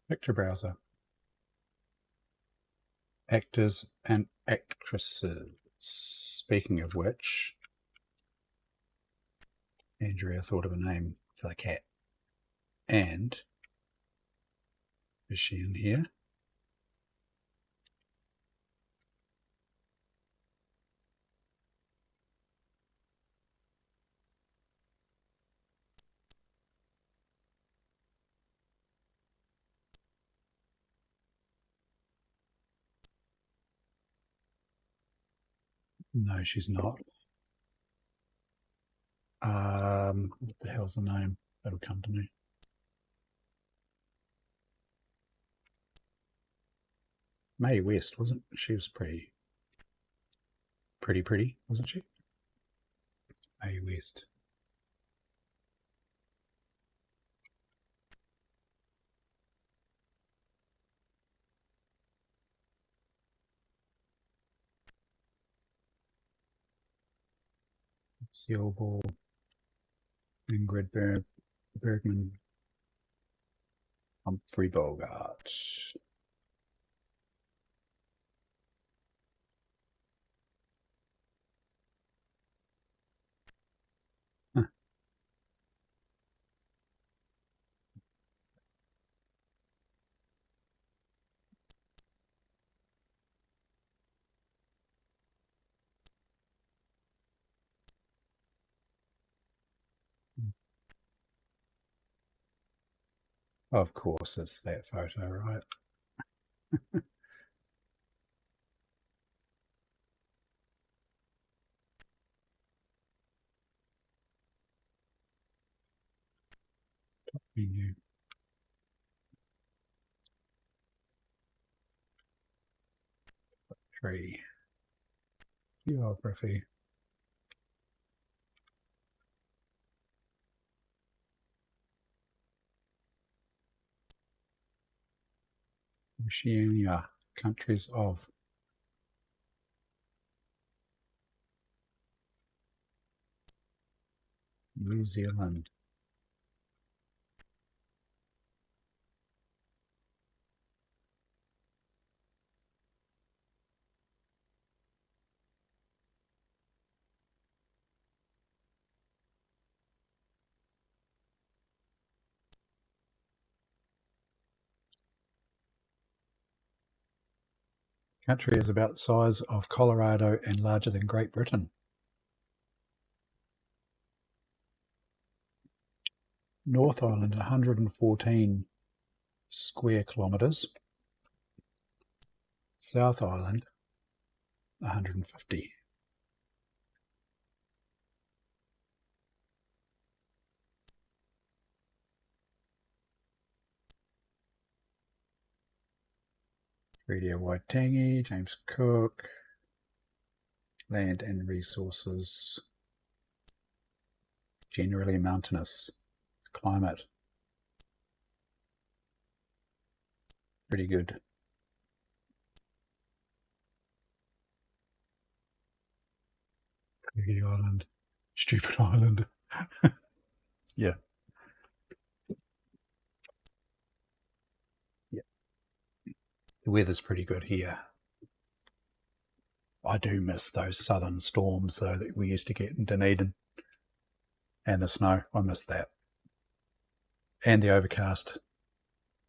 Picture browser. Actors and actresses. Speaking of which, Andrea thought of a name for the cat. And is she in here? No, she's not. What the hell's the name? That'll come to me. Mae West, wasn't she? Was pretty, wasn't she? Mae West. Sealball. Ingrid Bergman. Humphrey Bogart. Huh. Of course, it's that photo, right? Menu. Tree. Geography. Oceania, countries of New Zealand. Country is about the size of Colorado and larger than Great Britain. North Island, 114 square kilometres. South Island, 150. Radio Waitangi, James Cook. Land and resources. Generally mountainous. Climate. Pretty good. Piggy Island. Stupid Island. Yeah. Yeah. The weather's pretty good here. I do miss those southern storms though that we used to get in Dunedin. And the snow. I miss that. And the overcast.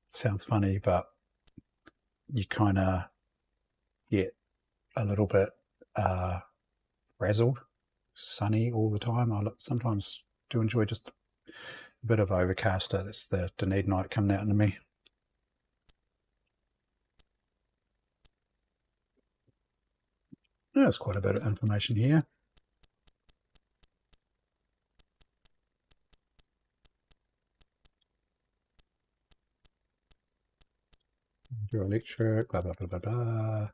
Sounds funny, but you kind of get a little bit frazzled. Sunny all the time. I sometimes do enjoy just a bit of overcast. That's the Dunedinite coming out into me. There's quite a bit of information here. Hydroelectric, blah, blah, blah, blah, blah.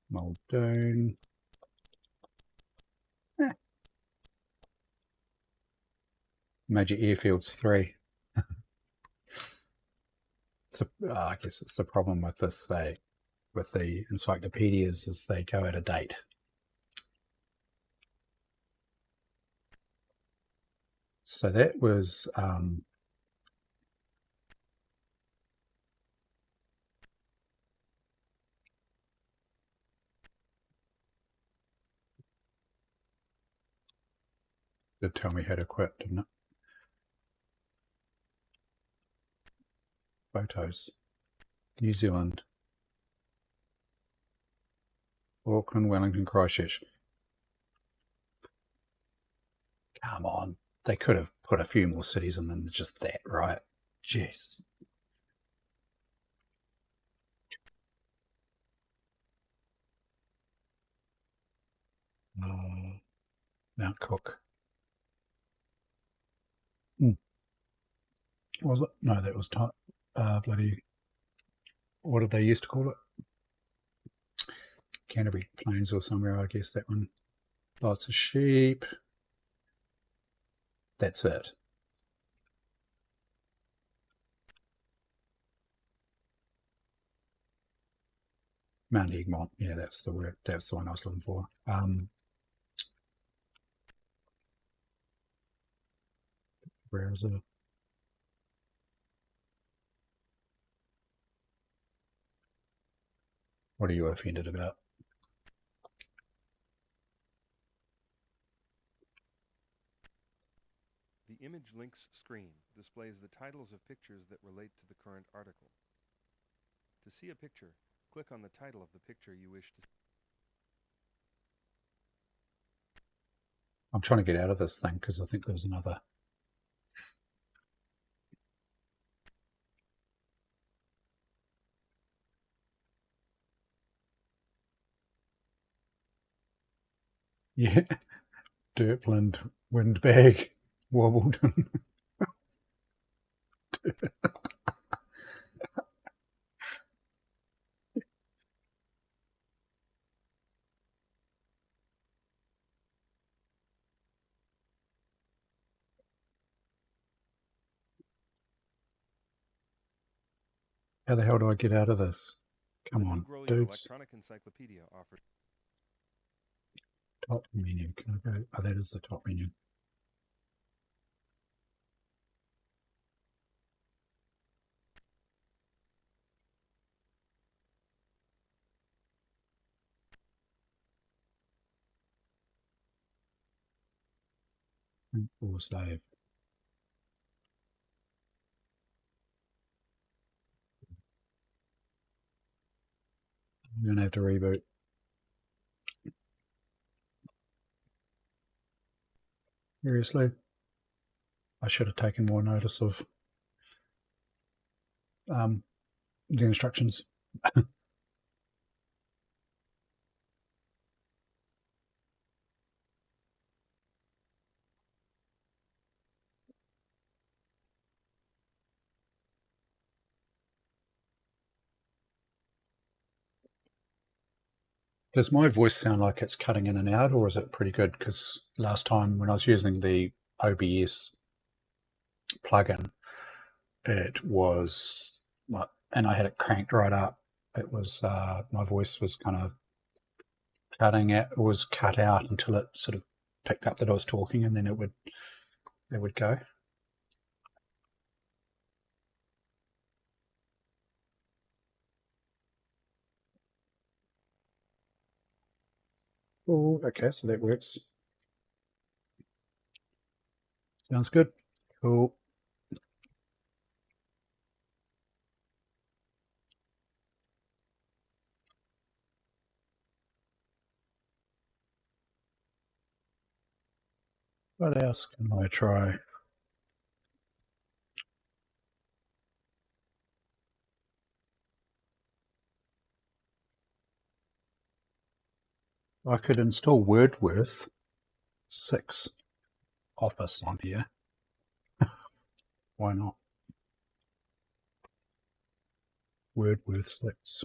Muldoon. Major airfields 3. I guess it's the problem with this, with the encyclopedias, is they go out of date. So that was did tell me how to quit, didn't it? Photos. New Zealand. Auckland, Wellington, Christchurch. Come on. They could have put a few more cities in than just that, right? Jesus. Mount Cook. Was it? No, that was bloody. What did they used to call it? Canterbury Plains or somewhere, I guess that one. Lots of sheep. That's it. Mount Egmont. Yeah, that's the word. That's the one I was looking for. Where is it? What are you offended about? The Image Links screen displays the titles of pictures that relate to the current article. To see a picture, click on the title of the picture you wish to see. I'm trying to get out of this thing because I think there's another. Yeah. Dirtland, Windbag, Wobbledon. How the hell do I get out of this? Come The on, Grow Your dudes. Electronic Encyclopedia offers Top menu. Can I go? Oh, that is the top menu. Or save. I'm going to have to reboot. Seriously? I should have taken more notice of the instructions. Does my voice sound like it's cutting in and out, or is it pretty good? Because last time when I was using the OBS plugin, it was, and I had it cranked right up. It was my voice was kind of was cut out until it sort of picked up that I was talking, and then it would go. Oh, okay, so that works. Sounds good. Cool. What else can I try? I could install WordWorth 6 Office on here. Why not? WordWorth 6.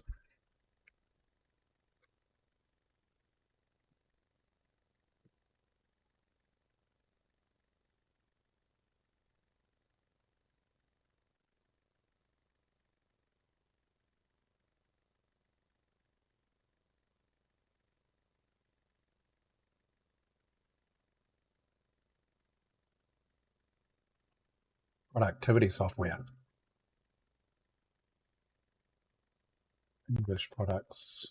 Productivity software. English products.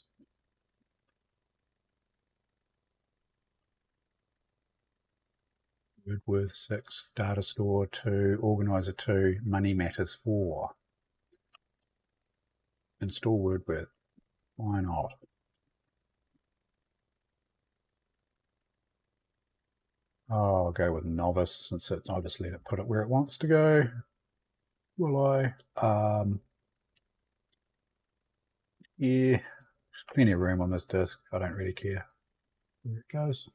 WordWorth 6, Data Store 2, Organizer 2, Money Matters 4. Install WordWorth. Why not? Oh, I'll go with Novice since I'll just let it put it where it wants to go. Will I? Yeah, there's plenty of room on this disk. I don't really care where it goes.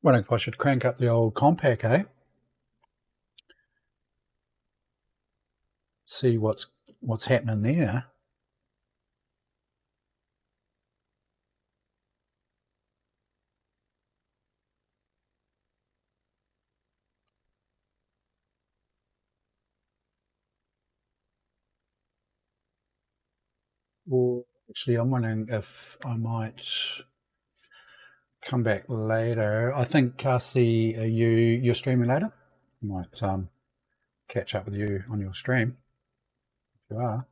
Wondering if I should crank up the old Compaq, eh? See what's happening there. Or actually, I'm wondering if I might come back later. I think, Cassie, you're streaming later? I might catch up with you on your stream if you are.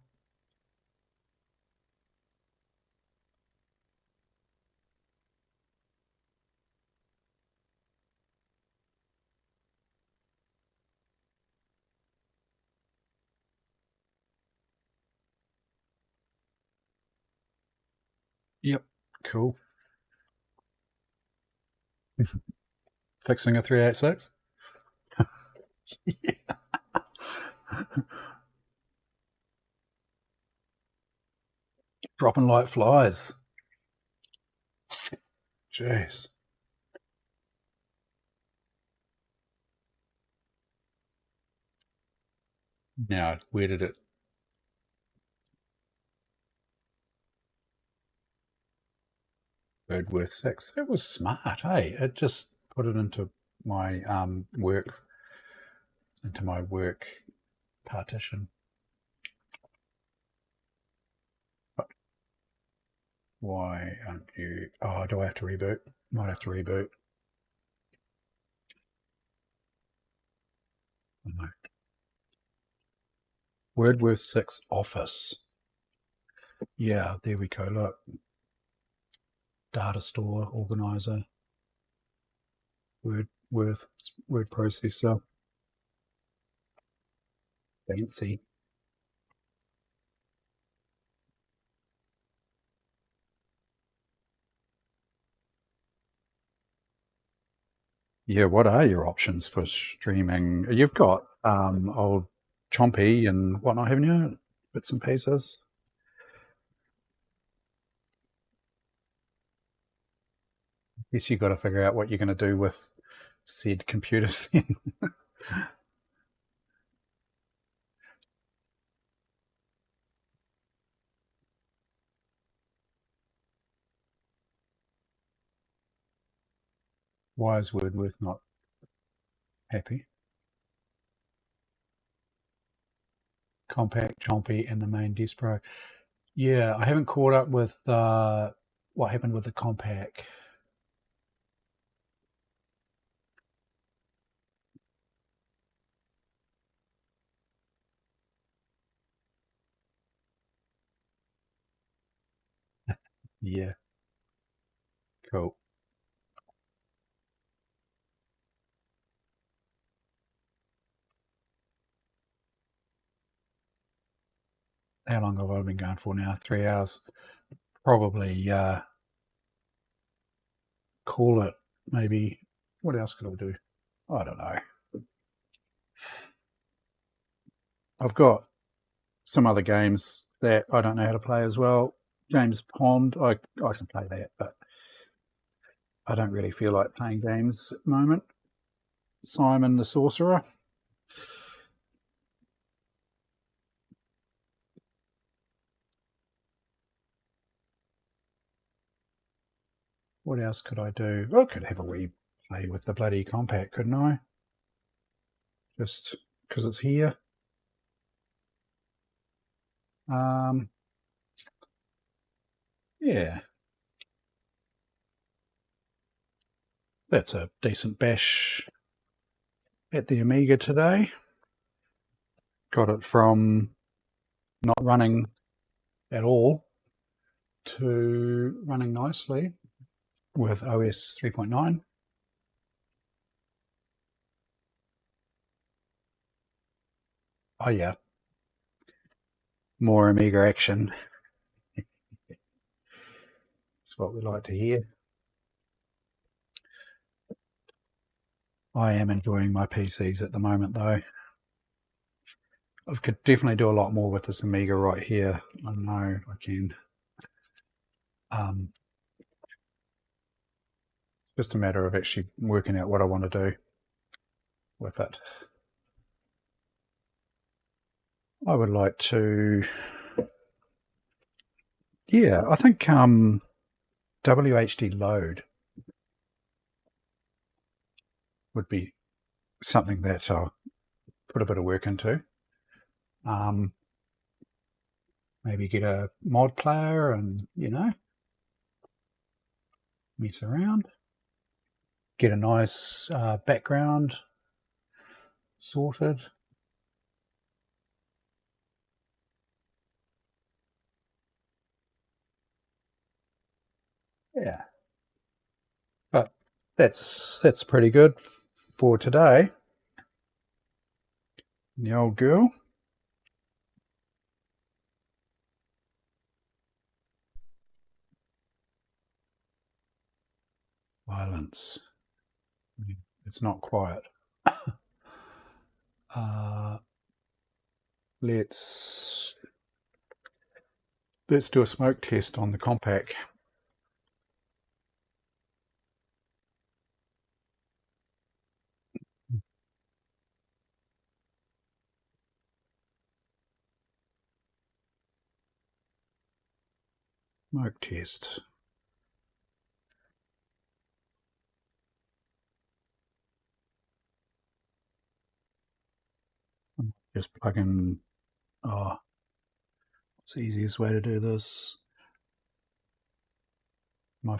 Yep, cool. Fixing a 386? Dropping like flies. Jeez. Now, where did it? Birdworth 6. It was smart, hey? It just put it into my work partition. But why aren't you? Oh, do I have to reboot? Might have to reboot. No. Birdworth 6 Office. Yeah, there we go. Look. Data store, organizer, word processor. Fancy. Yeah, what are your options for streaming? You've got old Chompy and whatnot, haven't you? Bits and pieces. Guess you've got to figure out what you're going to do with said computers then. Why is Wordworth not happy? Compact, Chompy, and the main Desk Pro. Yeah, I haven't caught up with what happened with the Compact. Yeah, cool. How long have I been going for now? 3 hours. Probably call it maybe. What else could I do? I don't know. I've got some other games that I don't know how to play as well. James Pond, I can play that, but I don't really feel like playing games at the moment. Simon the Sorcerer. What else could I do? I could have a wee play with the bloody Compact, couldn't I? Just because it's here. Yeah. That's a decent bash at the Amiga today. Got it from not running at all to running nicely with OS 3.9. Oh yeah, more Amiga action. That's what we like to hear. I am enjoying my PCs at the moment though. I could definitely do a lot more with this Amiga right here. I know I can. Just a matter of actually working out what I want to do with it. I would like to, yeah, I think WHD load would be something that I'll put a bit of work into. Maybe get a mod player and, mess around. Get a nice background sorted. Yeah. But that's pretty good for today. The old girl. Silence. It's not quiet. Let's do a smoke test on the Compact. Smoke test. Just plug in, what's the easiest way to do this? My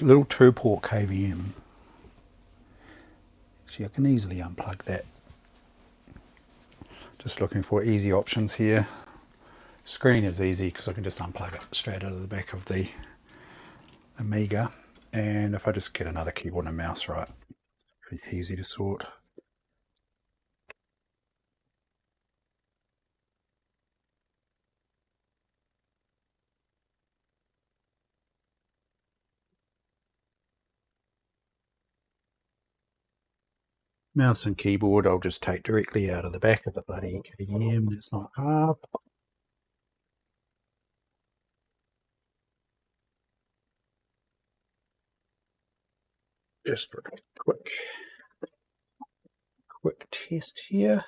little 2-port KVM. See, I can easily unplug that. Just looking for easy options here. Screen is easy because I can just unplug it straight out of the back of the Amiga. And if I just get another keyboard and mouse, right, pretty easy to sort. Mouse and keyboard I'll just take directly out of the back of the bloody KVM. It's not hard. Just for a quick test here.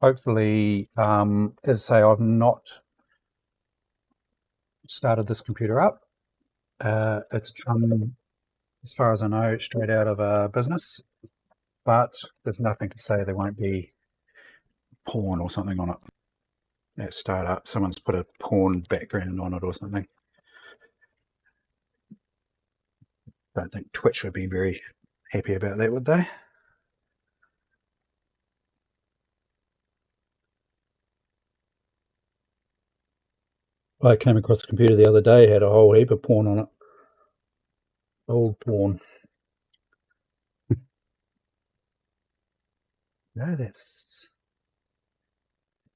Hopefully, as I say, I've not started this computer up. It's come, as far as I know, straight out of a business, but there's nothing to say there won't be porn or something on it. That startup, someone's put a porn background on it or something. Don't think Twitch would be very happy about that, would they? I came across a computer the other day, had a whole heap of porn on it. Old porn. No, that's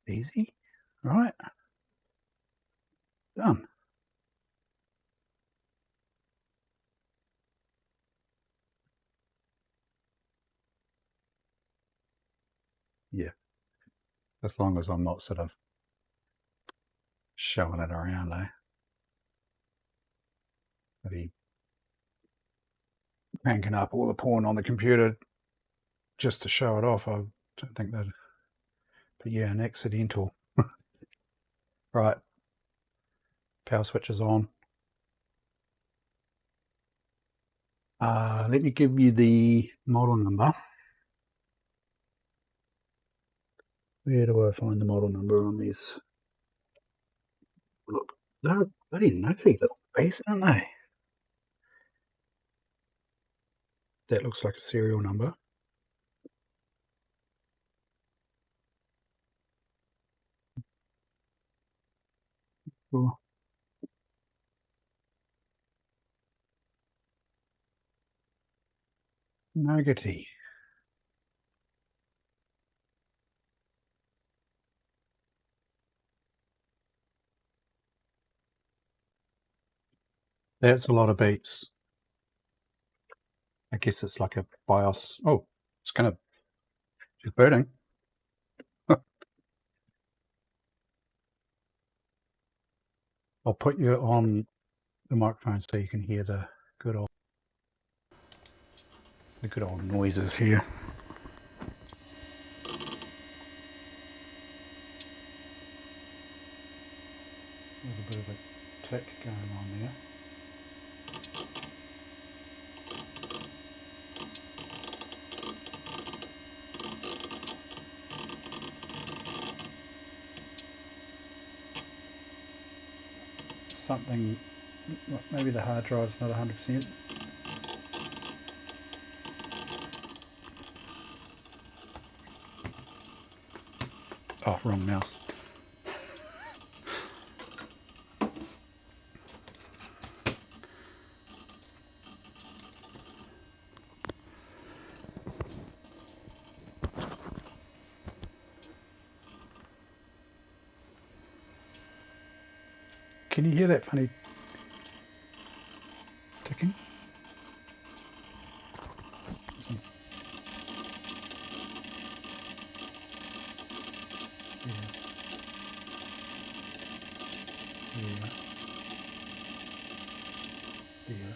easy. Right. Done. Yeah. As long as I'm not sort of showing it around, eh? Maybe cranking up all the porn on the computer just to show it off. I don't think that, but yeah, an accidental. Right. Power switch is on. Let me give you the model number. Where do I find the model number on these? Look, they're bloody nutty little beasts, aren't they? That looks like a serial number. Oh. Nuggety. That's a lot of beeps. I guess it's like a BIOS. Oh, it's kind of, she's booting. I'll put you on the microphone so you can hear the good old noises here. A little bit of a tick going on there. Something, maybe the hard drive's not 100%. Oh, wrong mouse. Can you hear that funny ticking? Yeah. Yeah. Yeah.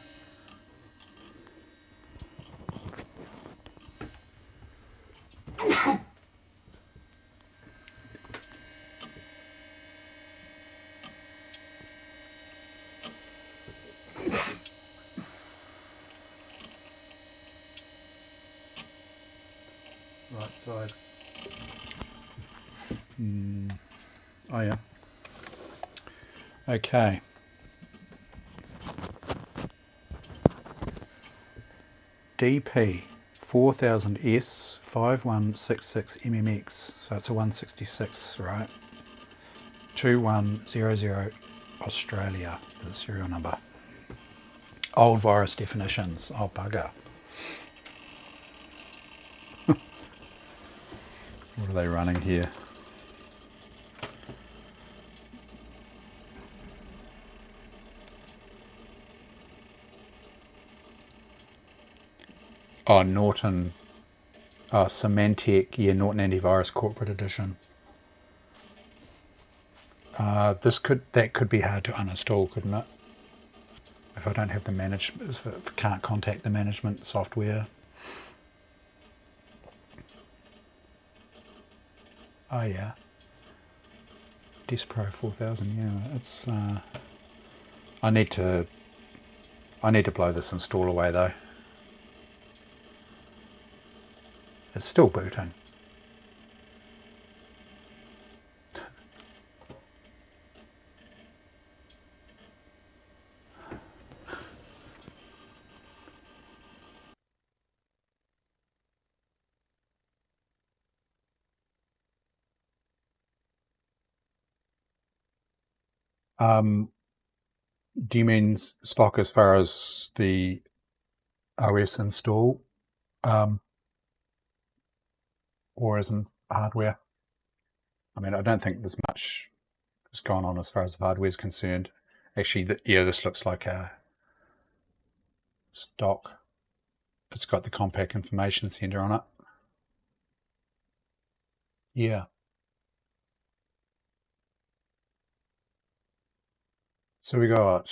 side. Oh yeah. Okay. DP 4000S 5166 MMX. So it's a 166, right? 2100 Australia, the serial number. Old virus definitions. Oh, bugger. What are they running here? Oh, Norton. Oh, Symantec. Yeah, Norton Antivirus Corporate Edition. That could be hard to uninstall, couldn't it? If I don't have the management, if I can't contact the management software. Oh yeah. Disk Pro 4000. Yeah, it's. I need to blow this install away though. It's still booting. Do you mean stock as far as the OS install, or as in hardware? I mean, I don't think there's much has gone on as far as the hardware is concerned. Actually, yeah, this looks like a stock. It's got the compact information center on it. Yeah. So we got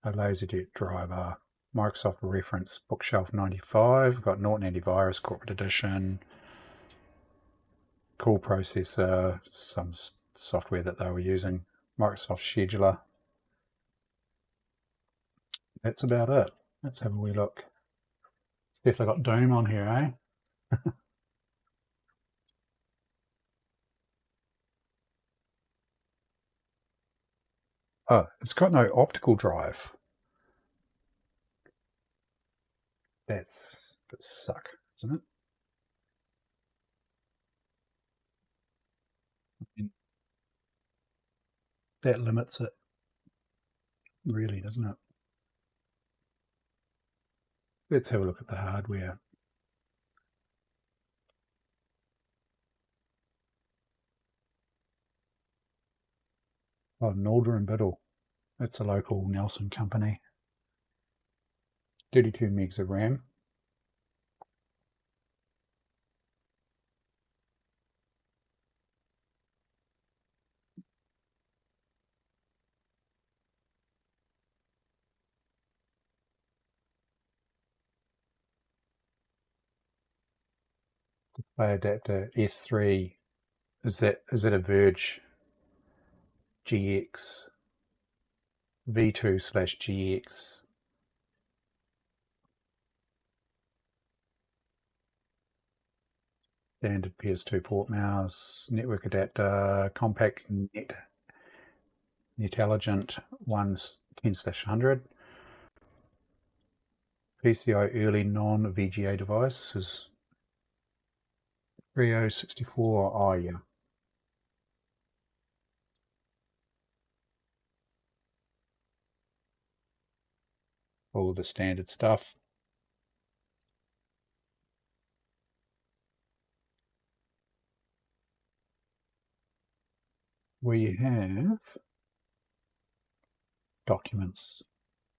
a LaserJet driver, Microsoft reference bookshelf 95. We've got Norton Antivirus Corporate Edition, cool processor, some software that they were using, Microsoft Scheduler. That's about it. Let's have a wee look. It's definitely got Doom on here, eh? Oh, it's got no optical drive. That's a bit suck, isn't it? I mean, that limits it, really, doesn't it? Let's have a look at the hardware. Oh, Nalder and Biddle. That's a local Nelson company. 32 megs of RAM. Display adapter S3. Is that a Verge GX V2/GX? Standard PS2 port mouse, network adapter, compact Netelligent 10/100. PCI early non-VGA device is 3064. Oh yeah. All the standard stuff. We have documents.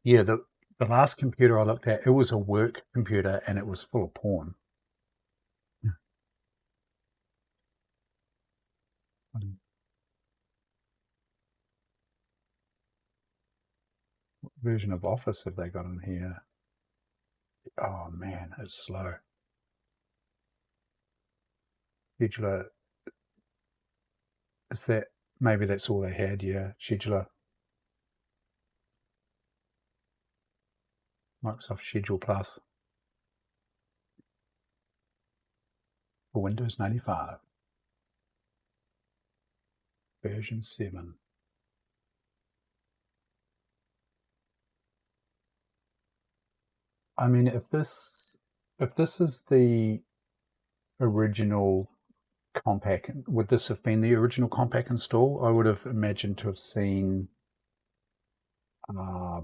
Yeah, the last computer I looked at, it was a work computer and it was full of porn. Yeah. What version of Office have they got in here? Oh man, it's slow. Scheduler, is that, maybe that's all they had, yeah. Scheduler. Microsoft Schedule Plus. for Windows 95, version 7. I mean, if this is the original compact, would this have been the original compact install? I would have imagined to have seen a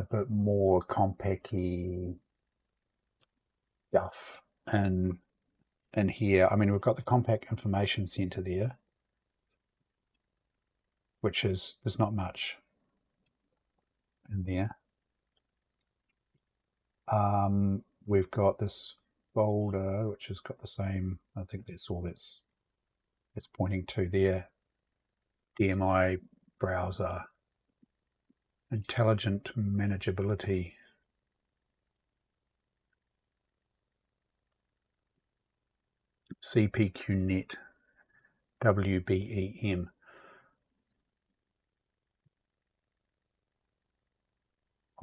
bit more compact-y stuff in here. I mean, we've got the compact information center there, which is, there's not much in there. We've got this folder which has got the same, I think that's all it's pointing to there. DMI browser, intelligent manageability, CPQNet, WBEM.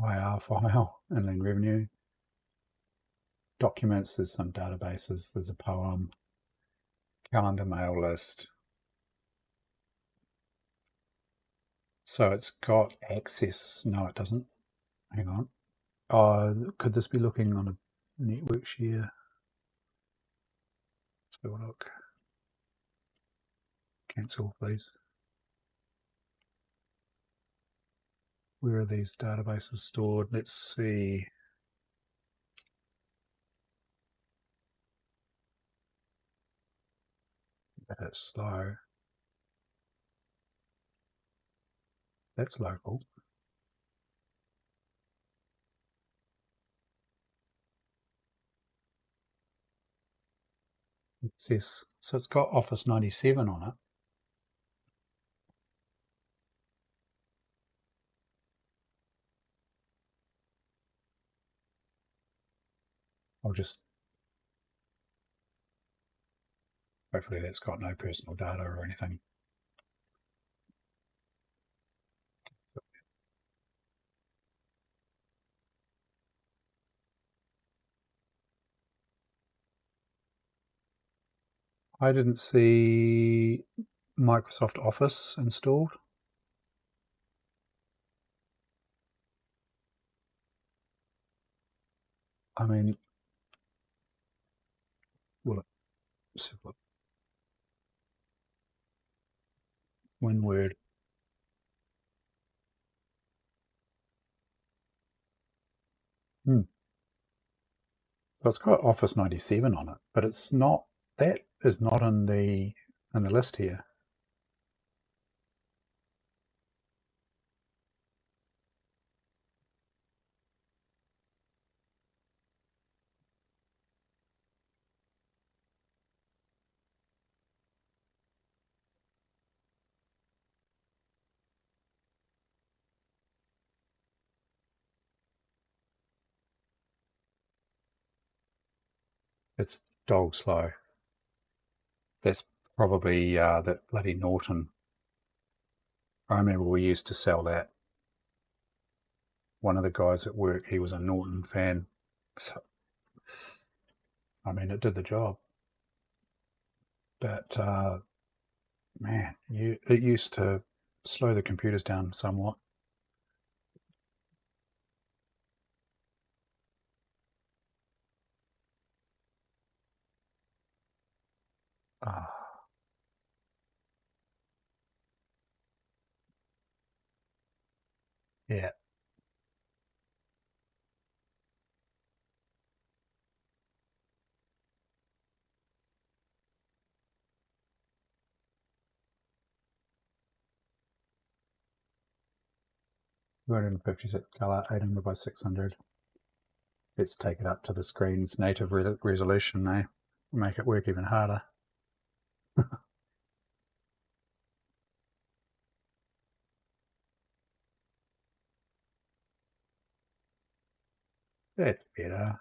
IR file, inland revenue, documents, there's some databases, there's a poem, calendar mail list. So it's got access. No, it doesn't. Hang on. Oh, could this be looking on a network share? Let's have a look. Cancel, please. Where are these databases stored? Let's see. That's slow. That's local. Access. So it's got Office 97 on it. I'll just, hopefully that's got no personal data or anything. I didn't see Microsoft Office installed. I mean, well, WinWord. So it's got Office 97 on it, but it's not, that is not in the list here. It's dog slow. That's probably that bloody Norton. I remember we used to sell that. One of the guys at work, he was a Norton fan. So, I mean, it did the job. But man, it used to slow the computers down somewhat. Yeah. Two 256 color, 800 by 600. Let's take it up to the screen's native resolution now. Make it work even harder. That's better.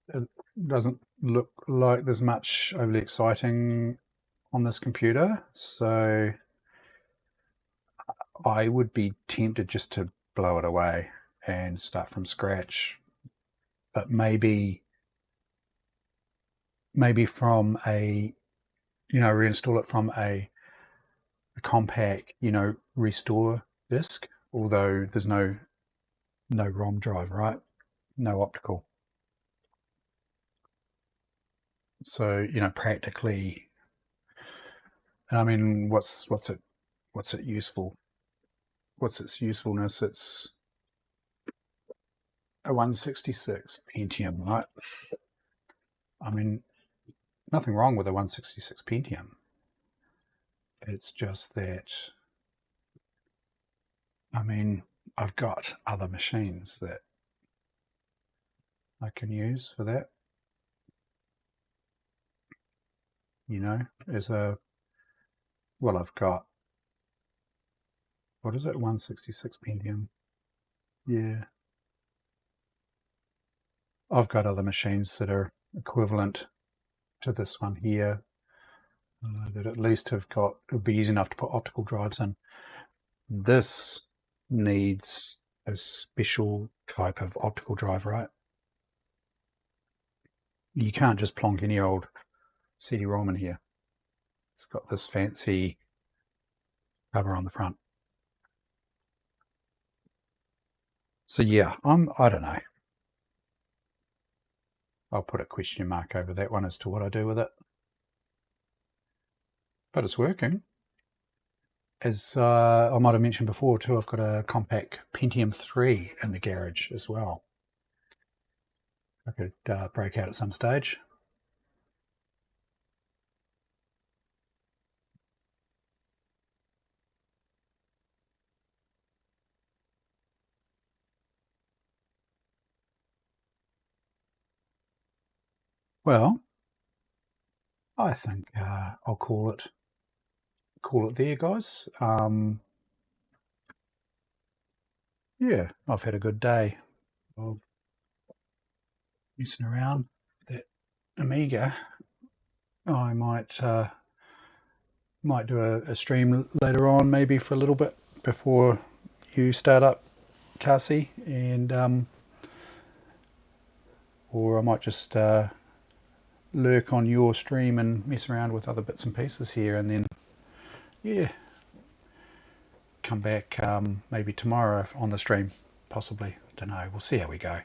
It doesn't look like there's much overly exciting on this computer, so I would be tempted just to blow it away and start from scratch, but maybe from a, reinstall it from a compact, restore disk, although there's no ROM drive, right? No optical. So, practically, and I mean, what's it useful? What's its usefulness? It's a 166 Pentium, right? I mean, nothing wrong with a 166 Pentium. It's just that, I mean, I've got other machines that I can use for that, as a, well, I've got, what is it, 166 Pentium? Yeah. I've got other machines that are equivalent to this one here, that at least would be easy enough to put optical drives in. This needs a special type of optical drive, right? You can't just plonk any old CD-ROM in here. It's got this fancy cover on the front. So yeah, I don't know. I'll put a question mark over that one as to what I do with it. But it's working. As I might have mentioned before too, I've got a compact Pentium 3 in the garage as well. I could break out at some stage. Well, I think I'll call it there, guys. Yeah, I've had a good day of messing around that Amiga. I might do a stream later on, maybe for a little bit before you start up, Cassie, and or I might just lurk on your stream and mess around with other bits and pieces here, and then yeah, come back maybe tomorrow on the stream, possibly. Don't know. We'll see how we go.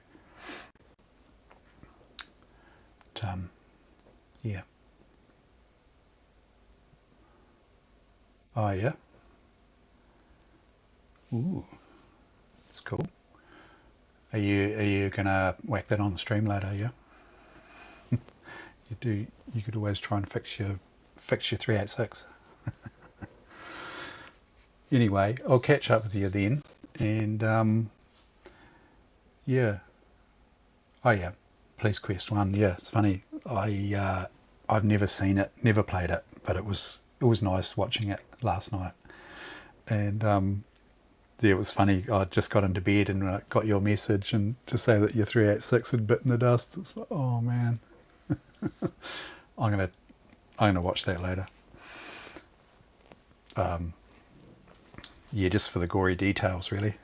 But, yeah. Oh yeah. Ooh, that's cool. Are you gonna whack that on the stream later? Yeah. You could always try and fix your 386. Anyway, I'll catch up with you then, and yeah. Oh yeah, Police Quest 1. Yeah, it's funny. I've never seen it, never played it, but it was nice watching it last night, and yeah, it was funny. I just got into bed and got your message, and to say that your 386 had bitten the dust. It's like, oh man. I'm gonna watch that later. Yeah, just for the gory details, really.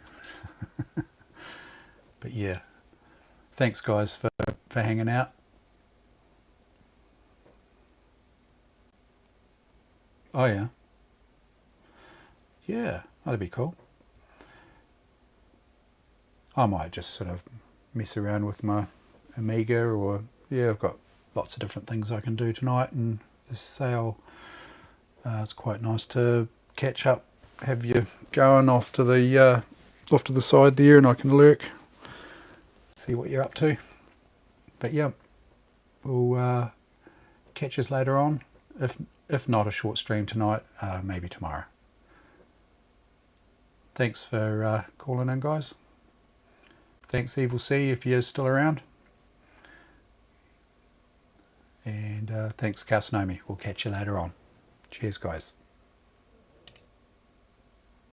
But yeah, thanks guys for hanging out. Oh yeah, yeah, that'd be cool. I might just sort of mess around with my Amiga, or yeah, I've got lots of different things I can do tonight, and this sale, it's quite nice to catch up, have you going off to the side there, and I can lurk, see what you're up to. But yeah, we'll catch us later on. If not a short stream tonight, maybe tomorrow. Thanks for calling in, guys. Thanks, Evil C, if you're still around. And thanks, Kasnomi. We'll catch you later on. Cheers, guys.